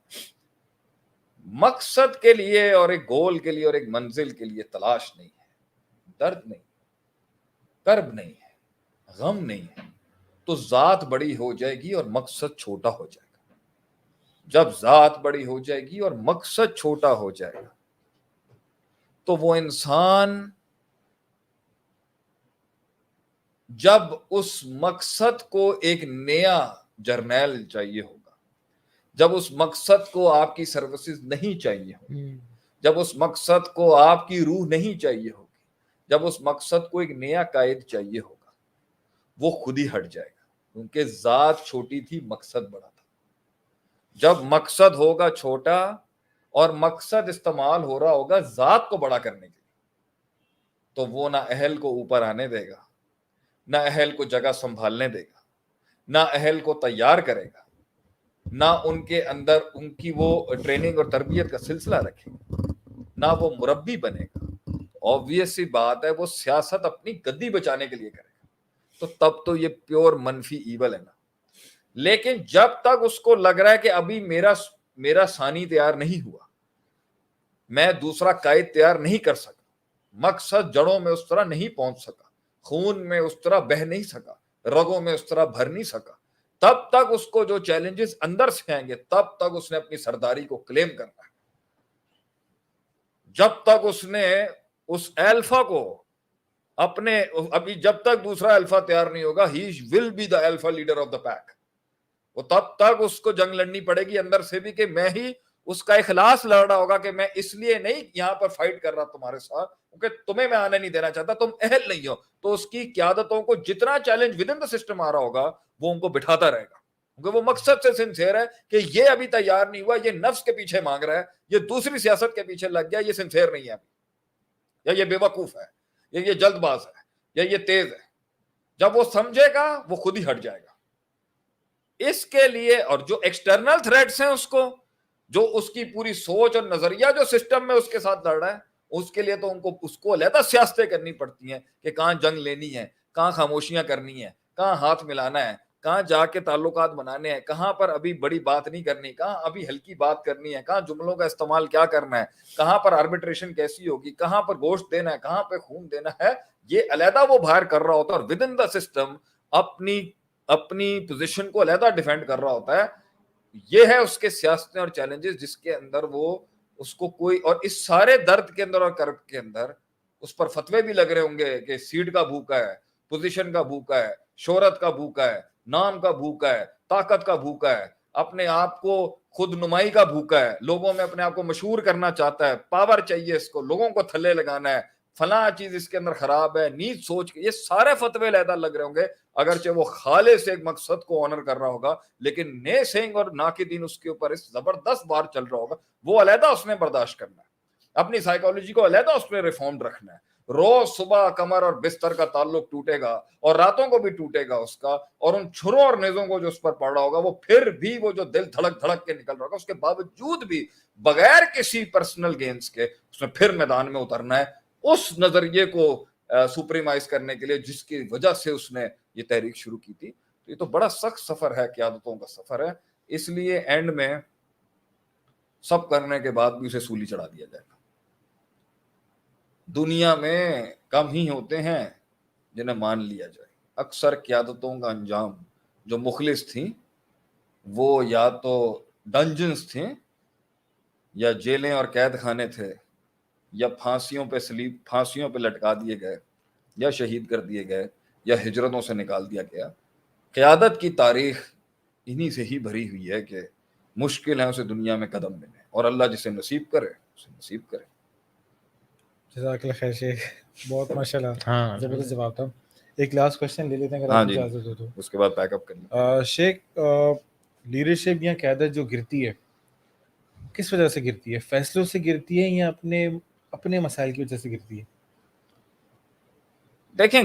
Speaker 2: مقصد کے لیے اور ایک گول کے لیے اور ایک منزل کے لیے تلاش نہیں ہے، درد نہیں، کرب نہیں ہے، غم نہیں ہے، تو ذات بڑی ہو جائے گی اور مقصد چھوٹا ہو جائے گا. جب ذات بڑی ہو جائے گی اور مقصد چھوٹا ہو جائے گا تو وہ انسان جب اس مقصد کو ایک نیا جرنیل چاہیے ہوگا، جب اس مقصد کو آپ کی سروسز نہیں چاہیے ہوگی، جب اس مقصد کو آپ کی روح نہیں چاہیے ہوگی، جب اس مقصد کو ایک نیا قائد چاہیے ہوگا، وہ خود ہی ہٹ جائے گا. کیونکہ ذات چھوٹی تھی، مقصد بڑا تھا. جب مقصد ہوگا چھوٹا اور مقصد استعمال ہو رہا ہوگا ذات کو بڑا کرنے کے لیے، تو وہ نہ اہل کو اوپر آنے دے گا، نہ اہل کو جگہ سنبھالنے دے گا، نہ اہل کو تیار کرے گا. نہ ان کے اندر ان کی وہ ٹریننگ اور تربیت کا سلسلہ رکھیں گے، نہ وہ مربی بنے گا، obvious سی بات ہے وہ سیاست اپنی گدی بچانے کے لیے کرے گا، تو تب تو یہ پیور منفی ایول ہے نا۔ لیکن جب تک اس کو لگ رہا ہے کہ ابھی میرا ثانی تیار نہیں ہوا، میں دوسرا قائد تیار نہیں کر سکا، مقصد جڑوں میں اس طرح نہیں پہنچ سکا، خون میں اس طرح بہ نہیں سکا، رگوں میں اس طرح بھر نہیں سکا، تب تک اس کو جو چیلنجز اندر سے آئیں گے تب تک اس نے اپنی سرداری کو کلیم کرنا ہے۔ جب تک اس نے اس الفا کو اپنے ابھی جب تک دوسرا الفا تیار نہیں ہوگا he will be the alpha leader of the pack, وہ تب تک اس کو جنگ لڑنی پڑے گی اندر سے بھی کہ میں ہی اس کا اخلاص لڑ رہا ہوگا کہ میں اس لیے نہیں یہاں پر فائٹ کر رہا تمہارے ساتھ کیونکہ تمہیں میں آنے نہیں دینا چاہتا، تم اہل نہیں ہو۔ تو اس کی قیادتوں کو جتنا challenge within the system آ رہا ہوگا وہ ان کو بٹھاتا رہے گا، کیونکہ وہ مقصد سے سنسیئر ہے کہ یہ ابھی تیار نہیں ہوا، یہ نفس کے پیچھے مانگ رہا ہے، یہ دوسری سیاست کے پیچھے لگ گیا، یہ سنسیئر نہیں ہے ابھی، یا یہ بے وقوف ہے، یا یہ جلد باز ہے، یا یہ تیز ہے۔ جب وہ سمجھے گا وہ خود ہی ہٹ جائے گا۔ اس کے لیے اور جو ایکسٹرنل تھریٹس ہیں اس کو، جو اس کی پوری سوچ اور نظریہ جو سسٹم میں اس کے ساتھ لڑ رہا ہے، اس کے لیے تو ان کو اس کو علیحدہ سیاستیں کرنی پڑتی ہیں کہ کہاں جنگ لینی ہے، کہاں خاموشیاں کرنی ہے، کہاں ہاتھ ملانا ہے، کہاں جا کے تعلقات بنانے ہیں، کہاں پر ابھی بڑی بات نہیں کرنی، کہاں ابھی ہلکی بات کرنی ہے، کہاں جملوں کا استعمال کیا کرنا ہے، کہاں پر آربیٹریشن کیسی ہوگی، کہاں پر گوشت دینا ہے، کہاں پہ خون دینا ہے، یہ علیحدہ وہ باہر کر رہا ہوتا ہے، اور ود ان دا سسٹم اپنی پوزیشن کو علیحدہ ڈیفینڈ کر رہا ہوتا ہے۔ یہ ہے اس کے سیاستیں اور چیلنجز جس کے اندر وہ اس کو کوئی، اور اس سارے درد کے اندر اور کرب کے اندر اس پر فتوے بھی لگ رہے ہوں گے کہ سیٹ کا بھوکا ہے، پوزیشن کا بھوکا ہے، شہرت کا بھوکا ہے، نام کا بھوکا ہے، طاقت کا بھوکا ہے، اپنے آپ کو خود نمائی کا بھوکا ہے، لوگوں میں اپنے آپ کو مشہور کرنا چاہتا ہے، پاور چاہیے اس کو، لوگوں کو تھلے لگانا ہے، فلاں چیز اس کے اندر خراب ہے، نیچ سوچ کے، یہ سارے فتوے علیحدہ لگ رہے ہوں گے، اگرچہ وہ خالص ایک مقصد کو آنر کر رہا ہوگا، لیکن نے سینگ اور ناقدین اس کے اوپر اس زبردست بار چل رہا ہوگا، وہ علیحدہ اس نے برداشت کرنا ہے، اپنی سائیکالوجی کو علیحدہ اس میں ریفارم رکھنا ہے۔ روز صبح کمر اور بستر کا تعلق ٹوٹے گا اور راتوں کو بھی ٹوٹے گا اس کا، اور ان چھروں اور نیزوں کو جو اس پر پڑ رہا ہوگا وہ پھر بھی وہ جو دل دھڑک دھڑک کے نکل رہا ہوگا، اس کے باوجود بھی بغیر کسی پرسنل گینز کے اس نے پھر میدان میں اترنا ہے، اس نظریے کو سپریمائز کرنے کے لیے جس کی وجہ سے اس نے یہ تحریک شروع کی تھی۔ تو یہ تو بڑا سخت سفر ہے، قیادتوں کا سفر ہے، اس لیے اینڈ میں سب کرنے کے بعد بھی اسے سولی چڑھا دیا جائے گا۔ دنیا میں کم ہی ہوتے ہیں جنہیں مان لیا جائے، اکثر قیادتوں کا انجام جو مخلص تھیں وہ یا تو ڈنجنز تھیں یا جیلیں اور قید خانے تھے، یا پھانسیوں پہ لٹکا دیے گئے، یا شہید کر دیے گئے، یا ہجرتوں سے نکال دیا گیا۔ قیادت کی تاریخ انہی سے ہی بھری ہوئی ہے کہ مشکل ہے اسے دنیا میں قدم ملے، اور اللہ جسے نصیب کرے اسے نصیب کرے۔
Speaker 1: جزاک اللہ خیر شیخ، بہت ماشاءاللہ
Speaker 3: ہاں
Speaker 1: زبردست جواب تھا۔ ایک لاسٹ کوشچن لے لیتے ہیں اگر
Speaker 2: ہاں
Speaker 1: آپ
Speaker 2: جی،
Speaker 1: اجازت ہو تو۔
Speaker 2: اس کے بعد پیک اپ کر لیں۔
Speaker 1: شیخ، لیڈرشپ یا قیادت جو گرتی ہے کس وجہ سے گرتی ہے؟ فیصلوں سے گرتی ہے یا اپنے مسائل کی وجہ سے گرتی ہے؟
Speaker 2: دیکھیں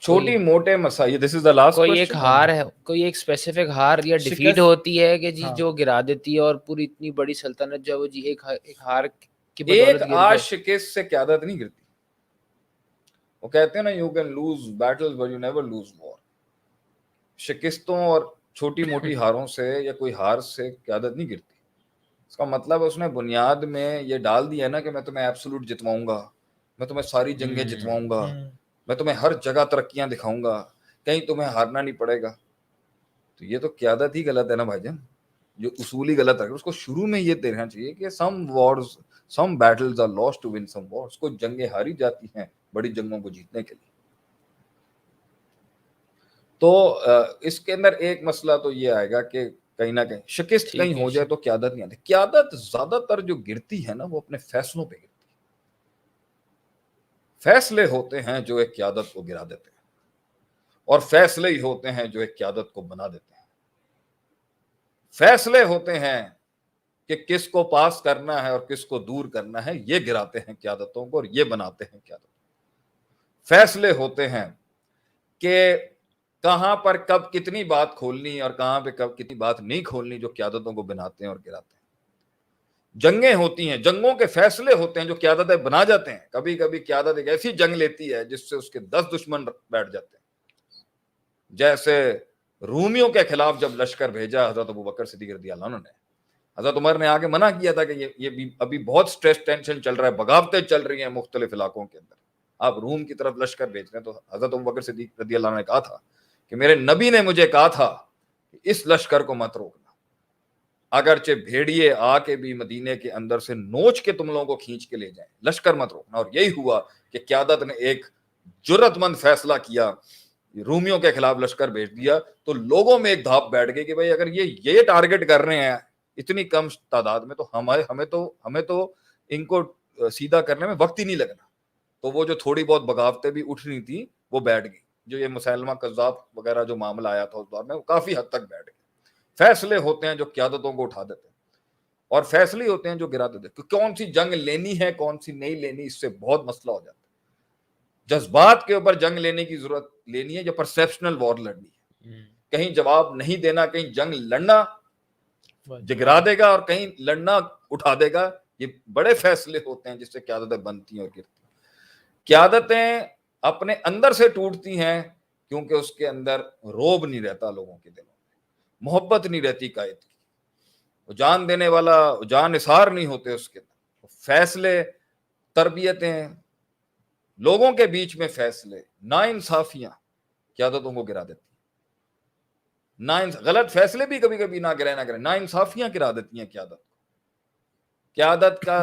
Speaker 2: چھوٹی موٹے مسائل، دس از دا لاسٹ
Speaker 3: کوئی ایک ہار ہے، کوئی ایک اسپیسیفک ہار یا ڈیفیٹ ہوتی ہے کہ جی جو گرا دیتی ہے، اور پوری اتنی بڑی سلطنت جو ہے وہ جی ایک ہار کی بدولت گر
Speaker 2: آج
Speaker 3: جائے۔
Speaker 2: شکست سے قیادت نہیں گرتی۔ وہ کہتے ہیں نا you can lose battles but you never lose war. شکستوں اور چھوٹی موٹی ہاروں سے یا کوئی ہار سے قیادت نہیں گرتی۔ اس کا مطلب اس نے بنیاد میں یہ ڈال دیا نا کہ میں تمہیں ایبسولوٹ جتواؤں گا، میں تمہیں ساری جنگیں جتواؤں گا، میں تمہیں ہر جگہ ترقیاں دکھاؤں گا، کہیں تمہیں ہارنا نہیں پڑے گا۔ تو یہ تو قیادت ہی غلط ہے نا بھائی جان، جو اصول ہی غلط ہے۔ اس کو شروع میں یہ دینا چاہیے کہ some battles are lost to win some wars، کو جنگیں ہاری جاتی ہیں بڑی جنگوں کو جیتنے کے لیے۔ تو اس کے اندر ایک مسئلہ تو یہ آئے گا کہ کہیں نہ کہیں شکست کہیں ہو جائے تو قیادت نہیں آتی۔ قیادت زیادہ تر جو گرتی ہے نا وہ اپنے فیصلوں پہ گرتی ہے۔ فیصلے ہوتے ہیں جو ایک قیادت کو گرا دیتے ہیں، اور فیصلے ہی ہوتے ہیں جو ایک قیادت کو بنا دیتے ہیں۔ فیصلے ہوتے ہیں کہ کس کو پاس کرنا ہے اور کس کو دور کرنا ہے، یہ گراتے ہیں قیادتوں کو اور یہ بناتے ہیں قیادت۔ فیصلے ہوتے ہیں کہ کہاں پر کب کتنی بات کھولنی اور کہاں پہ کب کتنی بات نہیں کھولنی جو قیادتوں کو بناتے ہیں اور گراتے ہیں. جنگیں ہوتی ہیں, جنگوں کے فیصلے ہوتے ہیں جو قیادتیں بنا جاتے ہیں. کبھی کبھی قیادت ایک ایسی جنگ لیتی ہے جس سے اس کے 10 دشمن بیٹھ جاتے ہیں. جیسے رومیوں کے خلاف جب لشکر بھیجا حضرت ابوبکر صدیق رضی اللہ عنہ نے, حضرت عمر نے آگے منع کیا تھا کہ یہ بھی ابھی بہت سٹریس ٹینشن چل رہا ہے, بغاوتیں چل رہی ہیں مختلف علاقوں کے اندر, آپ روم کی طرف لشکر بھیج رہے ہیں. تو حضرت ابوبکر صدیق رضی اللہ عنہ نے کہا تھا کہ میرے نبی نے مجھے کہا تھا کہ اس لشکر کو مت روکنا, اگرچہ بھیڑیے آ کے بھی مدینے کے اندر سے نوچ کے تم لوگوں کو کھینچ کے لے جائیں, لشکر مت روکنا. اور یہی ہوا کہ قیادت نے ایک جرأت مند فیصلہ کیا, رومیوں کے خلاف لشکر بھیج دیا. تو لوگوں میں ایک دھاپ بیٹھ گئی کہ بھائی اگر یہ ٹارگٹ کر رہے ہیں اتنی کم تعداد میں, تو ہمیں تو ان کو سیدھا کرنے میں وقت ہی نہیں لگنا. تو وہ جو تھوڑی بہت بغاوتیں بھی اٹھ رہی تھیں وہ بیٹھ گئی. جو یہ مسلمہ کذاب وغیرہ جو معاملہ آیا تھا اس دور میں, وہ کافی حد تک بیٹھ گئے. فیصلے ہوتے ہیں جو قیادتوں کو اٹھا دیتے ہیں, اور فیصلے ہوتے ہیں جو گرا دیتے ہیں. کون سی جنگ لینی ہے کون سی نہیں لینی, اس سے بہت مسئلہ ہو جاتا ہے. جذبات کے اوپر جنگ لینے کی ضرورت لینی ہے یا پرسیپشنل وار لڑنی ہے. کہیں جواب نہیں دینا, کہیں جنگ لڑنا جگرا دے گا اور کہیں لڑنا اٹھا دے گا. یہ بڑے فیصلے ہوتے ہیں جس سے قیادتیں بنتی ہیں اور گرتی ہیں. قیادتیں اپنے اندر سے ٹوٹتی ہیں کیونکہ اس کے اندر روب نہیں رہتا, لوگوں کے دلوں میں محبت نہیں رہتی قائد کی, وہ جان دینے والا جان نثار نہیں ہوتے اس کے اندر. فیصلے, تربیتیں, لوگوں کے بیچ میں فیصلے, ناانصافیاں قیادتوں کو گرا دیتی ہیں. غلط فیصلے بھی کبھی کبھی نہ کریں, ناانصافیاں گرا دیتی ہیں قیادت کو.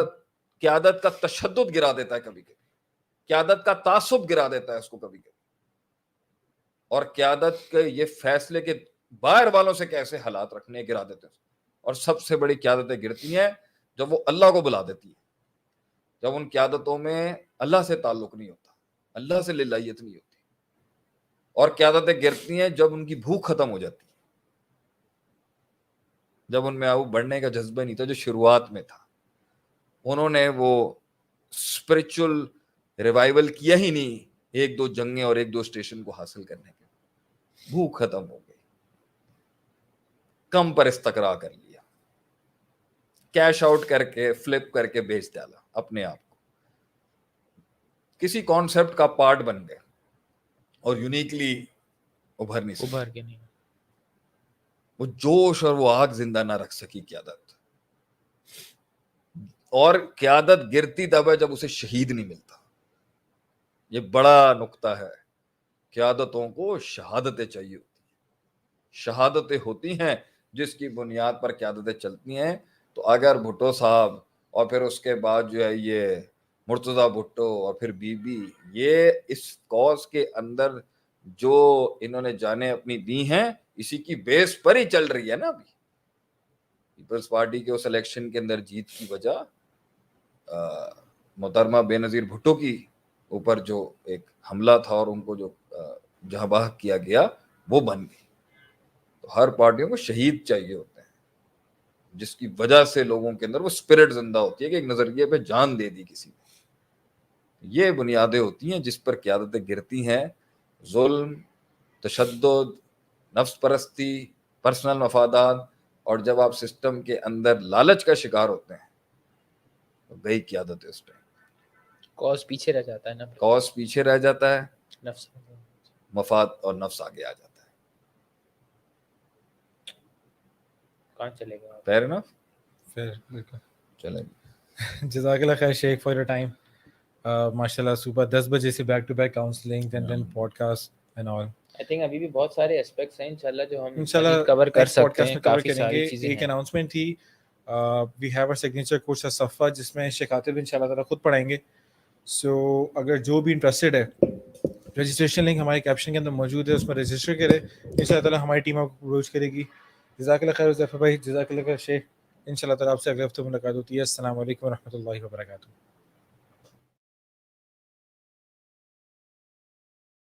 Speaker 2: قیادت کا تشدد گرا دیتا ہے کبھی کبھی, قیادت کا تعصب گرا دیتا ہے اس کو کبھی کبھی. اور قیادت کے یہ فیصلے کے باہر والوں سے کیسے حالات رکھنے گرا دیتے ہیں. اور سب سے بڑی قیادتیں گرتی ہیں جب وہ اللہ کو بلا دیتی ہیں, جب ان قیادتوں میں اللہ سے تعلق نہیں ہوتا, اللہ سے للہیت نہیں ہوتی. اور قیادتیں گرتی ہیں جب ان کی بھوک ختم ہو جاتی ہے, جب ان میں آؤ بڑھنے کا جذبہ نہیں تھا جو شروعات میں تھا. انہوں نے وہ اسپرچل ریوائول کیا ہی نہیں, 1-2 جنگیں اور 1-2 اسٹیشن کو حاصل کرنے کے. بھوک ختم ہو گئی, کم پر استقرا کر لیا, کیش آؤٹ کر کے فلپ کر کے بیچ ڈالا اپنے آپ کو, کسی کانسیپٹ کا پارٹ بن گئے اور یونیکلی ابھر کے نہیں. وہ جوش اور وہ آگ زندہ نہ رکھ سکی قیادت. اور قیادت گرتی تب ہے جب اسے شہید نہیں ملتا. یہ بڑا نقطہ ہے. قیادتوں کو شہادتیں چاہیے ہوتی ہیں, شہادتیں ہوتی ہیں جس کی بنیاد پر قیادتیں چلتی ہیں. تو اگر بھٹو صاحب اور پھر اس کے بعد جو ہے یہ مرتضیٰ بھٹو اور پھر بی بی, یہ اس کاز کے اندر جو انہوں نے جانیں اپنی دی ہیں اسی کی بیس پر ہی چل رہی ہے نا. ابھی پیپلز پارٹی کے اس الیکشن کے اندر جیت کی وجہ محترمہ بے نظیر بھٹو کی اوپر جو ایک حملہ تھا اور ان کو جو جہاں بحق کیا گیا وہ بن گئی. تو ہر پارٹیوں کو شہید چاہیے ہوتے ہیں جس کی وجہ سے لوگوں کے اندر وہ اسپرٹ زندہ ہوتی ہے کہ ایک نظریے پہ جان دے دی کسی نے. یہ بنیادیں ہوتی ہیں جس پر قیادتیں گرتی ہیں. ظلم, تشدد, نفس پرستی, پرسنل مفادات, اور جب آپ سسٹم کے اندر لالچ کا شکار ہوتے ہیں تو گئی قیادت اس ٹائم.
Speaker 3: کاز پیچھے رہ جاتا ہے نا,
Speaker 2: کاز پیچھے رہ جاتا ہے,
Speaker 3: نفس
Speaker 2: مفاد اور نفس آگے آ جاتا ہے.
Speaker 3: کہاں چلے گا
Speaker 2: فیئر انف,
Speaker 1: بالکل.
Speaker 2: چلیں.
Speaker 1: جزاک اللہ خیر شیخ فار یور ٹائم. ماشاءاللہ صبح 10 بجے سے back to back counselling then podcast and all.
Speaker 3: I think ابھی بھی بہت سارے اسپیکٹس ہیں انشاءاللہ جو ہم
Speaker 1: انشاءاللہ
Speaker 3: کور کر سکتے ہیں.
Speaker 1: میں
Speaker 3: کافی
Speaker 1: کریں
Speaker 3: ساری
Speaker 1: گے.
Speaker 3: چیزیں
Speaker 1: ایک
Speaker 3: ہیں.
Speaker 1: اناؤنسمنٹ تھی, we have a signature course Safa جس میں شیخ عاطف انشاءاللہ تعالی خود پڑھائیں گے. سو اگر جو بھی انٹرسٹڈ ہے, رجسٹریشن لنک ہمارے کیپشن کے اندر موجود ہے, اس میں رجسٹر کرے. انشاءاللہ تعالی ہماری ٹیم آپ کو اپروچ کرے گی. جزاک اللہ خیر ظفر بھائی, جزاک اللہ خیر شیخ. انشاءاللہ تعالی آپ سے اگلے ہفتے ملاقات ہوتی ہے. السلام علیکم ورحمۃ اللہ وبرکاتہ.